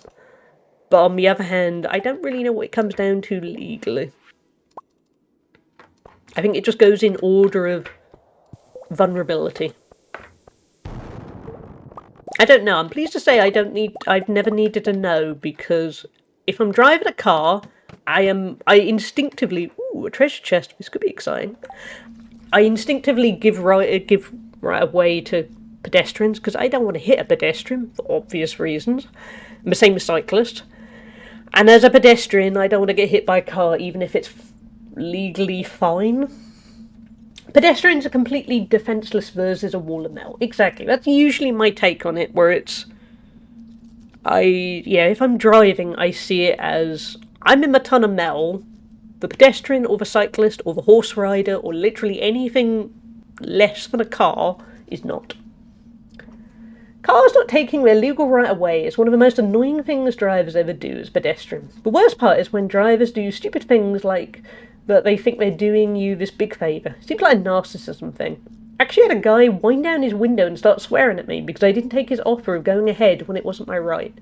But on the other hand, I don't really know what it comes down to legally. I think it just goes in order of vulnerability. I don't know. I'm pleased to say I've never needed to know, because if I'm driving a car, I instinctively, a treasure chest, this could be exciting. I instinctively give right of way to pedestrians because I don't want to hit a pedestrian for obvious reasons. I'm the same as cyclists. And as a pedestrian, I don't want to get hit by a car even if it's legally fine. Pedestrians are completely defenceless versus a wall of metal. Exactly. That's usually my take on it, where it's if I'm driving, I see it as I'm in a ton of metal. The pedestrian or the cyclist or the horse rider or literally anything less than a car is not. Cars not taking their legal right of way is one of the most annoying things drivers ever do as pedestrians. The worst part is when drivers do stupid things like that they think they're doing you this big favour. Seems like a narcissism thing. Actually had a guy wind down his window and start swearing at me because I didn't take his offer of going ahead when it wasn't my right.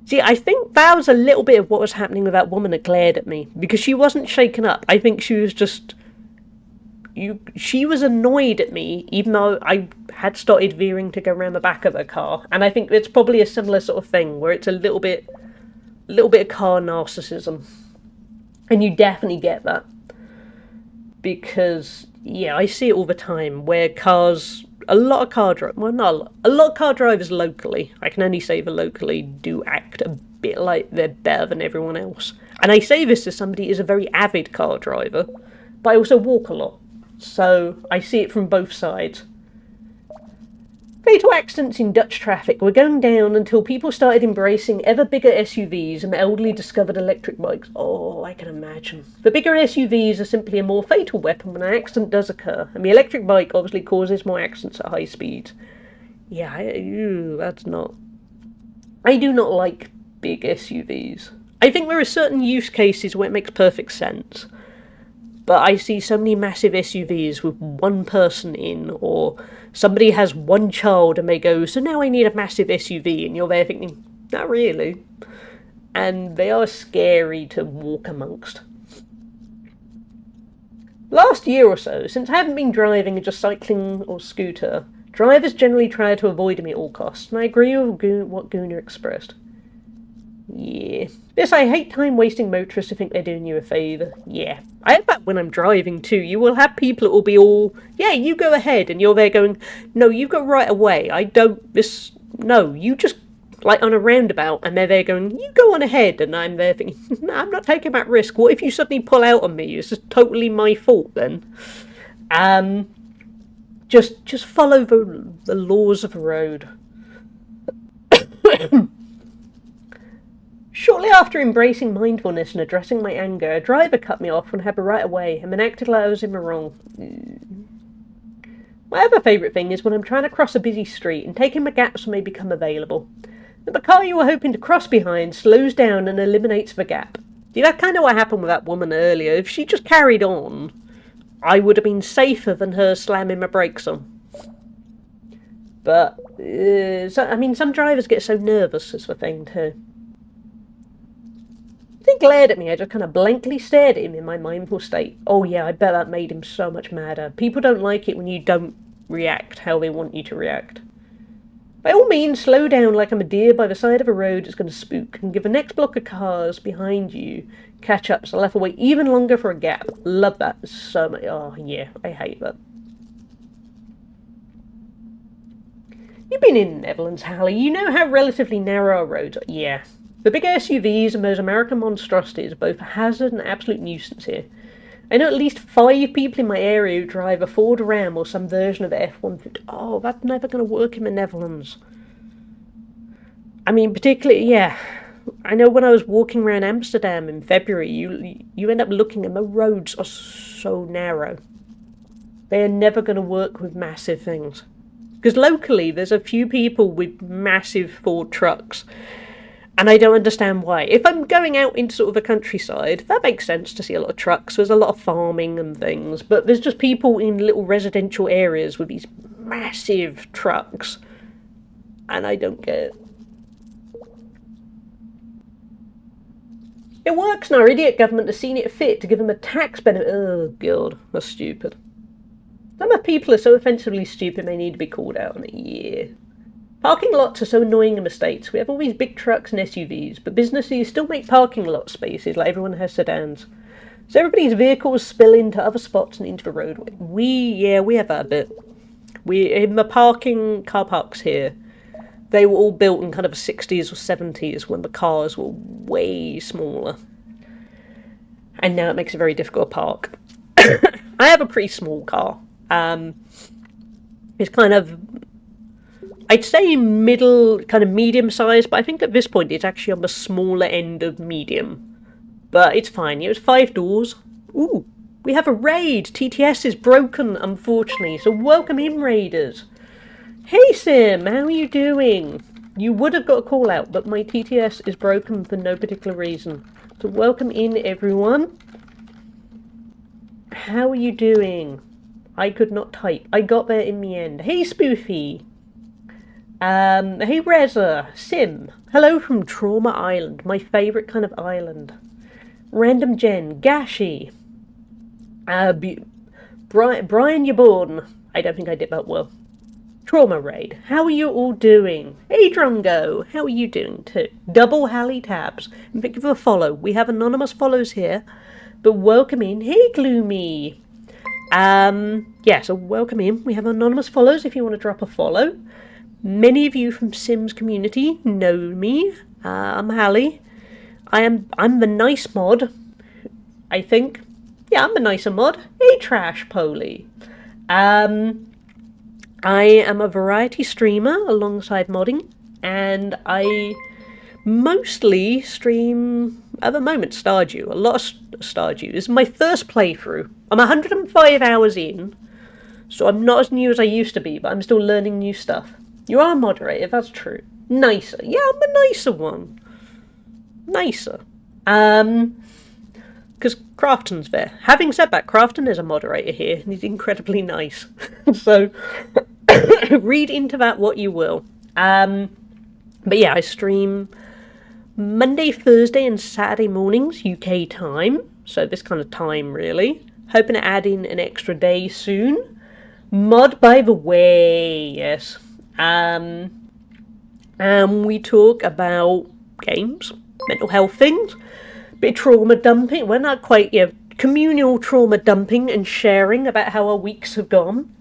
See, I think that was a little bit of what was happening with that woman that glared at me, because she wasn't shaken up. I think she was just she was annoyed at me, even though I had started veering to go around the back of her car. And I think it's probably a similar sort of thing where it's a little bit of car narcissism, and you definitely get that because yeah, I see it all the time where a lot of car drivers, well, not a lot, of car drivers locally. I can only say the locally do act a bit like they're better than everyone else. And I say this as somebody who is a very avid car driver, but I also walk a lot. So I see it from both sides. Fatal accidents in Dutch traffic were going down until people started embracing ever bigger SUVs and the elderly discovered electric bikes. Oh, I can imagine. The bigger SUVs are simply a more fatal weapon when an accident does occur, and the electric bike obviously causes more accidents at high speeds. Yeah, that's not... I do not like big SUVs. I think there are certain use cases where it makes perfect sense. But I see so many massive SUVs with one person in, or somebody has one child and they go, so now I need a massive SUV, and you're there thinking, not really. And they are scary to walk amongst. Last year or so, since I haven't been driving and just cycling or scooter, drivers generally try to avoid me at all costs, and I agree with what Guna expressed. Yeah. Yes, I hate time-wasting motorists who think they're doing you a favour. Yeah. I have that when I'm driving too. You will have people that will be all, yeah, you go ahead, and you're there going, no, you go right away. No, you just, like on a roundabout, and they're there going, you go on ahead, and I'm there thinking, no, I'm not taking that risk. What if you suddenly pull out on me? It's just totally my fault then. Just follow the laws of the road. Shortly after embracing mindfulness and addressing my anger, a driver cut me off and had the right of way, and then acted like I was in the wrong. My other favourite thing is when I'm trying to cross a busy street and taking the gaps when they become available. But the car you were hoping to cross behind slows down and eliminates the gap. See, that's kind of what happened with that woman earlier. If she just carried on, I would have been safer than her slamming my brakes on. But, some drivers get so nervous is the thing too. He glared at me. I just kind of blankly stared at him in my mindful state. Oh yeah, I bet that made him so much madder. People don't like it when you don't react how they want you to react. By all means, slow down like I'm a deer by the side of a road that's going to spook, and give the next block of cars behind you catch up, so I'll have to wait even longer for a gap. Love that so much. Oh yeah, I hate that. You've been in the Netherlands, Hallie. You know how relatively narrow our roads are. Yeah. The big SUVs and those American monstrosities are both a hazard and an absolute nuisance here. I know at least 5 people in my area who drive a Ford Ram or some version of F-150. Oh, that's never going to work in the Netherlands. I mean, particularly, yeah. I know when I was walking around Amsterdam in February, you end up looking and the roads are so narrow. They are never going to work with massive things. Because locally, there's a few people with massive Ford trucks. And I don't understand why. If I'm going out into sort of the countryside, that makes sense to see a lot of trucks. There's a lot of farming and things. But there's just people in little residential areas with these massive trucks. And I don't get it. It works now. Our idiot government has seen it fit to give them a tax benefit. Oh, God. That's stupid. Some of people are so offensively stupid they need to be called out on it. Yeah. Parking lots are so annoying in the States. We have all these big trucks and SUVs, but businesses still make parking lot spaces like everyone has sedans. So everybody's vehicles spill into other spots and into the roadway. We have that a bit. In the car parks here, they were all built in kind of the 60s or 70s when the cars were way smaller. And now it makes it very difficult to park. I have a pretty small car. It's kind of, I'd say middle, kind of medium size, but I think at this point it's actually on the smaller end of medium. But it's fine. It's 5 doors. Ooh, we have a raid. TTS is broken, unfortunately. So welcome in, raiders. Hey, Sim, how are you doing? You would have got a call out, but my TTS is broken for no particular reason. So welcome in, everyone. How are you doing? I could not type. I got there in the end. Hey, Spoofy. Hey Reza, Sim. Hello from Trauma Island, my favourite kind of island. Random Jen, Gashi. Brian, you're born. I don't think I did that well. Trauma Raid, how are you all doing? Hey Drungo, how are you doing too? Double Halley Tabs, and thank you for the follow. We have anonymous follows here, but welcome in. Hey Gloomy. Yeah, so welcome in. We have anonymous follows if you want to drop a follow. Many of you from Sims community know me. I'm Hallie. I'm the nice mod, I think. Yeah, I'm a nicer mod. Hey Trash Poly. I am a variety streamer alongside modding, and I mostly stream at the moment Stardew. A lot of Stardew. This is my first playthrough. I'm 105 hours in, so I'm not as new as I used to be, but I'm still learning new stuff. You are a moderator, that's true. Nicer. Yeah, I'm a nicer one. Nicer. Because Crafton's there. Having said that, Crafton is a moderator here, and he's incredibly nice. So, read into that what you will. But yeah, I stream Monday, Thursday, and Saturday mornings, UK time. So this kind of time, really. Hoping to add in an extra day soon. Mod by the way, yes. We talk about games, mental health things, bit of trauma dumping. We're not quite, communal trauma dumping and sharing about how our weeks have gone.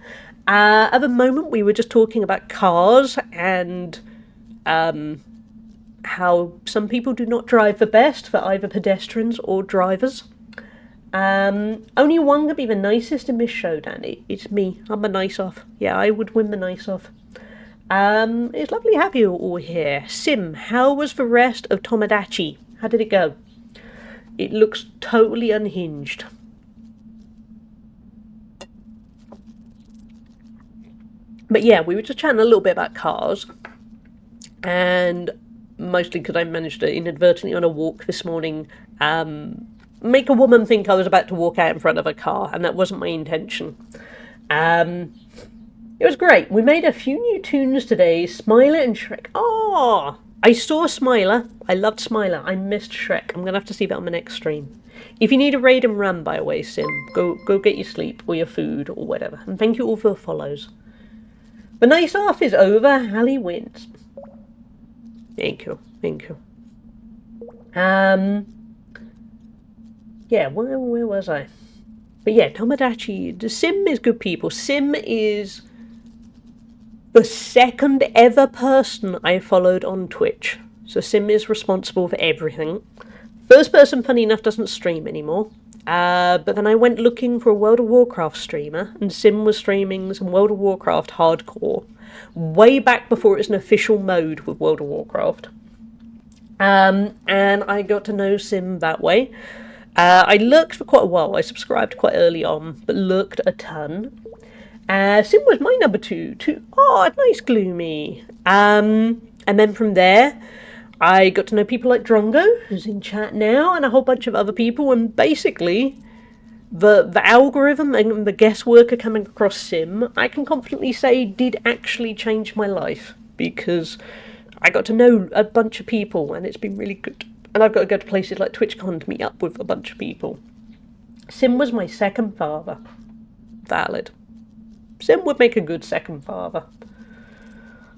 At the moment, we were just talking about cars and how some people do not drive the best for either pedestrians or drivers. Only one could be the nicest in this showdown. It's me. I'm the nice off. Yeah, I would win the nice off. It's lovely to have you all here. Sim, how was the rest of Tomodachi? How did it go? It looks totally unhinged. But yeah, we were just chatting a little bit about cars. And mostly because I managed to inadvertently on a walk this morning make a woman think I was about to walk out in front of a car, and that wasn't my intention. It was great. We made a few new tunes today. Smiler and Shrek. Oh, I saw Smiler. I loved Smiler. I missed Shrek. I'm going to have to see that on the next stream. If you need a raid and run, by the way, Sim, go get your sleep or your food or whatever. And thank you all for the follows. The nice half is over. Hallie wins. Thank you. Thank you. Yeah, where was I? But yeah, Tomodachi, Sim is good people. Sim is the second ever person I followed on Twitch. So Sim is responsible for everything. First person, funny enough, doesn't stream anymore. But then I went looking for a World of Warcraft streamer, and Sim was streaming some World of Warcraft hardcore. Way back before it was an official mode with World of Warcraft. And I got to know Sim that way. I lurked for quite a while. I subscribed quite early on, but lurked a ton. Sim was my number two. Oh, nice Gloomy. And then from there, I got to know people like Drongo, who's in chat now, and a whole bunch of other people, and basically the algorithm and the guesswork of coming across Sim, I can confidently say, did actually change my life, because I got to know a bunch of people, and it's been really good. And I've got to go to places like TwitchCon to meet up with a bunch of people. Sim was my second father. Valid. Sim would make a good second father.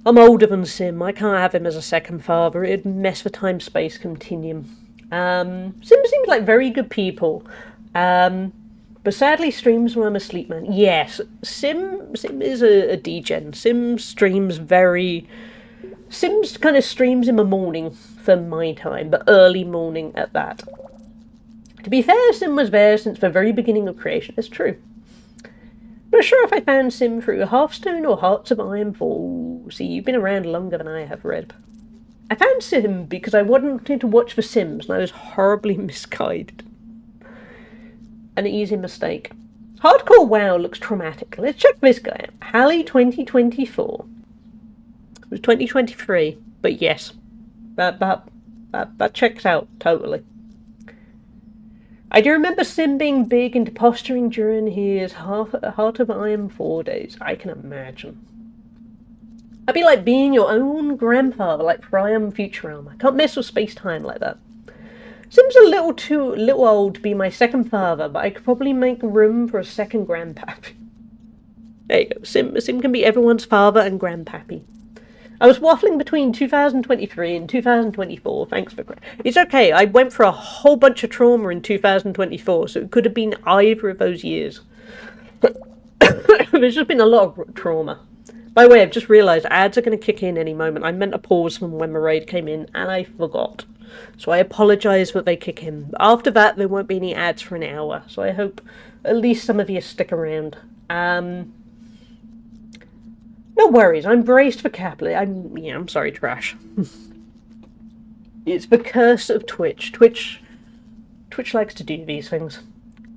I'm older than Sim. I can't have him as a second father. It'd mess the time-space continuum. Sim seems like very good people. But sadly streams when I'm asleep, man. Yes, Sim is a degen. Sim kind of streams in the morning for my time, but early morning at that. To be fair, Sim was there since the very beginning of creation. It's true. Not sure if I found Sim through Hearthstone or Hearts of Iron 4. See, you've been around longer than I have, Red. I found Sim because I wanted to watch The Sims, and I was horribly misguided. An easy mistake. Hardcore WoW looks traumatic. Let's check this guy out. Hallie 2024. It was 2023, but yes, that checks out totally. I do remember Sim being big into posturing during his Heart of Iron 4 days. I can imagine. I'd be like being your own grandfather, like Fry on Futurama. I can't mess with space-time like that. Sim's a little old to be my second father, but I could probably make room for a second grandpappy. There you go. Sim can be everyone's father and grandpappy. I was waffling between 2023 and 2024. Thanks for... It's okay. I went for a whole bunch of trauma in 2024, so it could have been either of those years. There's just been a lot of trauma. By the way, I've just realised ads are going to kick in any moment. I meant to pause from when my raid came in, and I forgot. So I apologise that they kick in. After that, there won't be any ads for an hour, so I hope at least some of you stick around. No worries, I'm braced for capitalism. I'm sorry, Trash. It's the curse of Twitch. Twitch likes to do these things.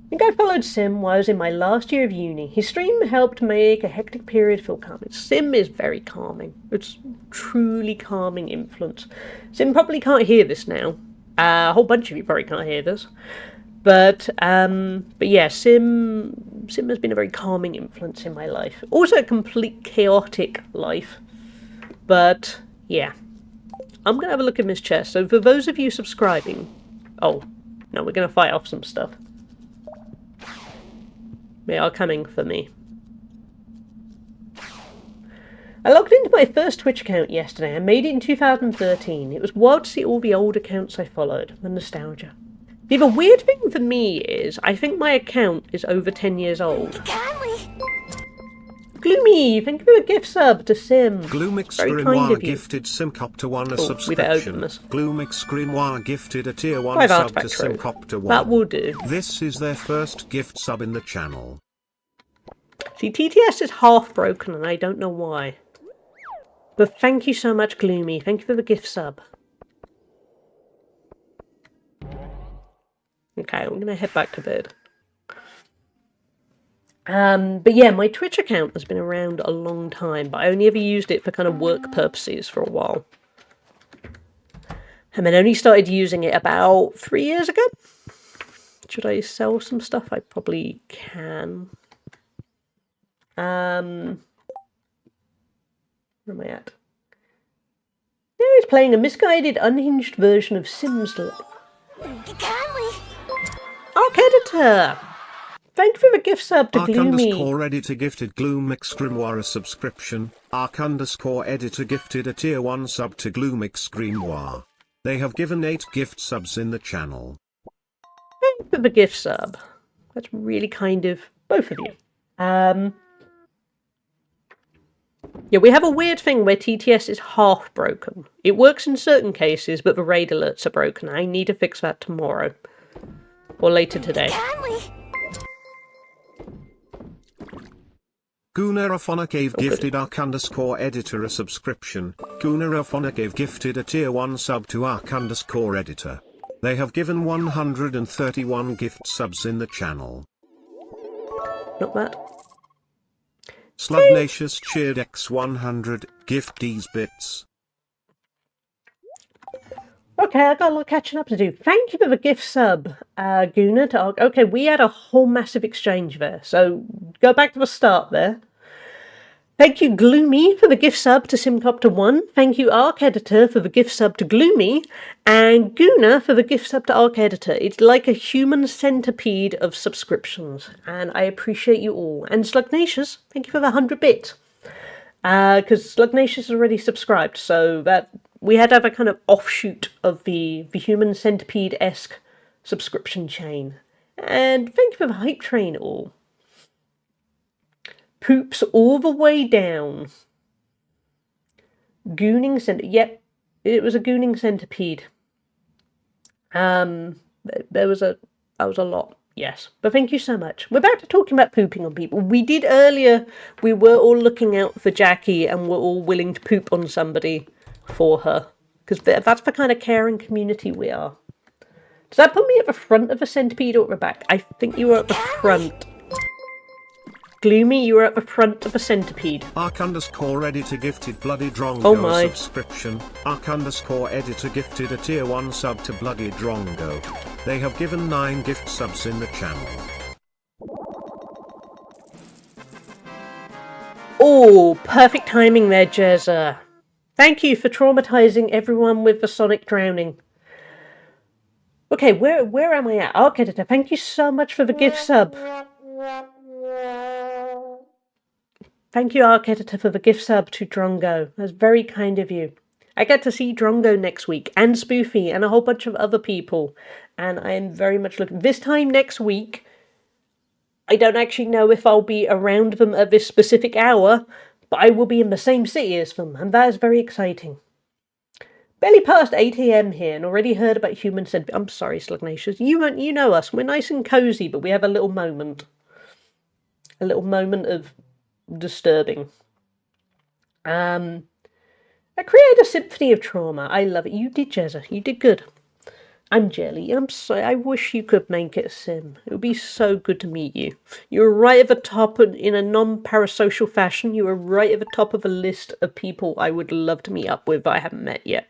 I think I followed Sim while I was in my last year of uni. His stream helped make a hectic period feel calming. Sim is very calming. It's truly calming influence. Sim probably can't hear this now. A whole bunch of you probably can't hear this. But yeah, Sim has been a very calming influence in my life. Also a complete chaotic life. But yeah. I'm going to have a look in this chest. So for those of you subscribing... Oh, no, we're going to fight off some stuff. They are coming for me. I logged into my first Twitch account yesterday. I made it in 2013. It was wild to see all the old accounts I followed. The nostalgia. The weird thing for me is, I think my account is over 10 years old. Gloomy, thank you for the gift sub to Sim. Gloomix Grimoire gifted Simcopter 1 a subscription. Gloomix Grimoire gifted a tier 1 sub to Simcopter 1. That will do. This is their first gift sub in the channel. See, TTS is half broken and I don't know why. But thank you so much, Gloomy. Thank you for the gift sub. Okay, I'm going to head back to bed. But yeah, my Twitch account has been around a long time, but I only ever used it for kind of work purposes for a while. And then only started using it about 3 years ago. Should I sell some stuff? I probably can. Where am I at? Now he's playing a misguided, unhinged version of Sims Life. Arc Editor! Thank you for the gift sub to Gloomy. Arc Editor gifted Gloomix Grimoire a subscription. Arc Editor gifted a tier 1 sub to Gloomix Grimoire. They have given 8 gift subs in the channel. Thank you for the gift sub. That's really kind of both of you. Yeah, we have a weird thing where TTS is half broken. It works in certain cases, but the raid alerts are broken. I need to fix that tomorrow. Or later today. Guneraphonacave gifted Arc_Editor a subscription. Guneraphonacave gifted a tier 1 sub to Arc_Editor. They have given 131 gift subs in the channel. Not bad. Slugnacious cheered X100, gift these bits. Okay, I got a lot catching up to do. Thank you for the gift sub, Guna. Okay, we had a whole massive exchange there, so go back to the start there. Thank you, Gloomy, for the gift sub to Simcopter 1. Thank you, Arc Editor, for the gift sub to Gloomy. And Guna for the gift sub to Arc Editor. It's like a human centipede of subscriptions, and I appreciate you all. And Slugnacious, thank you for the 100 bits. Because Slugnacious is already subscribed, so that we had to have a kind of offshoot of the human centipede-esque subscription chain. And thank you for the hype train all. Poops all the way down. Gooning centipede. Yep, it was a gooning centipede. That was a lot. Yes, but thank you so much. We're back to talking about pooping on people. We did earlier. We were all looking out for Jackie, and we're all willing to poop on somebody for her, because that's the kind of caring community we are. Does that put me at the front of a centipede or at the back? I think you were at the front. Gloomy, you were at the front of a centipede. Arc_Editor gifted Bloody Drongo a subscription. Arc_Editor gifted a tier 1 sub to Bloody Drongo. They have given 9 gift subs in the channel. Oh, perfect timing there, Jezza. Thank you for traumatizing everyone with the sonic drowning. Okay, where am I at? Arc Editor, thank you so much for the gift sub. Thank you, Arc Editor, for the gift sub to Drongo. That's very kind of you. I get to see Drongo next week, and Spoofy, and a whole bunch of other people. And I am very much looking... This time next week, I don't actually know if I'll be around them at this specific hour, but I will be in the same city as them, and that is very exciting. Barely past 8 AM here, and already heard about human centipede. I'm sorry, Slugnacious. You know us. We're nice and cozy, but we have a little moment. A little moment of disturbing. I created a symphony of trauma. I love it. You did, Jezza. You did good. I'm jelly. I'm sorry. I wish you could make it a sim. It would be so good to meet you. You were right at the top in a non-parasocial fashion. You were right at the top of a list of people I would love to meet up with that I haven't met yet.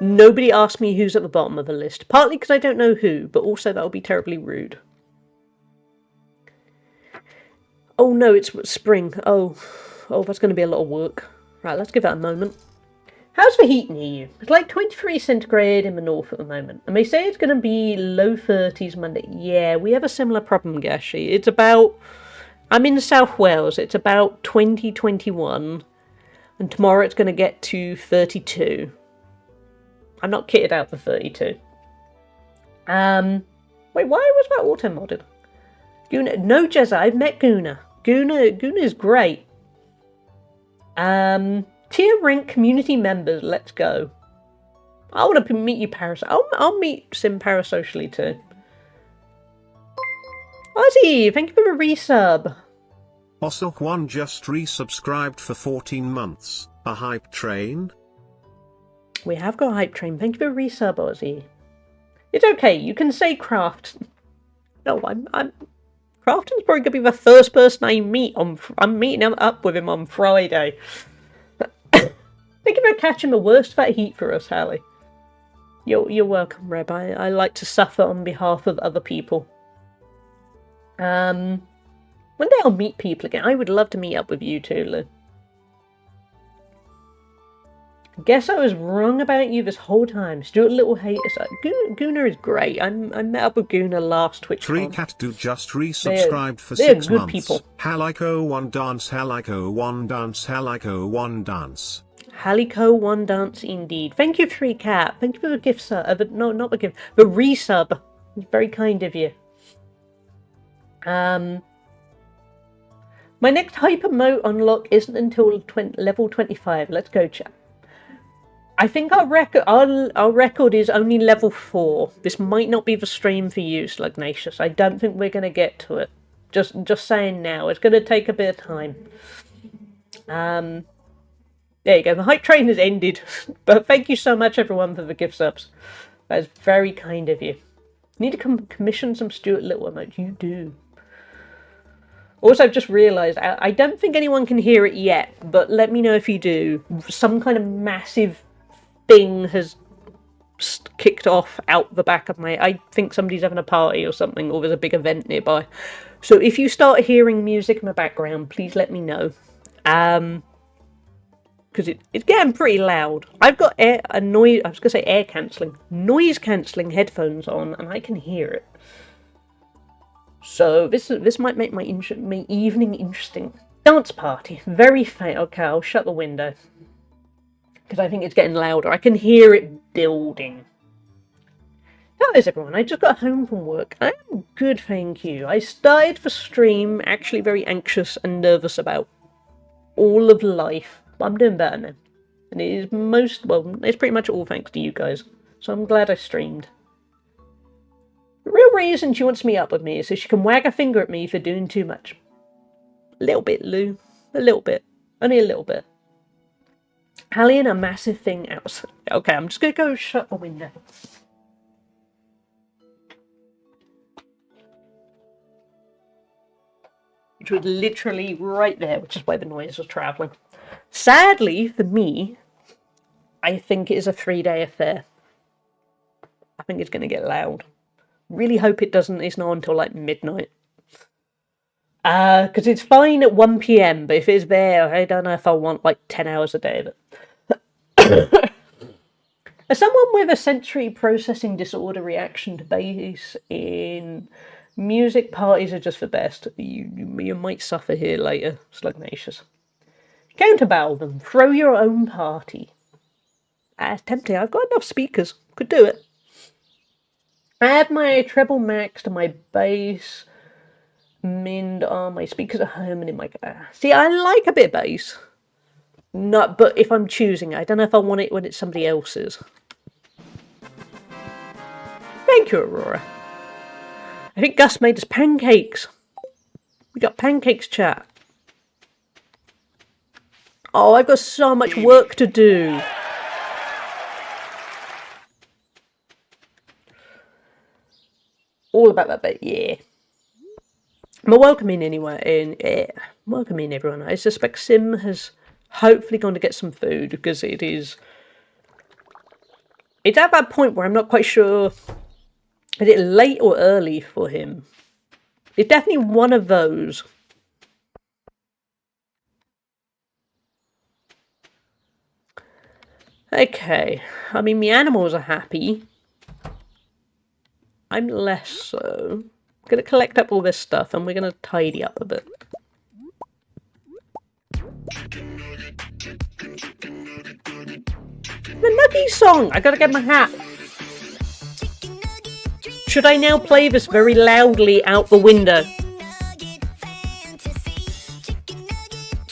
Nobody asked me who's at the bottom of the list. Partly because I don't know who, but also that would be terribly rude. Oh no, it's spring. Oh, that's going to be a lot of work. Right, let's give that a moment. How's the heat near you? It's like 23 centigrade in the north at the moment. And they say it's going to be low 30s Monday. Yeah, we have a similar problem, Gashi. It's about... I'm in South Wales. It's about 2021. And tomorrow it's going to get to 32. I'm not kitted out for 32. Wait, why was that auto-modded? Guna... No, Jezza, I've met Guna. Guna's great. Tier rank community members, let's go. I want to meet you I'll meet Sim parasocially too. Ozzy, thank you for the resub. Ossilk1 just resubscribed for 14 months. A hype train? We have got a hype train. Thank you for the resub, Ozzy. It's okay, you can say Craft. No, I'm Crafton's probably gonna be the first person I meet I'm meeting up with him on Friday. Thank you for catching the worst of that heat for us, Hallie. You're welcome, Reb. I like to suffer on behalf of other people. One day I'll meet people again. I would love to meet up with you too, Lou. Guess I was wrong about you this whole time. Stuart Little hater. Guna is great. I met up with Guna last Twitch. Cat do just resubscribed for they're 6 good months. People. Halico1 dance, Halico1 dance, Halico1 dance. Halico1 dance indeed. Thank you, 3Cat. Thank you for the gift sub. No, not the gift. The resub. It's very kind of you. My next hyper mode unlock isn't until level 25. Let's go, chat. I think our record is only level 4. This might not be the stream for you, Slugnacious. I don't think we're going to get to it. Just saying now. It's going to take a bit of time. There you go. The hype train has ended. But thank you so much, everyone, for the gift subs. That is very kind of you. Need to commission some Stuart Little emotes. You do. Also, I've just realised, I don't think anyone can hear it yet, but let me know if you do. Some kind of massive thing has kicked off out the back of I think somebody's having a party or something, or there's a big event nearby. So if you start hearing music in the background, please let me know. Because it's getting pretty loud. I've got air cancelling, noise cancelling headphones on, and I can hear it. So this might make my evening interesting. Dance party, very faint. Okay, I'll shut the window because I think it's getting louder. I can hear it building. How is everyone? I just got home from work. I'm good, thank you. I started the stream actually very anxious and nervous about all of life, but I'm doing better now. And it is it's pretty much all thanks to you guys. So I'm glad I streamed. The real reason she wants me up with me is so she can wag a finger at me for doing too much. A little bit, Lou. A little bit. Only a little bit. Hallie and a massive thing outside. Okay, I'm just going to go shut the window. Which was literally right there, which is why the noise was travelling. Sadly, for me, I think it is a 3-day affair. I think it's going to get loud. Really hope it doesn't. It's not until like midnight. Because it's fine at 1 p.m, but if it's there, I don't know if I want like 10 hours a day of it. As someone with a sensory processing disorder reaction to bass in music, parties are just the best. You might suffer here later, Slugnacious. Counterbarrel them. Throw your own party. It's tempting. I've got enough speakers. Could do it. Add my treble max to my bass. Mind on my speakers at home and in my car. See, I like a bit of bass. Not, but if I'm choosing, I don't know if I want it when it's somebody else's. Thank you, Aurora. I think Gus made us pancakes. We got pancakes, chat. Oh, I've got so much work to do. All about that bit, yeah. But welcome in anyway, welcome in everyone. I suspect Sim has hopefully gone to get some food because it's at that point where I'm not quite sure, is it late or early for him? It's definitely one of those. Okay, I mean, the animals are happy. I'm less so. I'm gonna collect up all this stuff and we're gonna tidy up a bit. The Nuggy song! I gotta get my hat. Should I now play this very loudly out the window?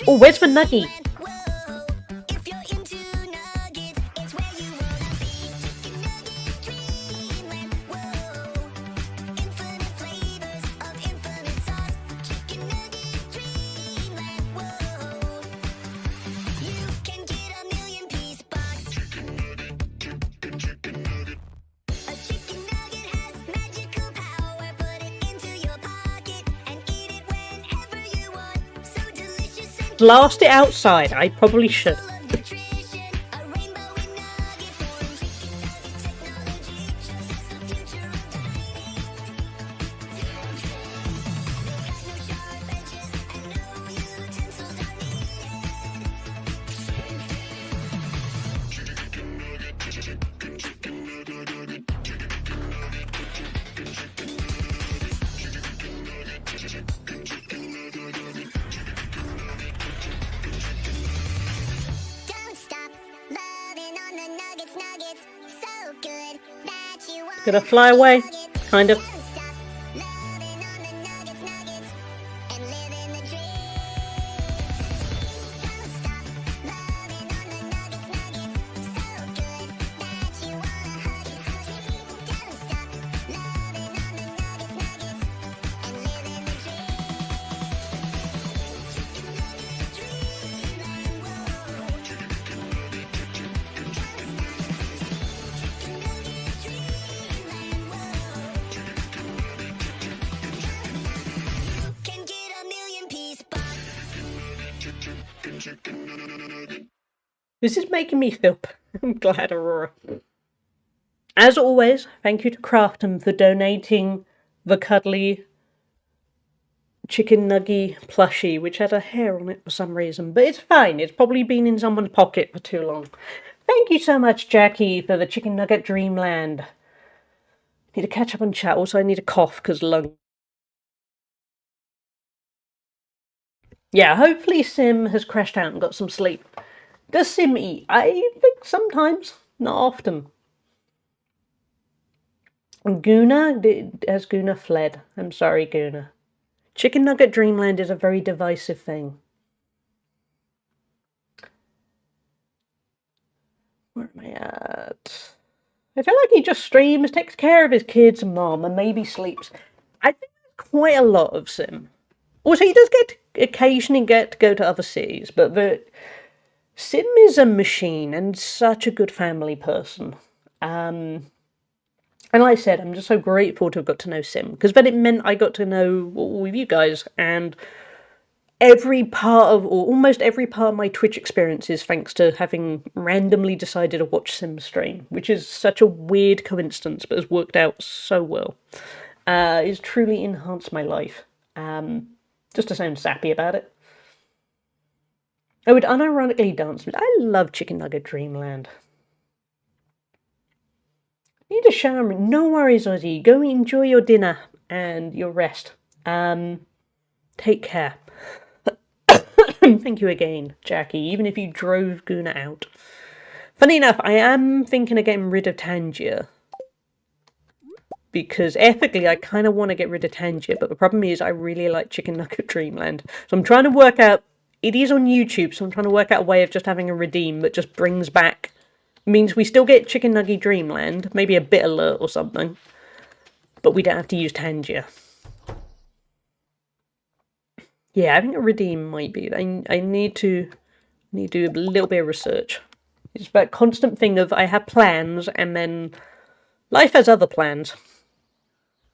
Oh, where's the Nuggy? Blast it outside. I probably should. Gonna fly away, kind of. This is making me feel I'm glad, Aurora. As always, thank you to Crafton for donating the cuddly chicken nuggy plushie, which had a hair on it for some reason. But it's fine. It's probably been in someone's pocket for too long. Thank you so much, Jackie, for the chicken nugget dreamland. Need to catch up on chat. Also, I need a cough because lung. Yeah, hopefully Sim has crashed out and got some sleep. Does Sim eat? I think sometimes, not often. Guna? Has Guna fled? I'm sorry, Guna. Chicken Nugget Dreamland is a very divisive thing. Where am I at? I feel like he just streams, takes care of his kids and mom, and maybe sleeps. I think that's quite a lot of Sim. Also, he does occasionally get to go to other cities, but Sim is a machine and such a good family person. And like I said, I'm just so grateful to have got to know Sim, because then it meant I got to know all of you guys, and almost every part of my Twitch experience is thanks to having randomly decided to watch Sim stream, which is such a weird coincidence, but has worked out so well. It's truly enhanced my life. just to sound sappy about it. I would unironically dance with. I love Chicken Nugget Dreamland. Need a shower. No worries, Ozzy. Go enjoy your dinner and your rest. Take care. Thank you again, Jackie, even if you drove Guna out. Funny enough, I am thinking of getting rid of Tangier. Because ethically, I kind of want to get rid of Tangier, but the problem is I really like Chicken Nugget Dreamland. So I'm trying to work out, it is on YouTube, so I'm trying to work out a way of just having a redeem that just brings back, means we still get Chicken Nugget Dreamland, maybe a bit alert or something, but we don't have to use Tangier. Yeah, I think a redeem might be. I need to do a little bit of research. It's that constant thing of I have plans and then life has other plans.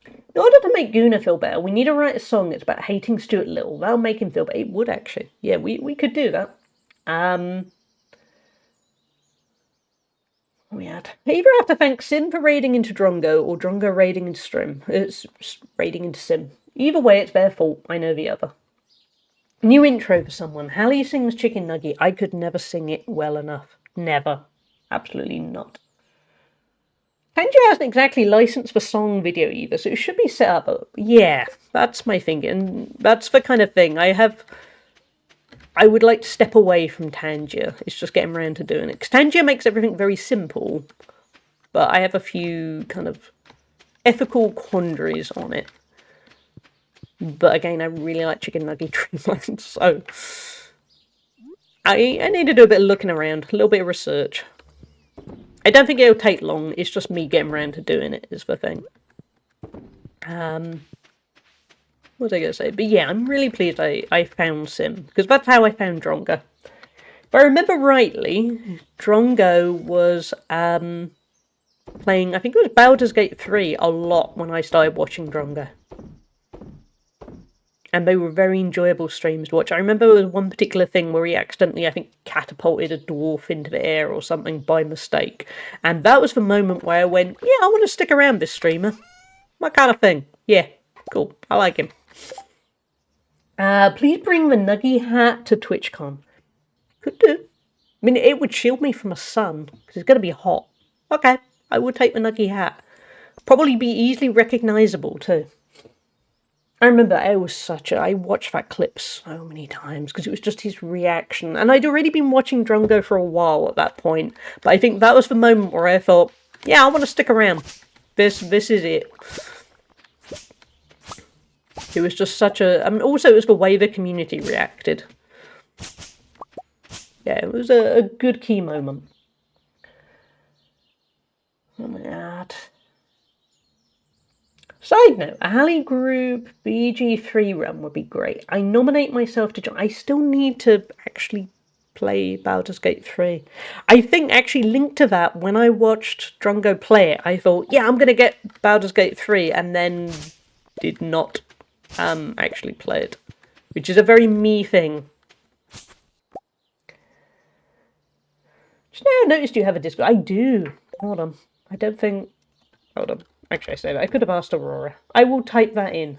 In order to make Guna feel better, we need to write a song that's about hating Stuart Little. That'll make him feel better. It would actually. Yeah, we could do that. We had either have to thank Sim for raiding into Drongo or Drongo raiding into Strim. It's raiding into Sim. Either way, it's their fault. I know the other. New intro for someone. Hallie sings Chicken Nugget. I could never sing it well enough. Never. Absolutely not. Tangier hasn't exactly licensed for song video either, so it should be set up. But yeah, that's my thinking. That's the kind of thing. I would like to step away from Tangier. It's just getting around to doing it. Because Tangier makes everything very simple, but I have a few kind of ethical quandaries on it. But again, I really like Chicken Nugget Dreamland, so I need to do a bit of looking around, a little bit of research. I don't think it'll take long, it's just me getting around to doing it is the thing. What was I going to say? But yeah, I'm really pleased I found Sim, because that's how I found Drongo. If I remember rightly, Drongo was playing, I think it was Baldur's Gate 3 a lot when I started watching Drongo. And they were very enjoyable streams to watch. I remember there was one particular thing where he accidentally, I think, catapulted a dwarf into the air or something by mistake. And that was the moment where I went, yeah, I want to stick around this streamer. That kind of thing. Yeah, cool. I like him. Please bring the Nuggy hat to TwitchCon. Could do. I mean, it would shield me from a sun, because it's going to be hot. Okay, I would take the Nuggy hat. Probably be easily recognisable, too. I remember I watched that clip so many times because it was just his reaction. And I'd already been watching Drongo for a while at that point. But I think that was the moment where I thought, yeah, I want to stick around. This is it. It was just such a... I mean, also it was the way the community reacted. Yeah, it was a good key moment. Oh my god. Side note, a Hallie Group BG3 run would be great. I nominate myself to join. I still need to actually play Baldur's Gate 3. I think actually linked to that, when I watched Drongo play it, I thought, yeah, I'm going to get Baldur's Gate 3, and then did not actually play it. Which is a very me thing. Just now I noticed you have a Discord. I do. Hold on. I don't think... Hold on. Actually, I say that. I could have asked Aurora. I will type that in.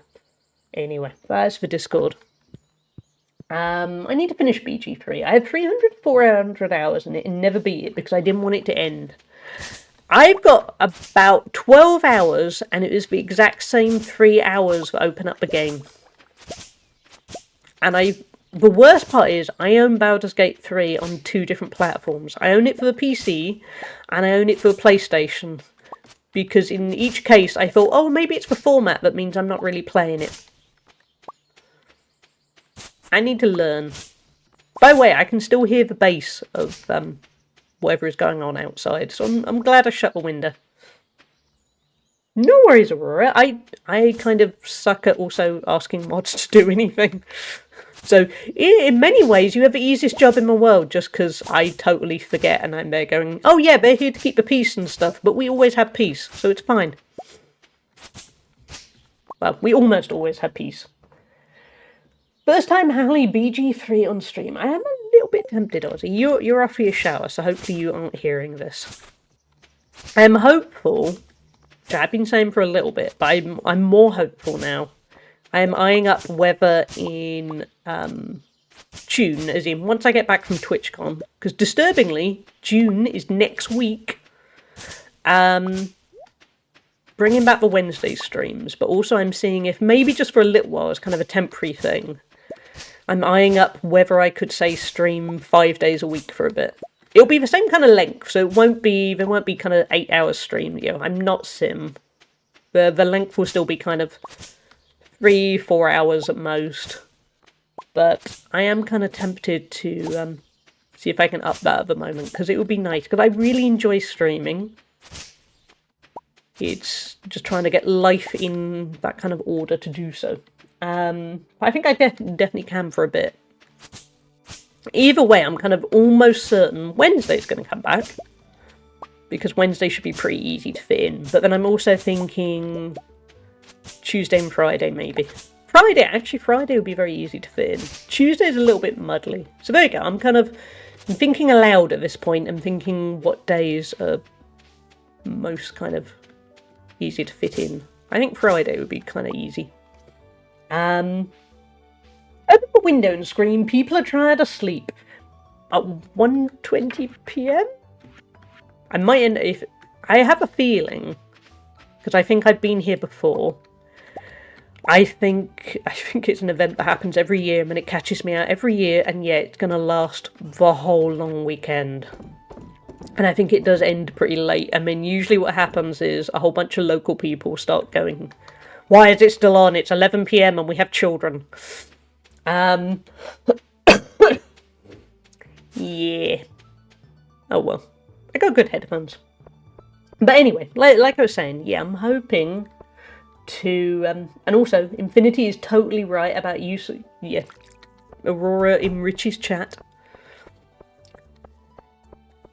Anyway, that's for Discord. I need to finish BG3. I had 400 hours in it and never beat it because I didn't want it to end. I've got about 12 hours and it was the exact same 3 hours that open up the game. And the worst part is I own Baldur's Gate 3 on 2 different platforms. I own it for the PC and I own it for the PlayStation. Because in each case I thought, oh, maybe it's the format that means I'm not really playing it. I need to learn. By the way, I can still hear the bass of whatever is going on outside, so I'm glad I shut the window. No worries, Aurora. I kind of suck at also asking mods to do anything. So, in many ways, you have the easiest job in the world just because I totally forget and I'm there going, oh yeah, they're here to keep the peace and stuff, but we always have peace, so it's fine. Well, we almost always have peace. First time Hallie BG3 on stream. I am a little bit tempted, Ozzy. You're off for your shower, so hopefully you aren't hearing this. I am hopeful, which I've been saying for a little bit, but I'm more hopeful now. I'm eyeing up whether in June, as in once I get back from TwitchCon, because disturbingly, June is next week. Bringing back the Wednesday streams, but also I'm seeing if maybe just for a little while, as kind of a temporary thing, I'm eyeing up whether I could say stream 5 days a week for a bit. It'll be the same kind of length, so there won't be kind of 8 hours stream. You know, I'm not Sim. The length will still be kind of 3-4 hours at most. But I am kind of tempted to see if I can up that at the moment, because it would be nice, because I really enjoy streaming. It's just trying to get life in that kind of order to do so. I think I definitely can for a bit. Either way, I'm kind of almost certain Wednesday's going to come back, because Wednesday should be pretty easy to fit in. But then I'm also thinking Tuesday and Friday, maybe. Friday would be very easy to fit in. Tuesday's a little bit muddly. So there you go, I'm thinking aloud at this point and thinking what days are most kind of easy to fit in. I think Friday would be kind of easy. Open the window and scream, people are trying to sleep. At 1:20 p.m? I might end if I have a feeling, because I think I've been here before. I think it's an event that happens every year, and it catches me out every year, and yeah, it's gonna last the whole long weekend. And I think it does end pretty late. I mean, usually what happens is a whole bunch of local people start going, why is it still on? It's 11 p.m. and we have children. Yeah. Oh well. I got good headphones. But anyway, like I was saying, yeah, I'm hoping to... and also, Infinity is totally right about use... Yeah. Aurora in Richie's chat.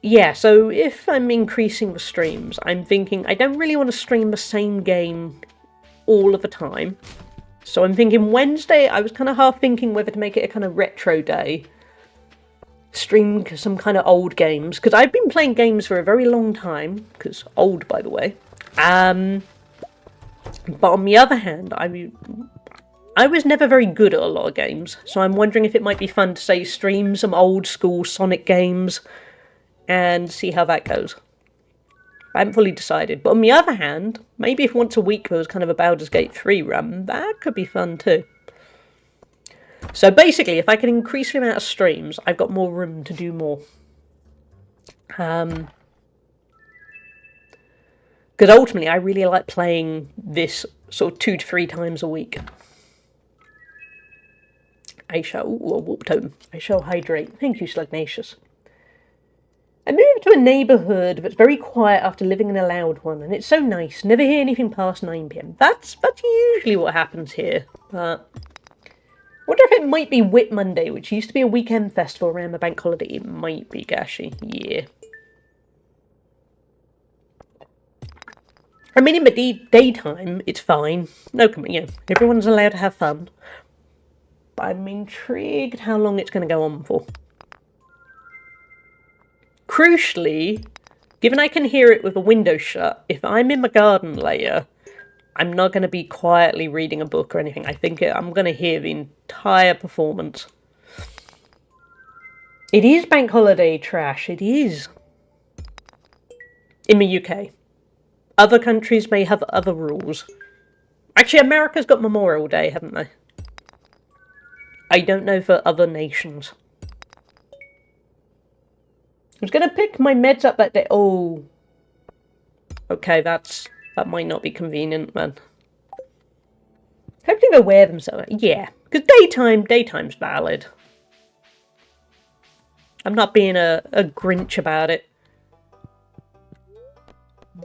Yeah, so if I'm increasing the streams, I'm thinking I don't really want to stream the same game all of the time. So I'm thinking Wednesday, I was kind of half thinking whether to make it a kind of retro day. Stream some kind of old games, because I've been playing games for a very long time, because old, by the way. But on the other hand, I was never very good at a lot of games, so I'm wondering if it might be fun to, say, stream some old school Sonic games and see how that goes. I haven't fully decided. But on the other hand, maybe if once a week there was kind of a Baldur's Gate 3 run, that could be fun too. So basically, if I can increase the amount of streams, I've got more room to do more. Because ultimately, I really like playing this sort of 2 to 3 times a week. I shall... Ooh, a warp totem. I shall hydrate. Thank you, Slugnacious. I moved to a neighbourhood that's very quiet after living in a loud one, and it's so nice. Never hear anything past 9 p.m. That's usually what happens here. But I wonder if it might be Whit Monday, which used to be a weekend festival around the bank holiday. It might be, Gashi. Yeah. I mean, in the daytime, it's fine. No, everyone's allowed to have fun. But I'm intrigued how long it's going to go on for. Crucially, given I can hear it with the window shut, if I'm in my garden layer, I'm not going to be quietly reading a book or anything. I think I'm going to hear the entire performance. It is bank holiday trash. It is. In the UK. Other countries may have other rules. Actually, America's got Memorial Day, haven't they? I don't know for other nations. I was going to pick my meds up that day. Oh. Okay, that might not be convenient, man. Hopefully they wear themselves. Yeah, because daytime's valid. I'm not being a Grinch about it.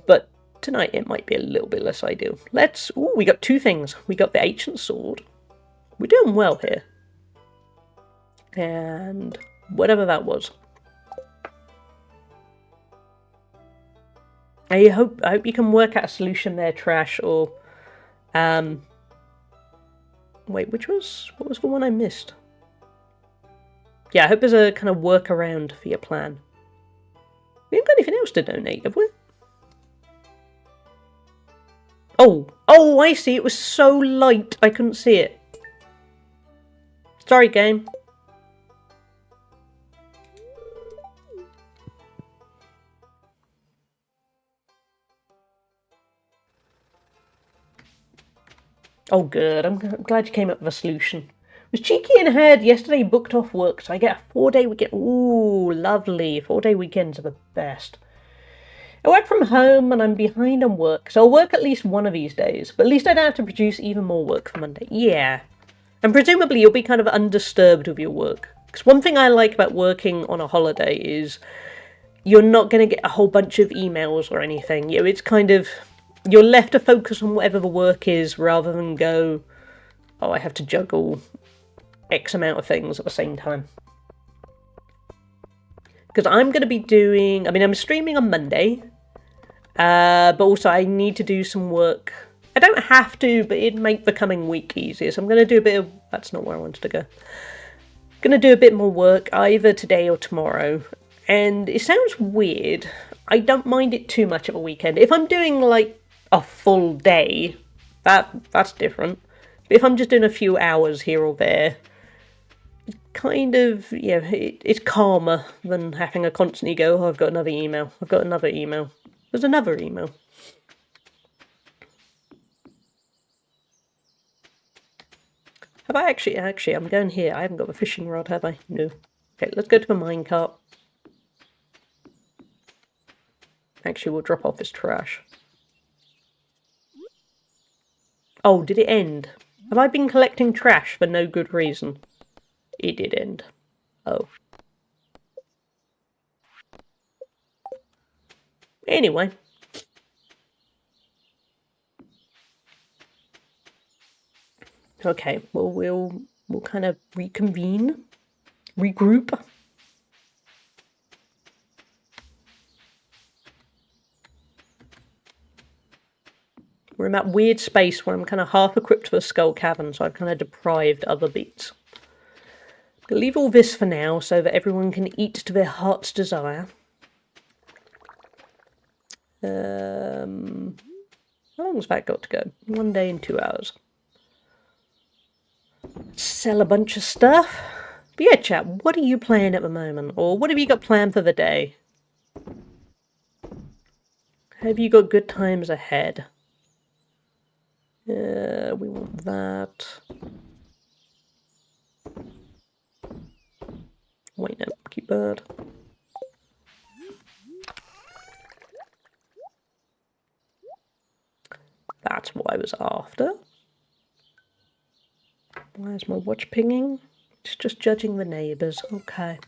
But tonight it might be a little bit less ideal. Ooh, we got 2 things. We got the ancient sword. We're doing well here. And whatever that was. I hope you can work out a solution there, Trash, or wait, what was the one I missed? Yeah, I hope there's a kind of workaround for your plan. We haven't got anything else to donate, have we? Oh, I see. It was so light I couldn't see it. Sorry, game. Oh, good. I'm glad you came up with a solution. Was cheeky and had yesterday booked off work, so I get a 4-day weekend. Ooh, lovely. 4-day weekends are the best. I work from home and I'm behind on work, so I'll work at least one of these days, but at least I don't have to produce even more work for Monday. Yeah. And presumably you'll be kind of undisturbed with your work. Because one thing I like about working on a holiday is you're not going to get a whole bunch of emails or anything. You know, it's kind of, you're left to focus on whatever the work is rather than go, oh, I have to juggle X amount of things at the same time. Because I'm going to be doing, I'm streaming on Monday, but also I need to do some work. I don't have to, but it'd make the coming week easier. So I'm going to do a bit of, that's not where I wanted to go. Going to do a bit more work either today or tomorrow. And it sounds weird. I don't mind it too much of a weekend. If I'm doing like a full day, that's different. But if I'm just doing a few hours here or there, kind of, yeah, it's calmer than having to constantly go, oh, I've got another email. I've got another email. There's another email. Have I actually, I'm going here. I haven't got the fishing rod, have I? No. Okay, let's go to the minecart. Actually, we'll drop off this trash. Oh, did it end? Have I been collecting trash for no good reason? It did end. Oh. Anyway. Okay, well, we'll kind of reconvene. Regroup. We're in that weird space where I'm kind of half equipped for the skull cavern, so I've kind of deprived other bits. I'll leave all this for now so that everyone can eat to their heart's desire. How long's that got to go? 1 day and 2 hours. Sell a bunch of stuff. But yeah, chat, what are you playing at the moment? Or what have you got planned for the day? Have you got good times ahead? We want that. Wait, no, keep bird. That's what I was after. Why is my watch pinging? It's just judging the neighbours. Okay.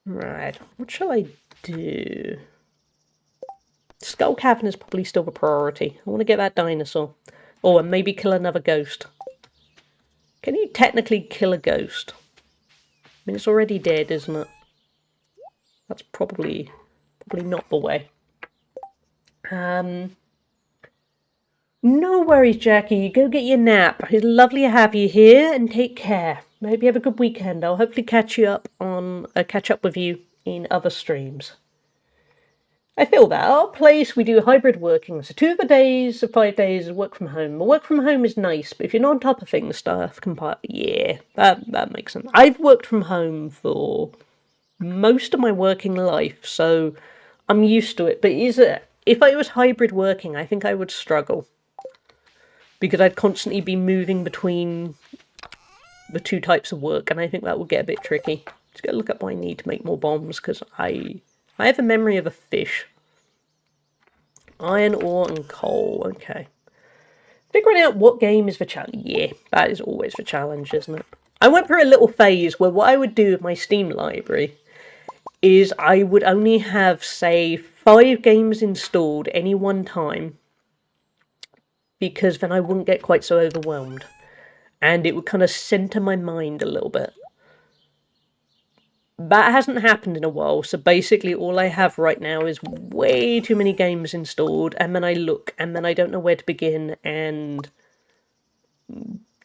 Right, what shall I do? Skull Cavern is probably still the priority. I want to get that dinosaur. Oh, and maybe kill another ghost. Can you technically kill a ghost? I mean, it's already dead, isn't it? That's probably not the way. No worries, Jackie. Go get your nap. It's lovely to have you here, and take care. I hope you have a good weekend. I'll hopefully catch up with you in other streams. I feel that. At our place, we do hybrid working. So 2 of the days, 5 days, work from home. Work from home is nice, but if you're not on top of things, stuff can pile. Yeah, that makes sense. I've worked from home for most of my working life, so I'm used to it. But if I was hybrid working, I think I would struggle. Because I'd constantly be moving between the 2 types of work, and I think that would get a bit tricky. Just gotta look up what I need to make more bombs, because I have a memory of a fish. Iron ore and coal, okay. Figuring out what game is the challenge. Yeah, that is always the challenge, isn't it? I went through a little phase where what I would do with my Steam library is I would only have, say, 5 games installed any one time, because then I wouldn't get quite so overwhelmed. And it would kind of centre my mind a little bit. That hasn't happened in a while, so basically all I have right now is way too many games installed, and then I look, and then I don't know where to begin, and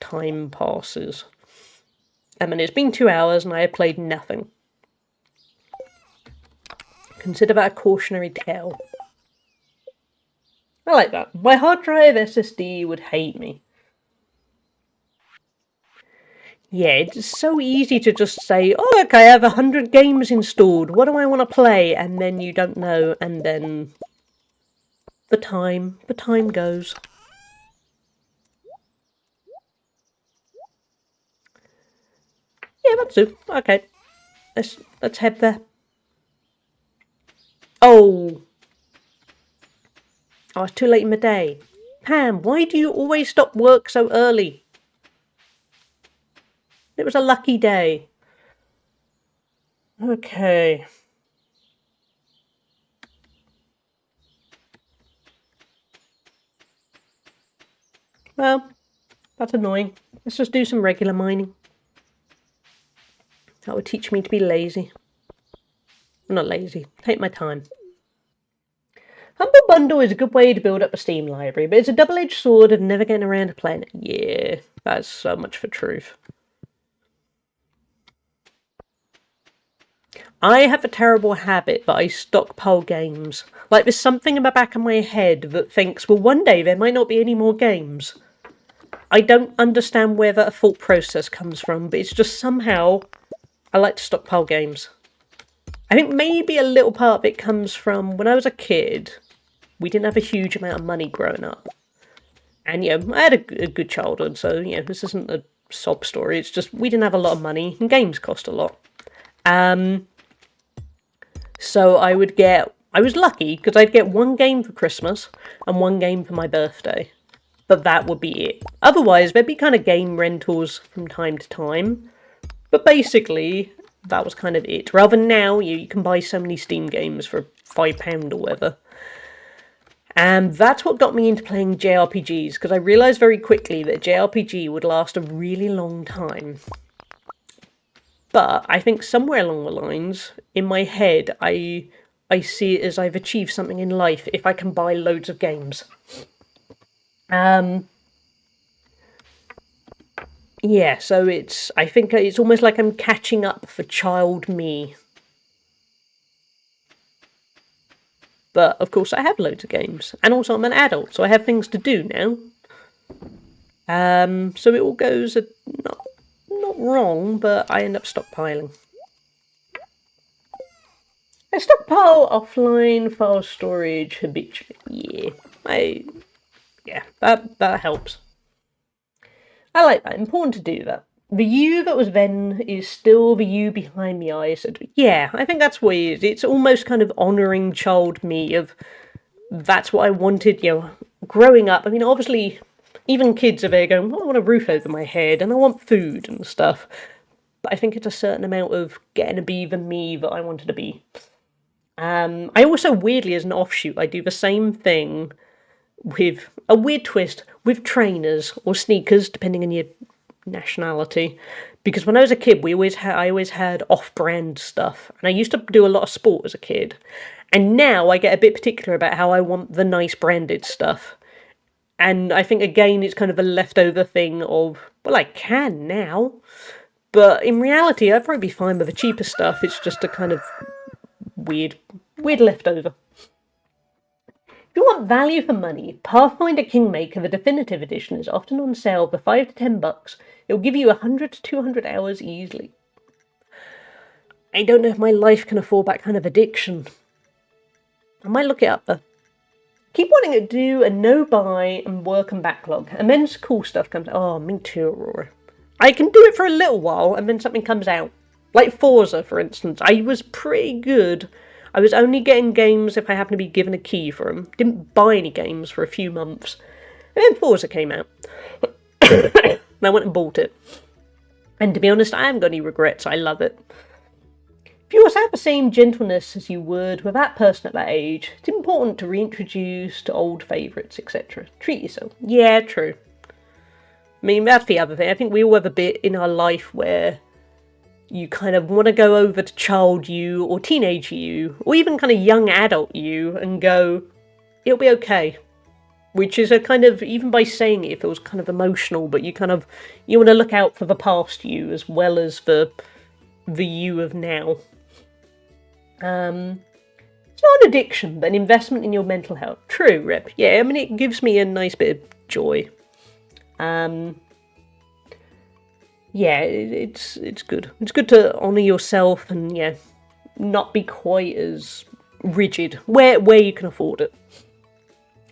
time passes. And then it's been 2 hours, and I have played nothing. Consider that a cautionary tale. I like that. My hard drive SSD would hate me. Yeah, it's so easy to just say, oh, okay, I have 100 games installed. What do I want to play? And then you don't know, and then the time goes. Yeah, that's it. Okay, let's head there. Oh, it's too late in the day. Pam, why do you always stop work so early? It was a lucky day. Okay. Well, that's annoying. Let's just do some regular mining. That would teach me to be lazy. I'm not lazy. Take my time. Humble Bundle is a good way to build up a Steam library, but it's a double-edged sword of never getting around to playing it. Yeah, that's so much for truth. I have a terrible habit that I stockpile games. Like, there's something in the back of my head that thinks, well, one day there might not be any more games. I don't understand where that thought process comes from, but it's just somehow I like to stockpile games. I think maybe a little part of it comes from when I was a kid, we didn't have a huge amount of money growing up. And, I had a good childhood, so, this isn't a sob story. It's just we didn't have a lot of money, and games cost a lot. So I was lucky, because I'd get one game for Christmas, and one game for my birthday. But that would be it. Otherwise, there'd be kind of game rentals from time to time. But basically, that was kind of it. Rather than now, you can buy so many Steam games for £5 or whatever. And that's what got me into playing JRPGs, because I realised very quickly that JRPG would last a really long time. But I think somewhere along the lines, in my head, I see it as I've achieved something in life if I can buy loads of games. Yeah, so I think it's almost like I'm catching up for child me. But, of course, I have loads of games. And also I'm an adult, so I have things to do now. So it all goes not wrong, but I end up stockpiling. I stockpile offline file storage habitually. Yeah, that helps. I like that. Important to do that. The you that was then is still the you behind the eyes. Yeah, I think that's what it is. It's almost kind of honouring child me of that's what I wanted, growing up. I mean, obviously, even kids are there going, well, I want a roof over my head and I want food and stuff. But I think it's a certain amount of getting to be the me that I wanted to be. I also, weirdly, as an offshoot, I do the same thing with a weird twist with trainers or sneakers, depending on your nationality. Because when I was a kid, I always had off-brand stuff, and I used to do a lot of sport as a kid. And now I get a bit particular about how I want the nice branded stuff. And I think again it's kind of a leftover thing of, well, I can now, but in reality I'd probably be fine with the cheaper stuff. It's just a kind of weird leftover. If you want value for money, Pathfinder Kingmaker, the definitive edition, is often on sale for $5 to $10. It'll give you 100 to 200 hours easily. I don't know if my life can afford that kind of addiction. I might look it up though. Keep wanting to do a no-buy and work and backlog, and then cool stuff comes out. Oh, me too, Aurora. I can do it for a little while, and then something comes out. Like Forza, for instance. I was pretty good. I was only getting games if I happened to be given a key for them. Didn't buy any games for a few months. And then Forza came out. And I went and bought it. And to be honest, I haven't got any regrets. I love it. If you also have the same gentleness as you would with that person at that age, it's important to reintroduce to old favourites, etc. Treat yourself. Yeah, true. I mean, that's the other thing. I think we all have a bit in our life where you kind of want to go over to child you, or teenage you, or even kind of young adult you, and go, it'll be okay. Which is a kind of, even by saying it, it feels kind of emotional, but you want to look out for the past you as well as the you of now. It's not an addiction, but an investment in your mental health. True, Rip. Yeah, I mean, it gives me a nice bit of joy. Yeah, it's good. It's good to honour yourself and, yeah, not be quite as rigid where you can afford it.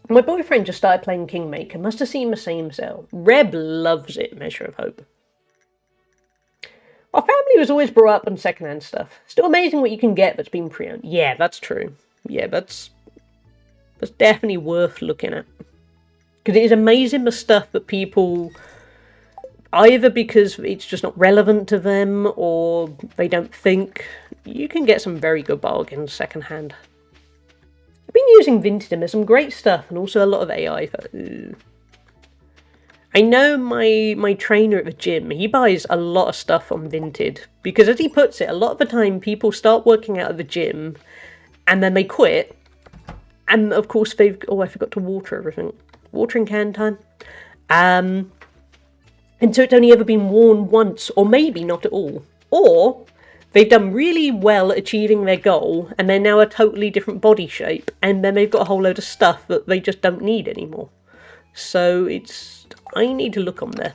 My boyfriend just started playing Kingmaker. Must have seen the same cell. Reb loves it, Measure of Hope. Our family was always brought up on secondhand stuff. Still amazing what you can get that's been pre-owned. Yeah, that's true. Yeah, that's definitely worth looking at. Because it is amazing the stuff that people, either because it's just not relevant to them or they don't think, you can get some very good bargains secondhand. I've been using Vinted and there's some great stuff and also a lot of AI. I know my trainer at the gym, he buys a lot of stuff on Vinted because, as he puts it, a lot of the time people start working out of the gym and then they quit. And of course they've... Oh, I forgot to water everything. Watering can time. And so it's only ever been worn once, or maybe not at all. Or they've done really well at achieving their goal and they're now a totally different body shape and then they've got a whole load of stuff that they just don't need anymore. So it's... I need to look on there.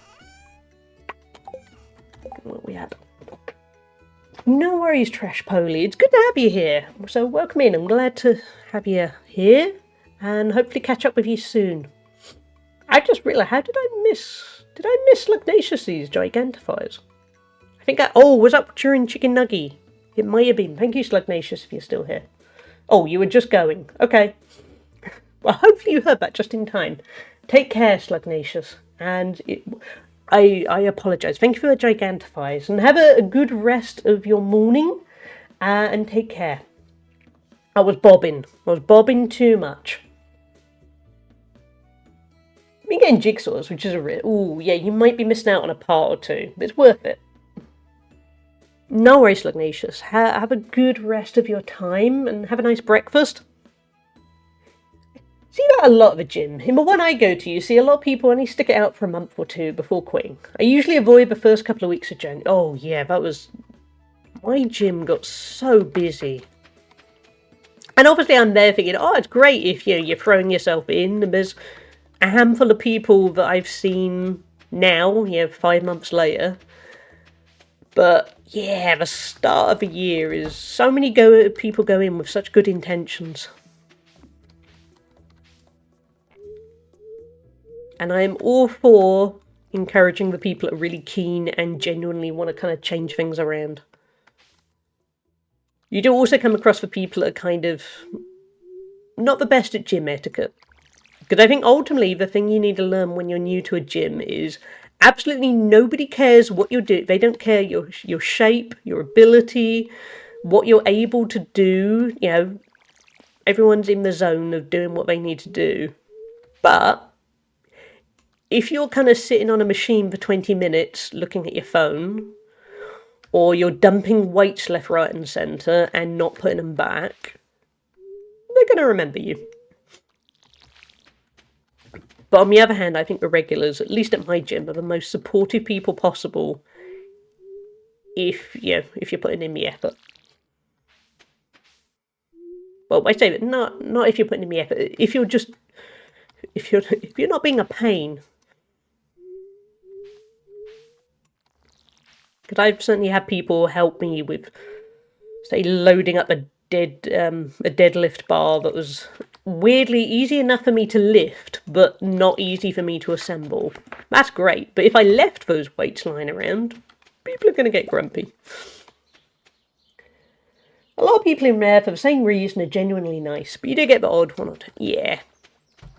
What we have. No worries, Trash Polly. It's good to have you here. So welcome in. I'm glad to have you here and hopefully catch up with you soon. I just realised, how did I miss Lugnacious's Gigantifiers? I think was that during Chicken Nuggy? It might have been. Thank you, Slugnacious, if you're still here. Oh, you were just going. Okay. Well, hopefully you heard that just in time. Take care, Slugnacious. And I apologise. Thank you for the Gigantifiers. And have a good rest of your morning. And take care. I was bobbing too much. I've been getting jigsaws, which is a real... Ooh, yeah, you might be missing out on a part or two. But it's worth it. No worries, Lugnatius. Have a good rest of your time and have a nice breakfast. See that a lot at the gym. In the one I go to, you see a lot of people only stick it out for a month or two before quitting. I usually avoid the first couple of weeks of January. Oh yeah, that was... My gym got so busy. And obviously I'm there thinking, oh, it's great if you're throwing yourself in. And there's a handful of people that I've seen now, 5 months later. But yeah, the start of the year is... So many people go in with such good intentions. And I am all for encouraging the people that are really keen and genuinely want to kind of change things around. You do also come across the people that are kind of not the best at gym etiquette. Because I think ultimately the thing you need to learn when you're new to a gym is absolutely nobody cares what you're doing. They don't care your shape, your ability, what you're able to do. Everyone's in the zone of doing what they need to do. But if you're kind of sitting on a machine for 20 minutes looking at your phone, or you're dumping weights left, right and centre and not putting them back, they're going to remember you. But on the other hand, I think the regulars, at least at my gym, are the most supportive people possible if you're putting in the effort. Well, I say that not if you're putting in the effort. If you're not being a pain. Because I've certainly had people help me with, say, loading up a deadlift bar that was weirdly easy enough for me to lift, but not easy for me to assemble. That's great, but if I left those weights lying around, people are going to get grumpy. A lot of people in there, for the same reason, are genuinely nice, but you do get the odd one or two. Yeah.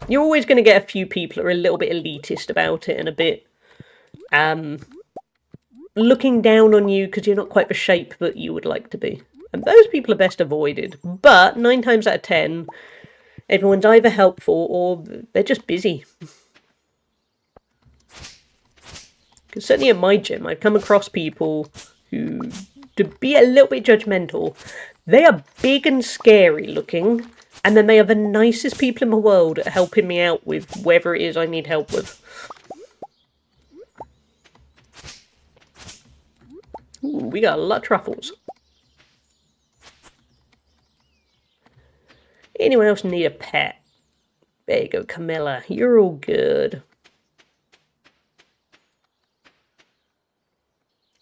You're always going to get a few people that are a little bit elitist about it and a bit looking down on you because you're not quite the shape that you would like to be. And those people are best avoided. But 9 times out of 10, everyone's either helpful or they're just busy. Because certainly at my gym, I've come across people who, to be a little bit judgmental, they are big and scary looking, and then they are the nicest people in the world at helping me out with whatever it is I need help with. Ooh, we got a lot of truffles. Anyone else need a pet? There you go, Camilla. You're all good.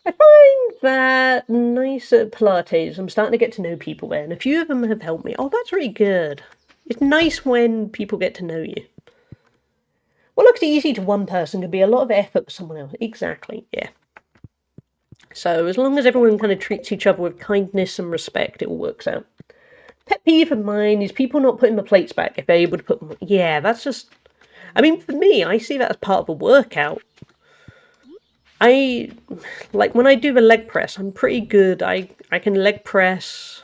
I find that nice at Pilates. I'm starting to get to know people there, and a few of them have helped me. Oh, that's really good. It's nice when people get to know you. What looks easy to one person can be a lot of effort for someone else. Exactly, yeah. So as long as everyone kind of treats each other with kindness and respect, it all works out. Pet peeve of mine is people not putting the plates back if they're able to put them. Yeah, that's just... I mean, for me, I see that as part of a workout. Like, when I do the leg press, I'm pretty good. I can leg press,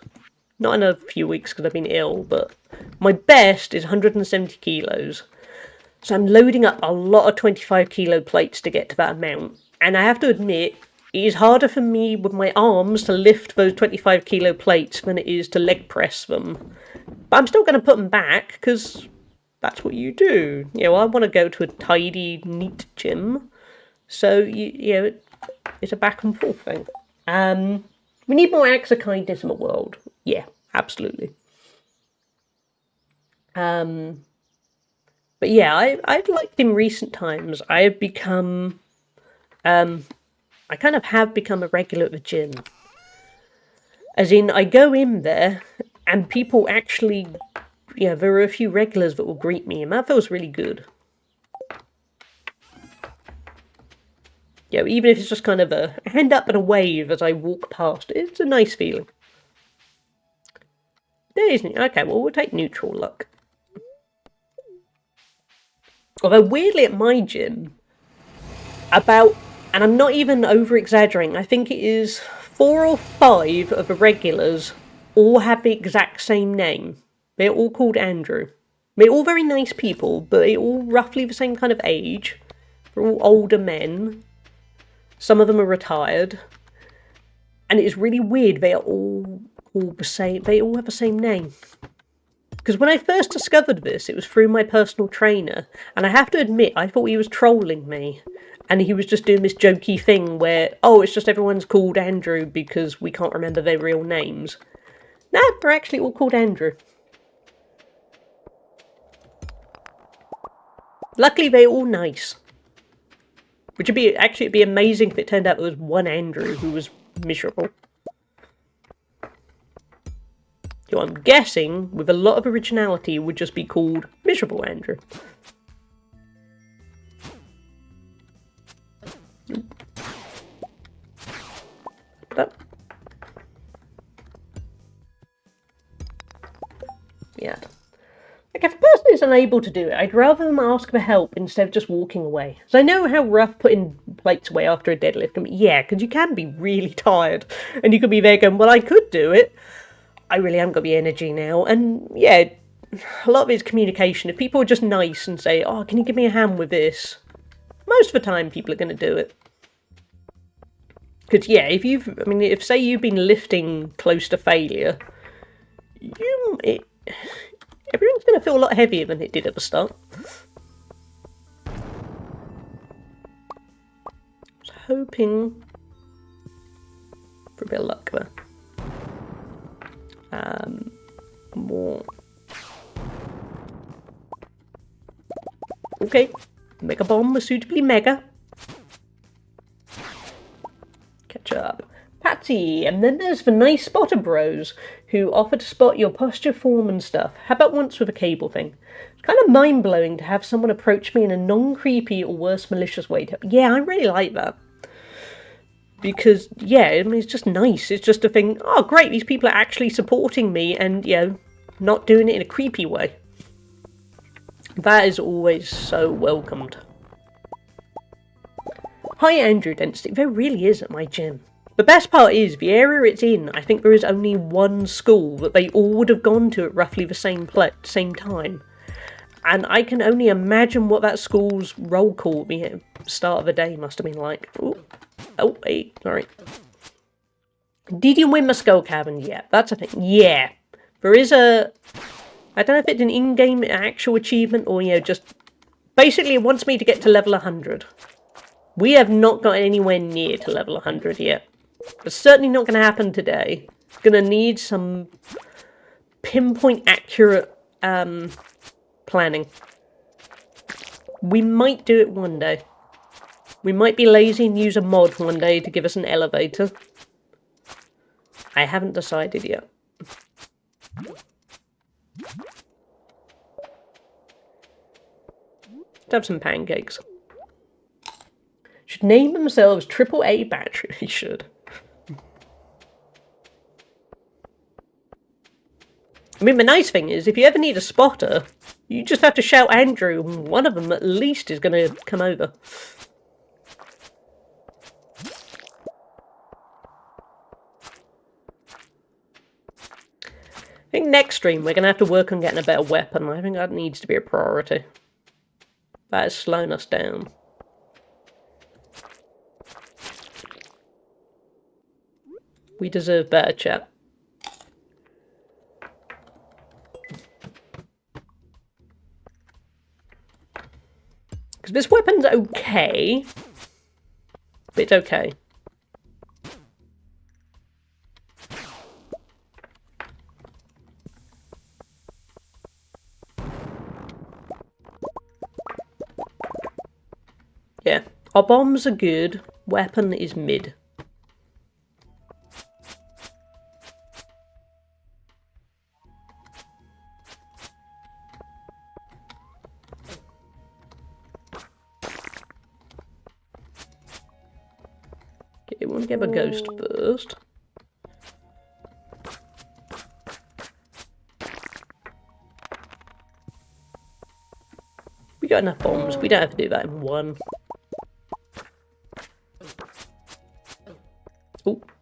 not in a few weeks because I've been ill, but my best is 170 kilos. So I'm loading up a lot of 25 kilo plates to get to that amount. And I have to admit, it is harder for me with my arms to lift those 25 kilo plates than it is to leg press them. But I'm still going to put them back, because that's what you do. You know, I want to go to a tidy, neat gym. So, you know, it's a back and forth thing. We need more acts of kindness in the world. Yeah, absolutely. But yeah, I've liked in recent times, I have become... I kind of have become a regular at the gym. As in, I go in there, and people actually... Yeah, there are a few regulars that will greet me, and that feels really good. Yeah, even if it's just kind of a hand up and a wave as I walk past, it's a nice feeling. There isn't. Okay, well, we'll take neutral luck. Although, weirdly, at my gym, and I'm not even over-exaggerating, I think it is 4 or 5 of the regulars all have the exact same name. They're all called Andrew. They're all very nice people, but they're all roughly the same kind of age. They're all older men. Some of them are retired. And it's really weird, they are all the same, they all have the same name. Because when I first discovered this, it was through my personal trainer, and I have to admit, I thought he was trolling me, and he was just doing this jokey thing where, oh, it's just everyone's called Andrew because we can't remember their real names. No, they're actually all called Andrew. Luckily, they're all nice. Which would be, actually, it'd be amazing if it turned out there was one Andrew who was miserable. So I'm guessing, with a lot of originality, would just be called Miserable Andrew. But, yeah. Like, if a person is unable to do it, I'd rather them ask for help instead of just walking away. So I know how rough putting plates away after a deadlift can be. Yeah, because you can be really tired. And you could be there going, well, I could do it. I really haven't got the energy now. And yeah, a lot of it is communication. If people are just nice and say, oh, can you give me a hand with this? Most of the time, people are going to do it. Because yeah, if say you've been lifting close to failure, everyone's going to feel a lot heavier than it did at the start. I was hoping for a bit of luck there. More. Okay, Mega Bomb was suitably mega. Catch up. Patsy, and then there's the nice spotter bros who offer to spot your posture, form and stuff. How about once with a cable thing? It's kind of mind-blowing to have someone approach me in a non-creepy or worse malicious way. Yeah, I really like that. Because, yeah, I mean, it's just nice. It's just a thing, oh great, these people are actually supporting me and, you know, not doing it in a creepy way. That is always so welcomed. High Andrew density, there really is at my gym. The best part is, the area it's in, I think there is only one school that they all would have gone to at roughly the same time. And I can only imagine what that school's roll call at the start of the day must have been like. Ooh. Oh, hey, sorry. Did you win the skull cabin? Yeah, that's a thing. Yeah. There is a... I don't know if it's an in-game actual achievement or, you know, just... Basically, it wants me to get to level 100. We have not got anywhere near to level 100 yet. It's certainly not going to happen today. It's going to need some pinpoint accurate planning. We might do it one day. We might be lazy and use a mod one day to give us an elevator. I haven't decided yet. Let's have some pancakes. Should name themselves AAA battery. They should. I mean, the nice thing is, if you ever need a spotter, you just have to shout Andrew, and one of them at least is going to come over. I think next stream we're going to have to work on getting a better weapon. I think that needs to be a priority. That is slowing us down. We deserve better, chat. Because this weapon's okay. But it's okay. Yeah. Our bombs are good. Weapon is mid. Okay, we'll get a ghost first. We got enough bombs. We don't have to do that in one.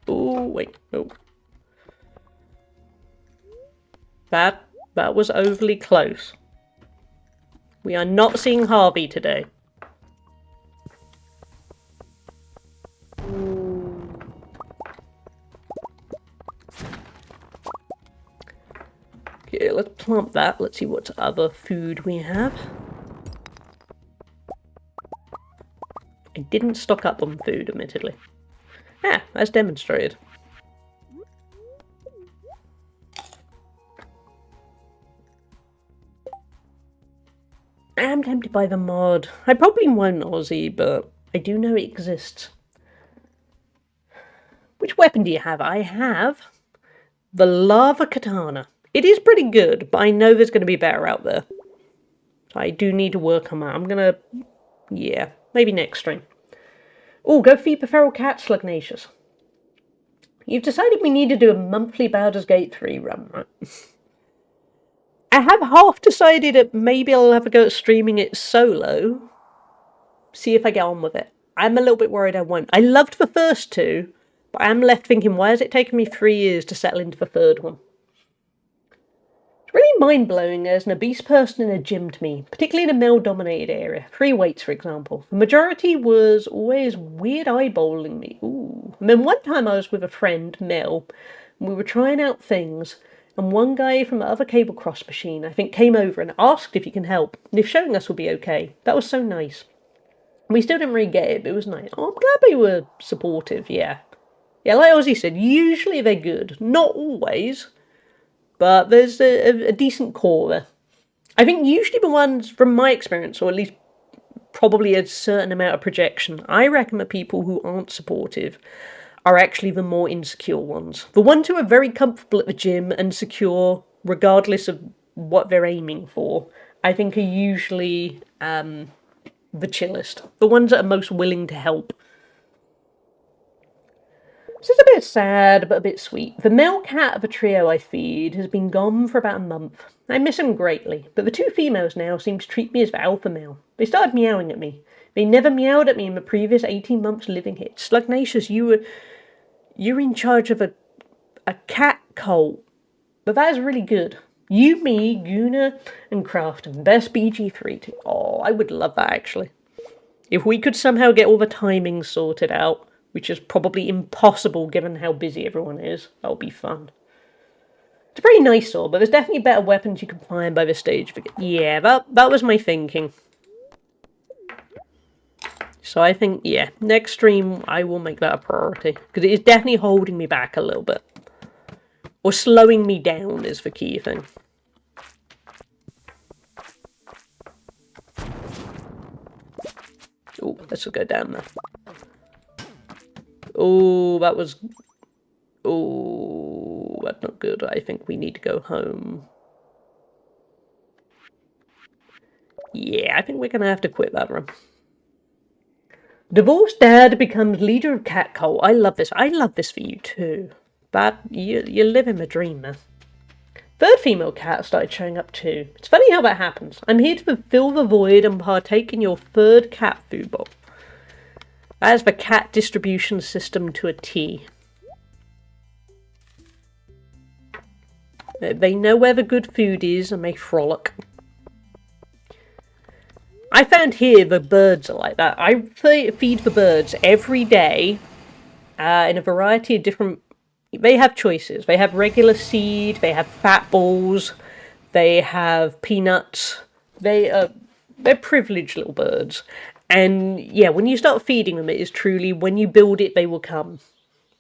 Oh, wait, no. That was overly close. We are not seeing Harvey today. Okay, let's plant that. Let's see what other food we have. I didn't stock up on food, admittedly. Ah, as demonstrated. I am tempted by the mod. I probably won't Aussie, but I do know it exists. Which weapon do you have? I have the lava katana. It is pretty good, but I know there's going to be better out there. So I do need to work on that. I'm going to... yeah, maybe next stream. Oh, go feed the feral cat, Slugnacious. You've decided we need to do a monthly Baldur's Gate 3 run, right? I have half decided that maybe I'll have a go at streaming it solo. See if I get on with it. I'm a little bit worried I won't. I loved the first two, but I am left thinking, why has it taken me 3 years to settle into the third one? It's really mind-blowing as an obese person in a gym to me, particularly in a male-dominated area. Free weights, for example. The majority was always weird eyeballing me. Ooh. And then one time I was with a friend, Mel, and we were trying out things, and one guy from the other cable cross machine, I think, came over and asked if he can help, and if showing us would be okay. That was so nice. We still didn't really get it, but it was nice. Oh, I'm glad they were supportive, yeah. Yeah, like Ozzy said, usually they're good. Not always, but there's a decent core there. I think usually the ones, from my experience, or at least probably a certain amount of projection, I reckon the people who aren't supportive are actually the more insecure ones. The ones who are very comfortable at the gym and secure, regardless of what they're aiming for, I think are usually the chillest. The ones that are most willing to help. This is a bit sad, but a bit sweet. The male cat of the trio I feed has been gone for about a month. I miss him greatly, but the two females now seem to treat me as the alpha male. They started meowing at me. They never meowed at me in the previous 18 months living here. Slugnacious, you're in charge of a cat cult, but that is really good. You, me, Guna, and Kraft have the best BG3 too. Oh, I would love that, actually. If we could somehow get all the timings sorted out, which is probably impossible given how busy everyone is, that would be fun. It's a pretty nice sword, but there's definitely better weapons you can find by this stage. Yeah, that was my thinking. So I think, yeah, next stream I will make that a priority. Because it is definitely holding me back a little bit. Or slowing me down is the key thing. let's go down there. Oh, that was... Oh, that's not good. I think we need to go home. Yeah, I think we're going to have to quit that run. Divorced dad becomes leader of cat cult. I love this. I love this for you too. But you're living a dream, man. Third female cat started showing up too. It's funny how that happens. I'm here to fulfill the void and partake in your third cat food bowl. That is the cat distribution system to a T. They know where the good food is and they frolic. I found here the birds are like that. I feed the birds every day in a variety of different... They have choices. They have regular seed, they have fat balls, they have peanuts. They're privileged little birds. And yeah, when you start feeding them, it is truly, when you build it, they will come.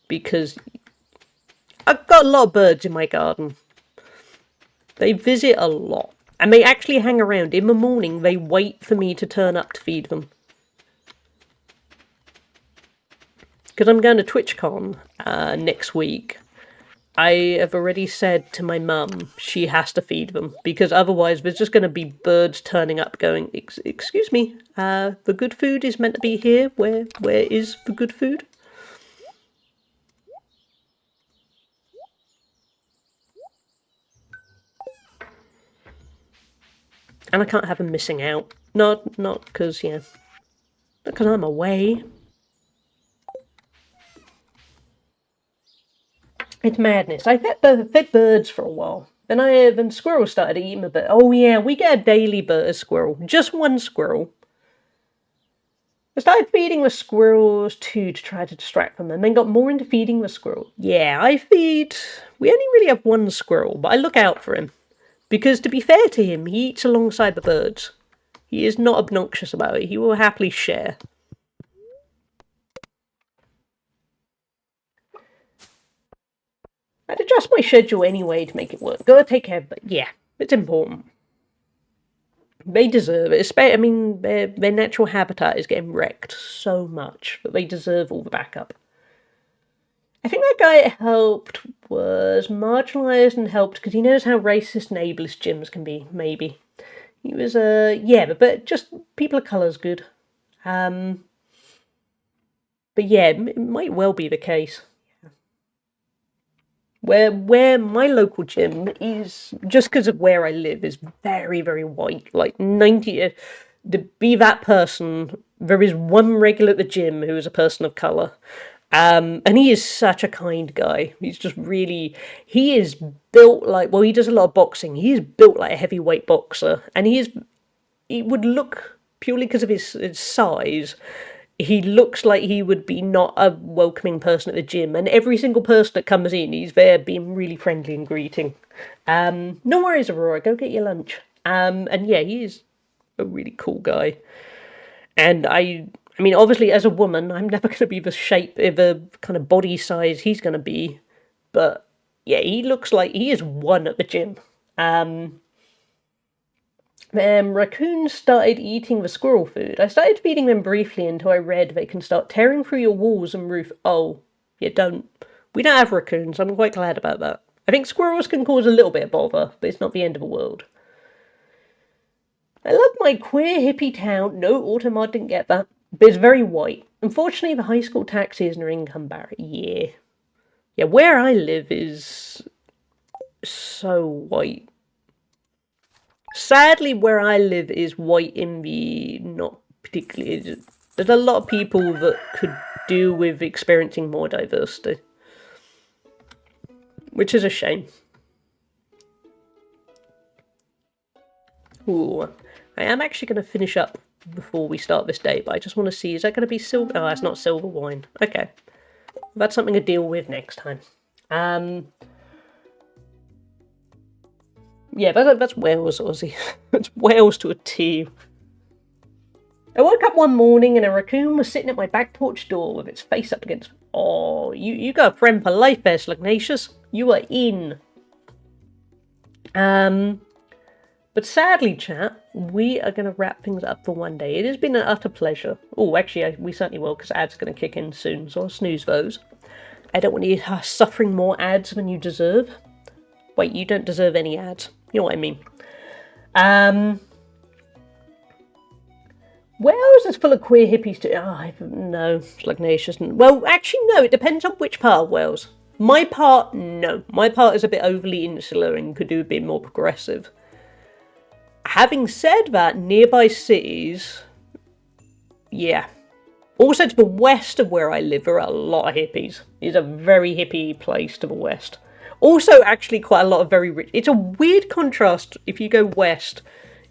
Because I've got a lot of birds in my garden. They visit a lot. And they actually hang around. In the morning, they wait for me to turn up to feed them. Because I'm going to TwitchCon next week. I have already said to my mum she has to feed them. Because otherwise there's just going to be birds turning up going, excuse me, the good food is meant to be here. Where is the good food? And I can't have them missing out. Not because, yeah. Because I'm away. It's madness. I fed birds for a while. Then squirrels started eating a bit. Oh yeah, we get a daily bird squirrel. Just one squirrel. I started feeding the squirrels too to try to distract them, and then got more into feeding the squirrel. Yeah, we only really have one squirrel, but I look out for him. Because to be fair to him, he eats alongside the birds. He is not obnoxious about it. He will happily share. I'd adjust my schedule anyway to make it work. Gotta take care of it. Yeah, it's important. They deserve it. I mean, their natural habitat is getting wrecked so much that they deserve all the backup. I think that guy it helped was marginalised and helped because he knows how racist and ableist gyms can be, maybe. He was, yeah, but just people of colour's good. But yeah, it might well be the case. Where my local gym is, just because of where I live, is very, very white. Like 90, to be that person, there is one regular at the gym who is a person of colour. And he is such a kind guy. He's just really, he is built like, well, he does a lot of boxing. He is built like a heavyweight boxer. And he would look, purely because of his size, he looks like he would be not a welcoming person at the gym. And every single person that comes in, he's there being really friendly and greeting. No worries, Aurora, go get your lunch. And yeah, he is a really cool guy. And I mean, obviously, as a woman, I'm never going to be the shape, the kind of body size he's going to be. But, yeah, he looks like he is one at the gym. Raccoons started eating the squirrel food. I started feeding them briefly until I read they can start tearing through your walls and roof. Oh, you don't. We don't have raccoons. I'm quite glad about that. I think squirrels can cause a little bit of bother, but it's not the end of the world. I love my queer hippie town. No, Automod didn't get that. But it's very white. Unfortunately, the high school taxi is an income barrier. Yeah. Yeah, where I live is so white. Sadly, where I live is white in the not particularly... There's a lot of people that could do with experiencing more diversity. Which is a shame. Ooh. I am actually going to finish up before we start this day, but I just want to see, is that going to be silver? Oh, that's not silver wine. Okay. That's something to deal with next time. Yeah, that's Wales, Aussie. That's Wales to a T. I woke up one morning and a raccoon was sitting at my back porch door with its face up against... Oh, you got a friend for life there, Slugnacious. You are in. But sadly, chat, we are going to wrap things up for one day. It has been an utter pleasure. Oh, actually, we certainly will, because ads are going to kick in soon, so I'll snooze those. I don't want you suffering more ads than you deserve. Wait, you don't deserve any ads. You know what I mean. Wales is full of queer hippies too. No, Slugnacious. Well, actually, no, it depends on which part of Wales. My part, no. My part is a bit overly insular and could do a bit more progressive. Having said that, nearby cities, yeah. Also to the west of where I live, there are a lot of hippies. It's a very hippie place to the west. Also, actually, quite a lot of very rich. It's a weird contrast. If you go west,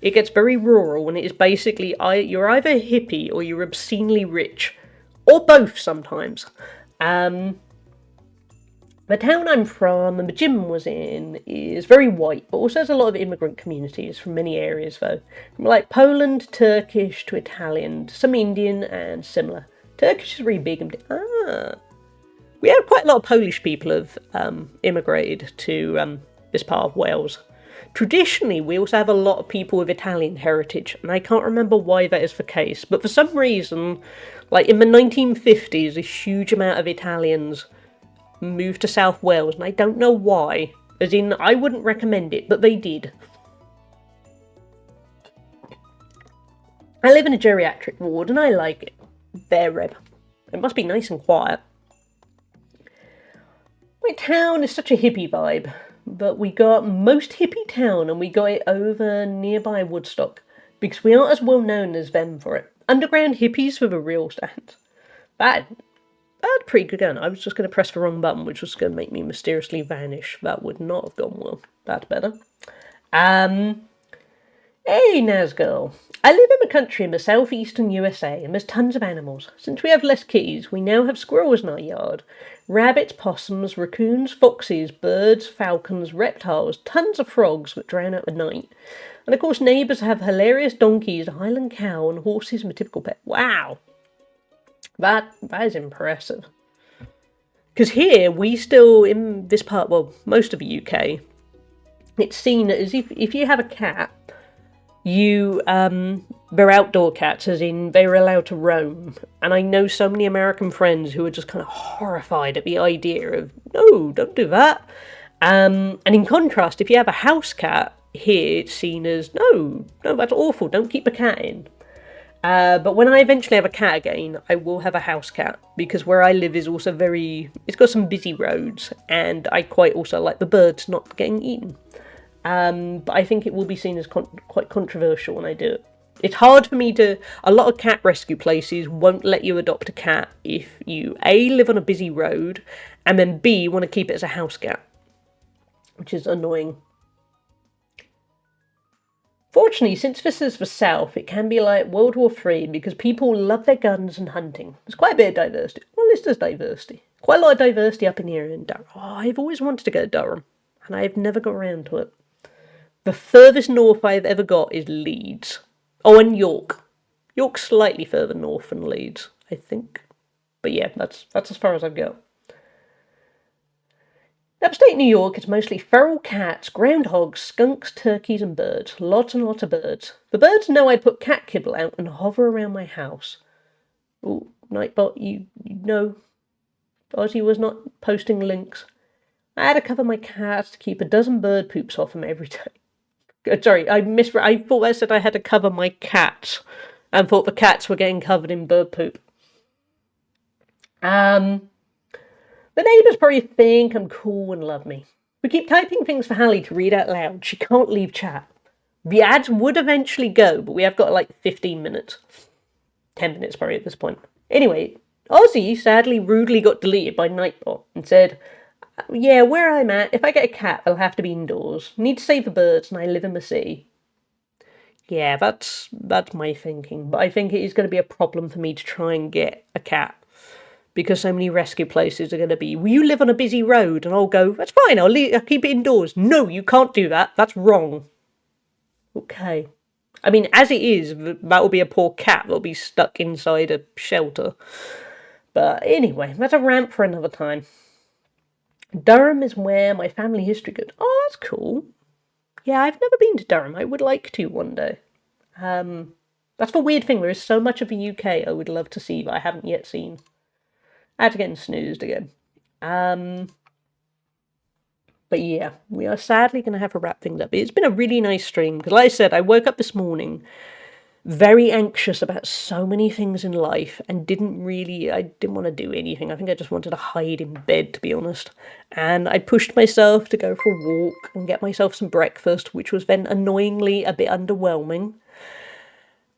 it gets very rural, and it is basically you're either a hippie or you're obscenely rich, or both sometimes. The town I'm from, and the gym was in, is very white, but also has a lot of immigrant communities from many areas, though. From like Poland, Turkish to Italian, some Indian, and similar. Turkish is really big. We have quite a lot of Polish people have immigrated to this part of Wales. Traditionally, we also have a lot of people with Italian heritage, and I can't remember why that is the case, but for some reason, like in the 1950s, a huge amount of Italians moved to South Wales, and I don't know why. As in, I wouldn't recommend it, but they did. I live in a geriatric ward, and I like it. There, Reb. It must be nice and quiet. My town is such a hippie vibe, but we got most hippie town, and we got it over nearby Woodstock, because we aren't as well known as them for it. Underground hippies with a real stand. That's pretty good going. I was just going to press the wrong button, which was going to make me mysteriously vanish. That would not have gone well. That's better. Hey, Nazgirl. I live in the country in the southeastern USA, and there's tons of animals. Since we have less kitties, we now have squirrels in our yard. Rabbits, possums, raccoons, foxes, birds, falcons, reptiles, tons of frogs that drown out at night. And of course, neighbours have hilarious donkeys, a Highland cow, and horses and a typical pet. Wow. That is impressive. Because here, we still, in this part, well, most of the UK, it's seen as if you have a cat, they're outdoor cats, as in they're allowed to roam. And I know so many American friends who are just kind of horrified at the idea of, no, don't do that. And in contrast, if you have a house cat, here it's seen as, no, that's awful, don't keep the cat in. But when I eventually have a cat again, I will have a house cat, because where I live is also it's got some busy roads, and I quite also like the birds not getting eaten. But I think it will be seen as quite controversial when I do it. It's hard for me a lot of cat rescue places won't let you adopt a cat if you A, live on a busy road, and then B, want to keep it as a house cat, which is annoying. Fortunately, since this is the South, it can be like World War III, because people love their guns and hunting. There's quite a bit of diversity. Well, at least there's diversity. Quite a lot of diversity up in here in Durham. Oh, I've always wanted to go to Durham, and I've never got around to it. The furthest north I've ever got is Leeds. Oh, and York. York's slightly further north than Leeds, I think. But yeah, that's as far as I've got. Upstate New York is mostly feral cats, groundhogs, skunks, turkeys, and birds. Lots and lots of birds. The birds know I put cat kibble out and hover around my house. Oh, Nightbot, you know, Ozzy was not posting links. I had to cover my cats to keep a dozen bird poops off them every day. Sorry, I thought I said I had to cover my cats, and thought the cats were getting covered in bird poop. The neighbours probably think I'm cool and love me. We keep typing things for Hallie to read out loud. She can't leave chat. The ads would eventually go, but we have got like 15 minutes. 10 minutes probably at this point. Anyway, Ozzy sadly rudely got deleted by Nightbot and said, yeah, where I'm at, if I get a cat, they'll have to be indoors. Need to save the birds, and I live in the city. Yeah, that's my thinking, but I think it is going to be a problem for me to try and get a cat. Because so many rescue places are going to be, will you live on a busy road? And I'll go, that's fine, I'll keep it indoors. No, you can't do that. That's wrong. Okay. I mean, as it is, that will be a poor cat that'll be stuck inside a shelter. But anyway, that's a rant for another time. Durham is where my family history goes. Oh, that's cool. Yeah, I've never been to Durham. I would like to one day. That's the weird thing. There is so much of the UK I would love to see, but I haven't yet seen. I had to get snoozed again. But yeah, we are sadly going to have to wrap things up. It's been a really nice stream, because like I said, I woke up this morning very anxious about so many things in life and I didn't want to do anything. I think I just wanted to hide in bed, to be honest. And I pushed myself to go for a walk and get myself some breakfast, which was then annoyingly a bit underwhelming.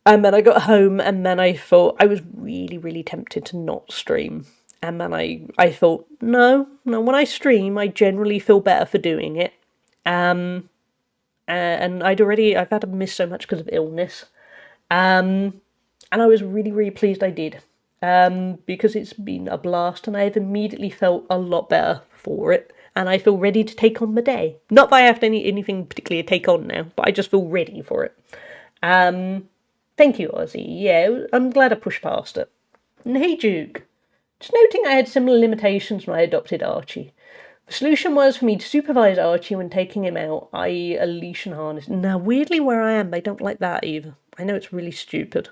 And then I got home and then I thought I was really, really tempted to not stream. And then I thought, no, when I stream, I generally feel better for doing it. And I've had to miss so much because of illness. And I was really, really pleased I did. Because it's been a blast and I've immediately felt a lot better for it. And I feel ready to take on the day. Not that I have anything particularly to take on now, but I just feel ready for it. Thank you, Ozzy. Yeah, I'm glad I pushed past it. And hey, Duke. Just noting I had similar limitations when I adopted Archie. The solution was for me to supervise Archie when taking him out, i.e. a leash and harness. Now, weirdly where I am, they don't like that either. I know it's really stupid.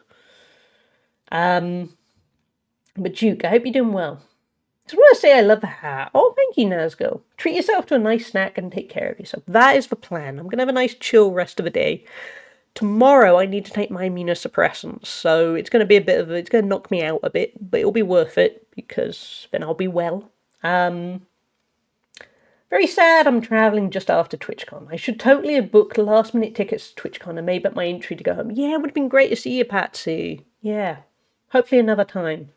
But Duke, I hope you're doing well. Just want to say I love the hat. Oh, thank you, Nazgul. Treat yourself to a nice snack and take care of yourself. That is the plan. I'm going to have a nice chill rest of the day. Tomorrow I need to take my immunosuppressants, so it's going to be it's going to knock me out a bit, but it'll be worth it, because then I'll be well. Very sad I'm travelling just after TwitchCon. I should totally have booked last minute tickets to TwitchCon and made up my entry to go home. Yeah, it would have been great to see you, Patsy. Yeah, hopefully another time.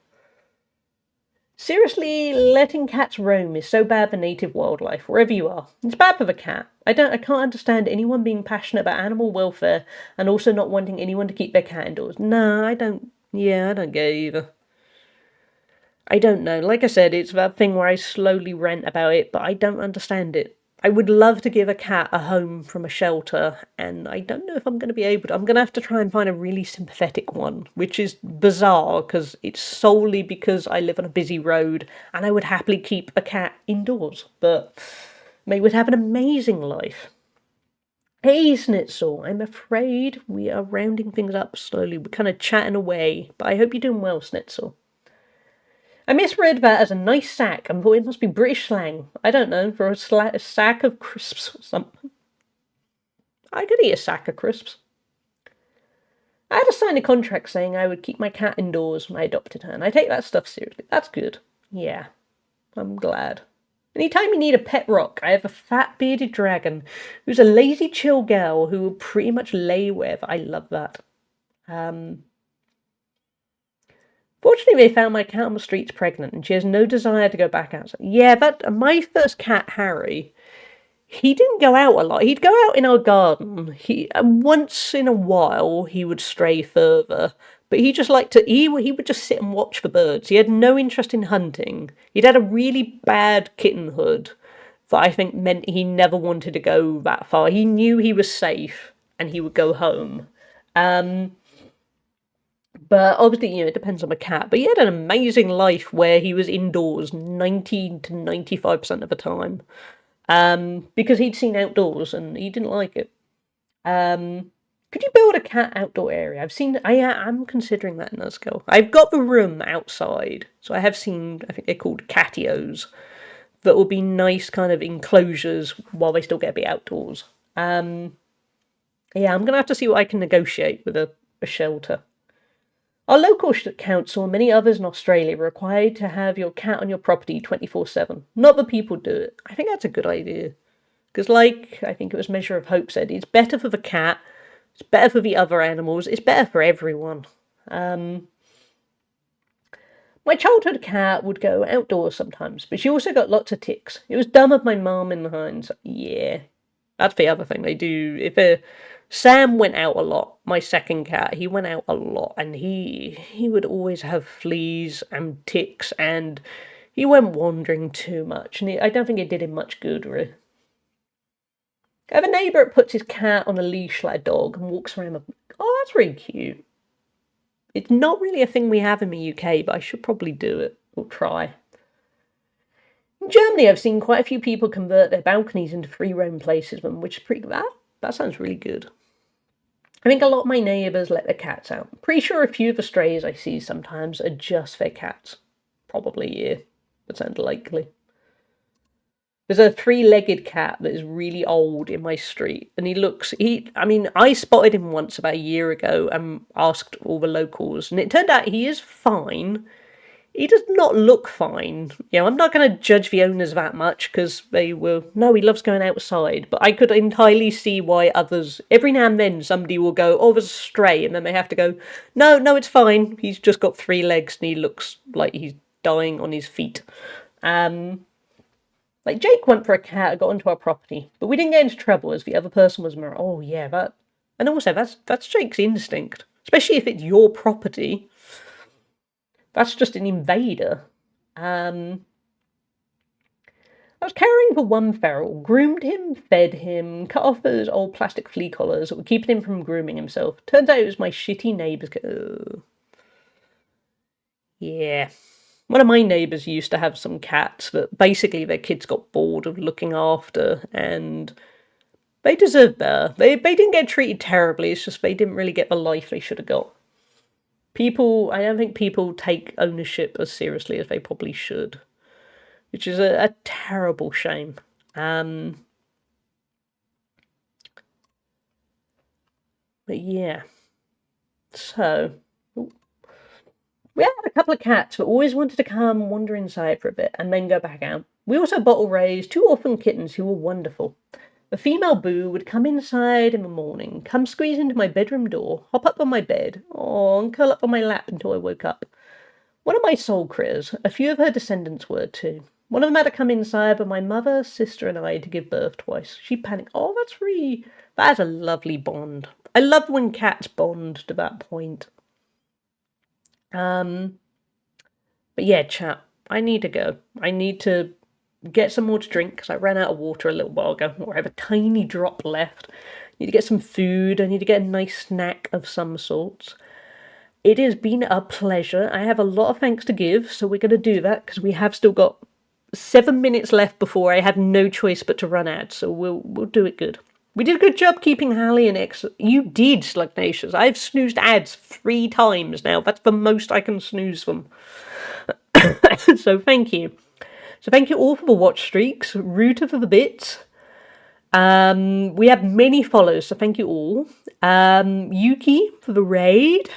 Seriously, letting cats roam is so bad for native wildlife, wherever you are. It's bad for the cat. I can't understand anyone being passionate about animal welfare and also not wanting anyone to keep their cat indoors. No, I don't get it either. I don't know. Like I said, it's that thing where I slowly rant about it, but I don't understand it. I would love to give a cat a home from a shelter, and I don't know if I'm going to be able to. I'm going to have to try and find a really sympathetic one, which is bizarre, because it's solely because I live on a busy road, and I would happily keep a cat indoors, but they would have an amazing life. Hey, Snitzel, I'm afraid we are rounding things up slowly. We're kind of chatting away, but I hope you're doing well, Snitzel. I misread that as a nice sack and thought it must be British slang. I don't know, for a sack of crisps or something. I could eat a sack of crisps. I had to sign a contract saying I would keep my cat indoors when I adopted her, and I take that stuff seriously. That's good. Yeah, I'm glad. Anytime you need a pet rock, I have a fat bearded dragon who's a lazy chill gal who will pretty much lay wherever. I love that. Fortunately, they found my cat on the streets pregnant, and she has no desire to go back outside. Yeah, my first cat, Harry, he didn't go out a lot. He'd go out in our garden. Once in a while he would stray further, but he just liked to. He would just sit and watch the birds. He had no interest in hunting. He'd had a really bad kittenhood that I think meant he never wanted to go that far. He knew he was safe and he would go home. But obviously, it depends on the cat. But he had an amazing life where he was indoors 90 to 95% of the time. Because he'd seen outdoors and he didn't like it. Could you build a cat outdoor area? I am considering that in Nuzco. I've got the room outside. So I have seen, I think they're called catios, that will be nice kind of enclosures while they still get to be outdoors. Yeah, I'm going to have to see what I can negotiate with a shelter. Our local council and many others in Australia are required to have your cat on your property 24/7. Not that people do it. I think that's a good idea. Because I think it was Measure of Hope said, it's better for the cat, it's better for the other animals, it's better for everyone. My childhood cat would go outdoors sometimes, but she also got lots of ticks. It was dumb of my mum in the hindsight. Yeah, that's the other thing they do. Sam went out a lot, my second cat. He went out a lot, and he would always have fleas and ticks, and he went wandering too much, and I don't think it did him much good, really. I have a neighbour that puts his cat on a leash like a dog and walks around. Oh, that's really cute. It's not really a thing we have in the UK, but I should probably do it, or try. In Germany, I've seen quite a few people convert their balconies into free roam places, which is pretty bad. That sounds really good. I think a lot of my neighbours let their cats out. Pretty sure a few of the strays I see sometimes are just their cats. Probably, yeah. That sounds likely. There's a three-legged cat that is really old in my street, and I spotted him once about a year ago and asked all the locals, and it turned out he is fine. He does not look fine. I'm not going to judge the owners that much because he loves going outside, but I could entirely see why others, every now and then somebody will go, oh, there's a stray, and then they have to go, no, it's fine. He's just got 3 legs and he looks like he's dying on his feet. Like Jake went for a cat and got onto our property, but we didn't get into trouble as the other person was more, oh yeah, that. And also, that's Jake's instinct, especially if it's your property. That's just an invader. I was caring for one feral, groomed him, fed him, cut off those old plastic flea collars that were keeping him from grooming himself. Turns out it was my shitty neighbour's cat. Yeah. One of my neighbours used to have some cats that basically their kids got bored of looking after, and they deserved better. They didn't get treated terribly, it's just they didn't really get the life they should have got. I don't think people take ownership as seriously as they probably should, which is a terrible shame. But yeah. So, we had a couple of cats that always wanted to come wander inside for a bit and then go back out. We also bottle raised 2 orphan kittens who were wonderful. The female Boo would come inside in the morning, come squeeze into my bedroom door, hop up on my bed, and curl up on my lap until I woke up. One of my soul critters, a few of her descendants were too. One of them had to come inside, but my mother, sister, and I to give birth twice. She panicked. Oh, that's a lovely bond. I love when cats bond to that point. But yeah, chat, I need to go. I need to get some more to drink because I ran out of water a little while ago, or I have a tiny drop left. I need to get some food. I need to get a nice snack of some sorts. It has been a pleasure. I have a lot of thanks to give, so we're going to do that because we have still got 7 minutes left before I had no choice but to run ads, so we'll do it good. We did a good job keeping Hallie and X. You did, Slugnacious. I've snoozed ads 3 times now. That's the most I can snooze them. So thank you. So thank you all for the watch streaks. Rooter for the bits. We have many follows, so thank you all. Yuki for the raid.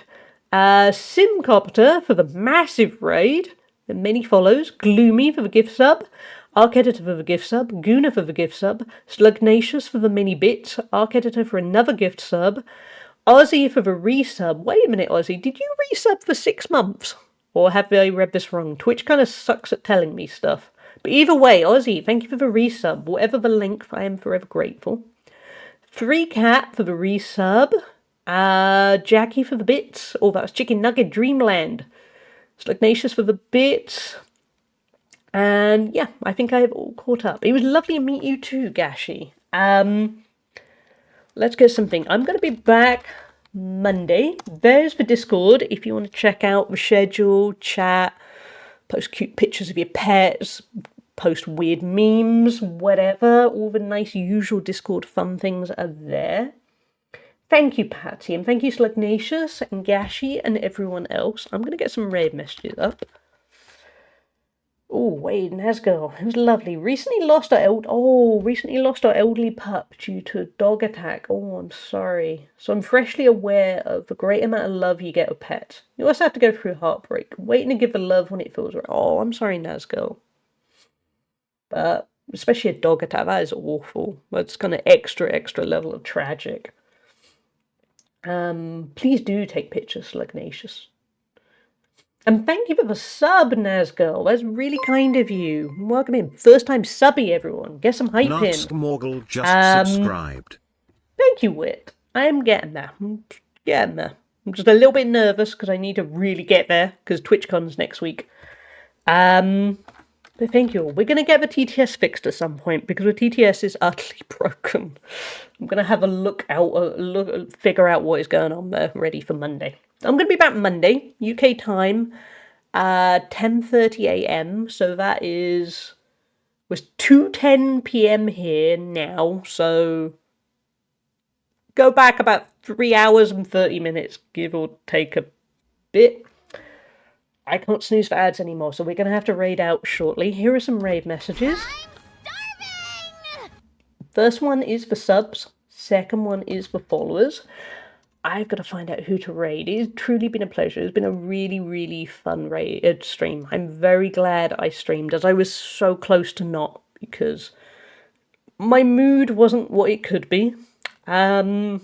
Simcopter for the massive raid. And many follows. Gloomy for the gift sub. Arc Editor for the gift sub, Guna for the gift sub, Slugnacious for the mini bits, Arc Editor for another gift sub, Ozzy for the resub. Wait a minute, Ozzy, did you resub for 6 months? Or have I read this wrong? Twitch kind of sucks at telling me stuff. But either way, Ozzy, thank you for the resub. Whatever the length, I am forever grateful. 3Cat for the resub, Jackie for the bits. Oh, that was Chicken Nugget Dreamland. Slugnacious for the bits. And yeah, I think I have all caught up. It was lovely to meet you too, Gashi. Let's get something. I'm going to be back Monday. There's the Discord if you want to check out the schedule, chat, post cute pictures of your pets, post weird memes, whatever. All the nice usual Discord fun things are there. Thank you, Patty, and thank you, Slugnacious and Gashi and everyone else. I'm going to get some raid messages up. Oh, Wade Nesgirl, it was lovely. Recently lost our elderly pup due to a dog attack. Oh, I'm sorry. So I'm freshly aware of the great amount of love you get with pets. You also have to go through heartbreak, waiting to give the love when it feels right. Oh, I'm sorry, Nesgirl. But especially a dog attack, that is awful. That's kind of extra level of tragic. Please do take pictures, Slugnacious. And thank you for the sub, Nazgirl. That's really kind of you. Welcome in. First time subby, everyone. Get some hype in. Morgul just subscribed. Thank you, Wit. I'm getting there. I'm just a little bit nervous because I need to really get there because TwitchCon's next week. But thank you all. We're going to get the TTS fixed at some point because the TTS is utterly broken. I'm going to have a figure out what is going on there, ready for Monday. I'm going to be back Monday, UK time, 10:30 a.m. So that was 2:10 p.m. here now. So go back about 3 hours and 30 minutes, give or take a bit. I can't snooze for ads anymore, so we're going to have to raid out shortly. Here are some raid messages. First one is for subs. Second one is for followers. I've got to find out who to raid. It's truly been a pleasure. It's been a really, really fun raid stream. I'm very glad I streamed, as I was so close to not, because my mood wasn't what it could be. But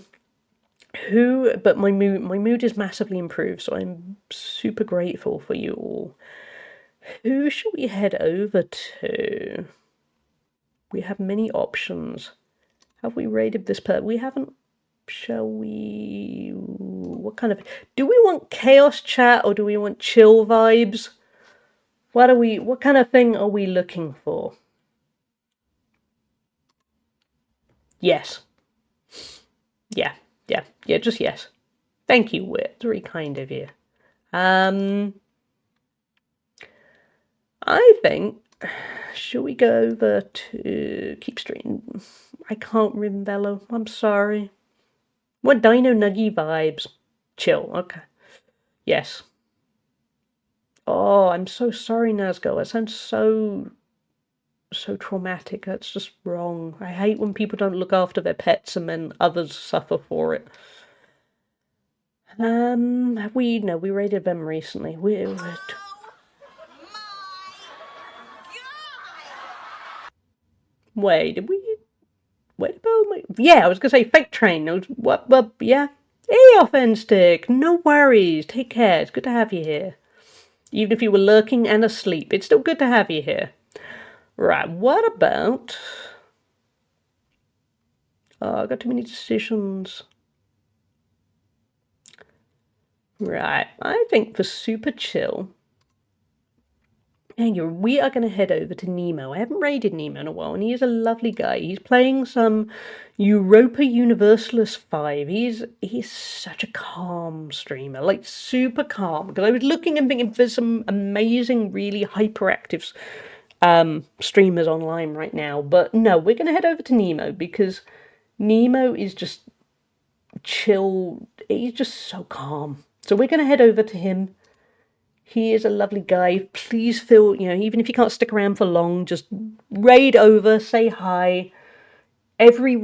my mood is massively improved, so I'm super grateful for you all. Who should we head over to? We have many options. Have we raided this person? We haven't. Shall we... What kind of... Do we want chaos chat or do we want chill vibes? What kind of thing are we looking for? Yes. Yeah, just yes. Thank you, Whit. It's very kind of you. I think... Shall we go over to... Keep stream? I can't remember. I'm sorry. What Dino Nuggy vibes? Chill, okay. Yes. Oh, I'm so sorry, Nazgo. That sounds so traumatic. That's just wrong. I hate when people don't look after their pets and then others suffer for it. We raided them recently. Wait, did we? Wait about my... Yeah, I was gonna say fake train. What? Yeah. Hey, Offenstick. No worries. Take care. It's good to have you here. Even if you were lurking and asleep, it's still good to have you here. Right. What about? Oh, I got too many decisions. Right. I think for super chill. We are going to head over to Nemo. I haven't raided Nemo in a while, and he is a lovely guy. He's playing some Europa Universalis 5. He's such a calm streamer, like super calm. Because I was looking and thinking there's some amazing, really hyperactive streamers online right now. But no, we're going to head over to Nemo because Nemo is just chill. He's just so calm. So we're going to head over to him. He is a lovely guy. Please feel, even if you can't stick around for long, just raid over, say hi. Every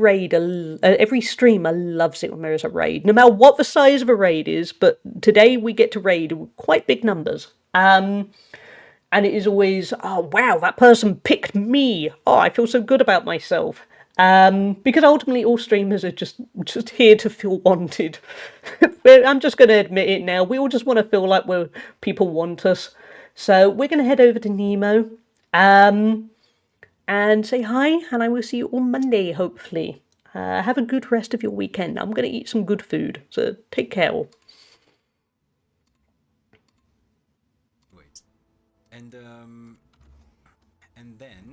streamer loves it when there is a raid, no matter what the size of a raid is. But today we get to raid quite big numbers. And it is always, oh wow, that person picked me. Oh, I feel so good about myself. Because ultimately all streamers are just here to feel wanted. I'm just going to admit it now. We all just want to feel like people want us. So we're going to head over to Nemo and say hi, and I will see you on Monday, hopefully. Have a good rest of your weekend. I'm going to eat some good food, so take care all. Wait. And then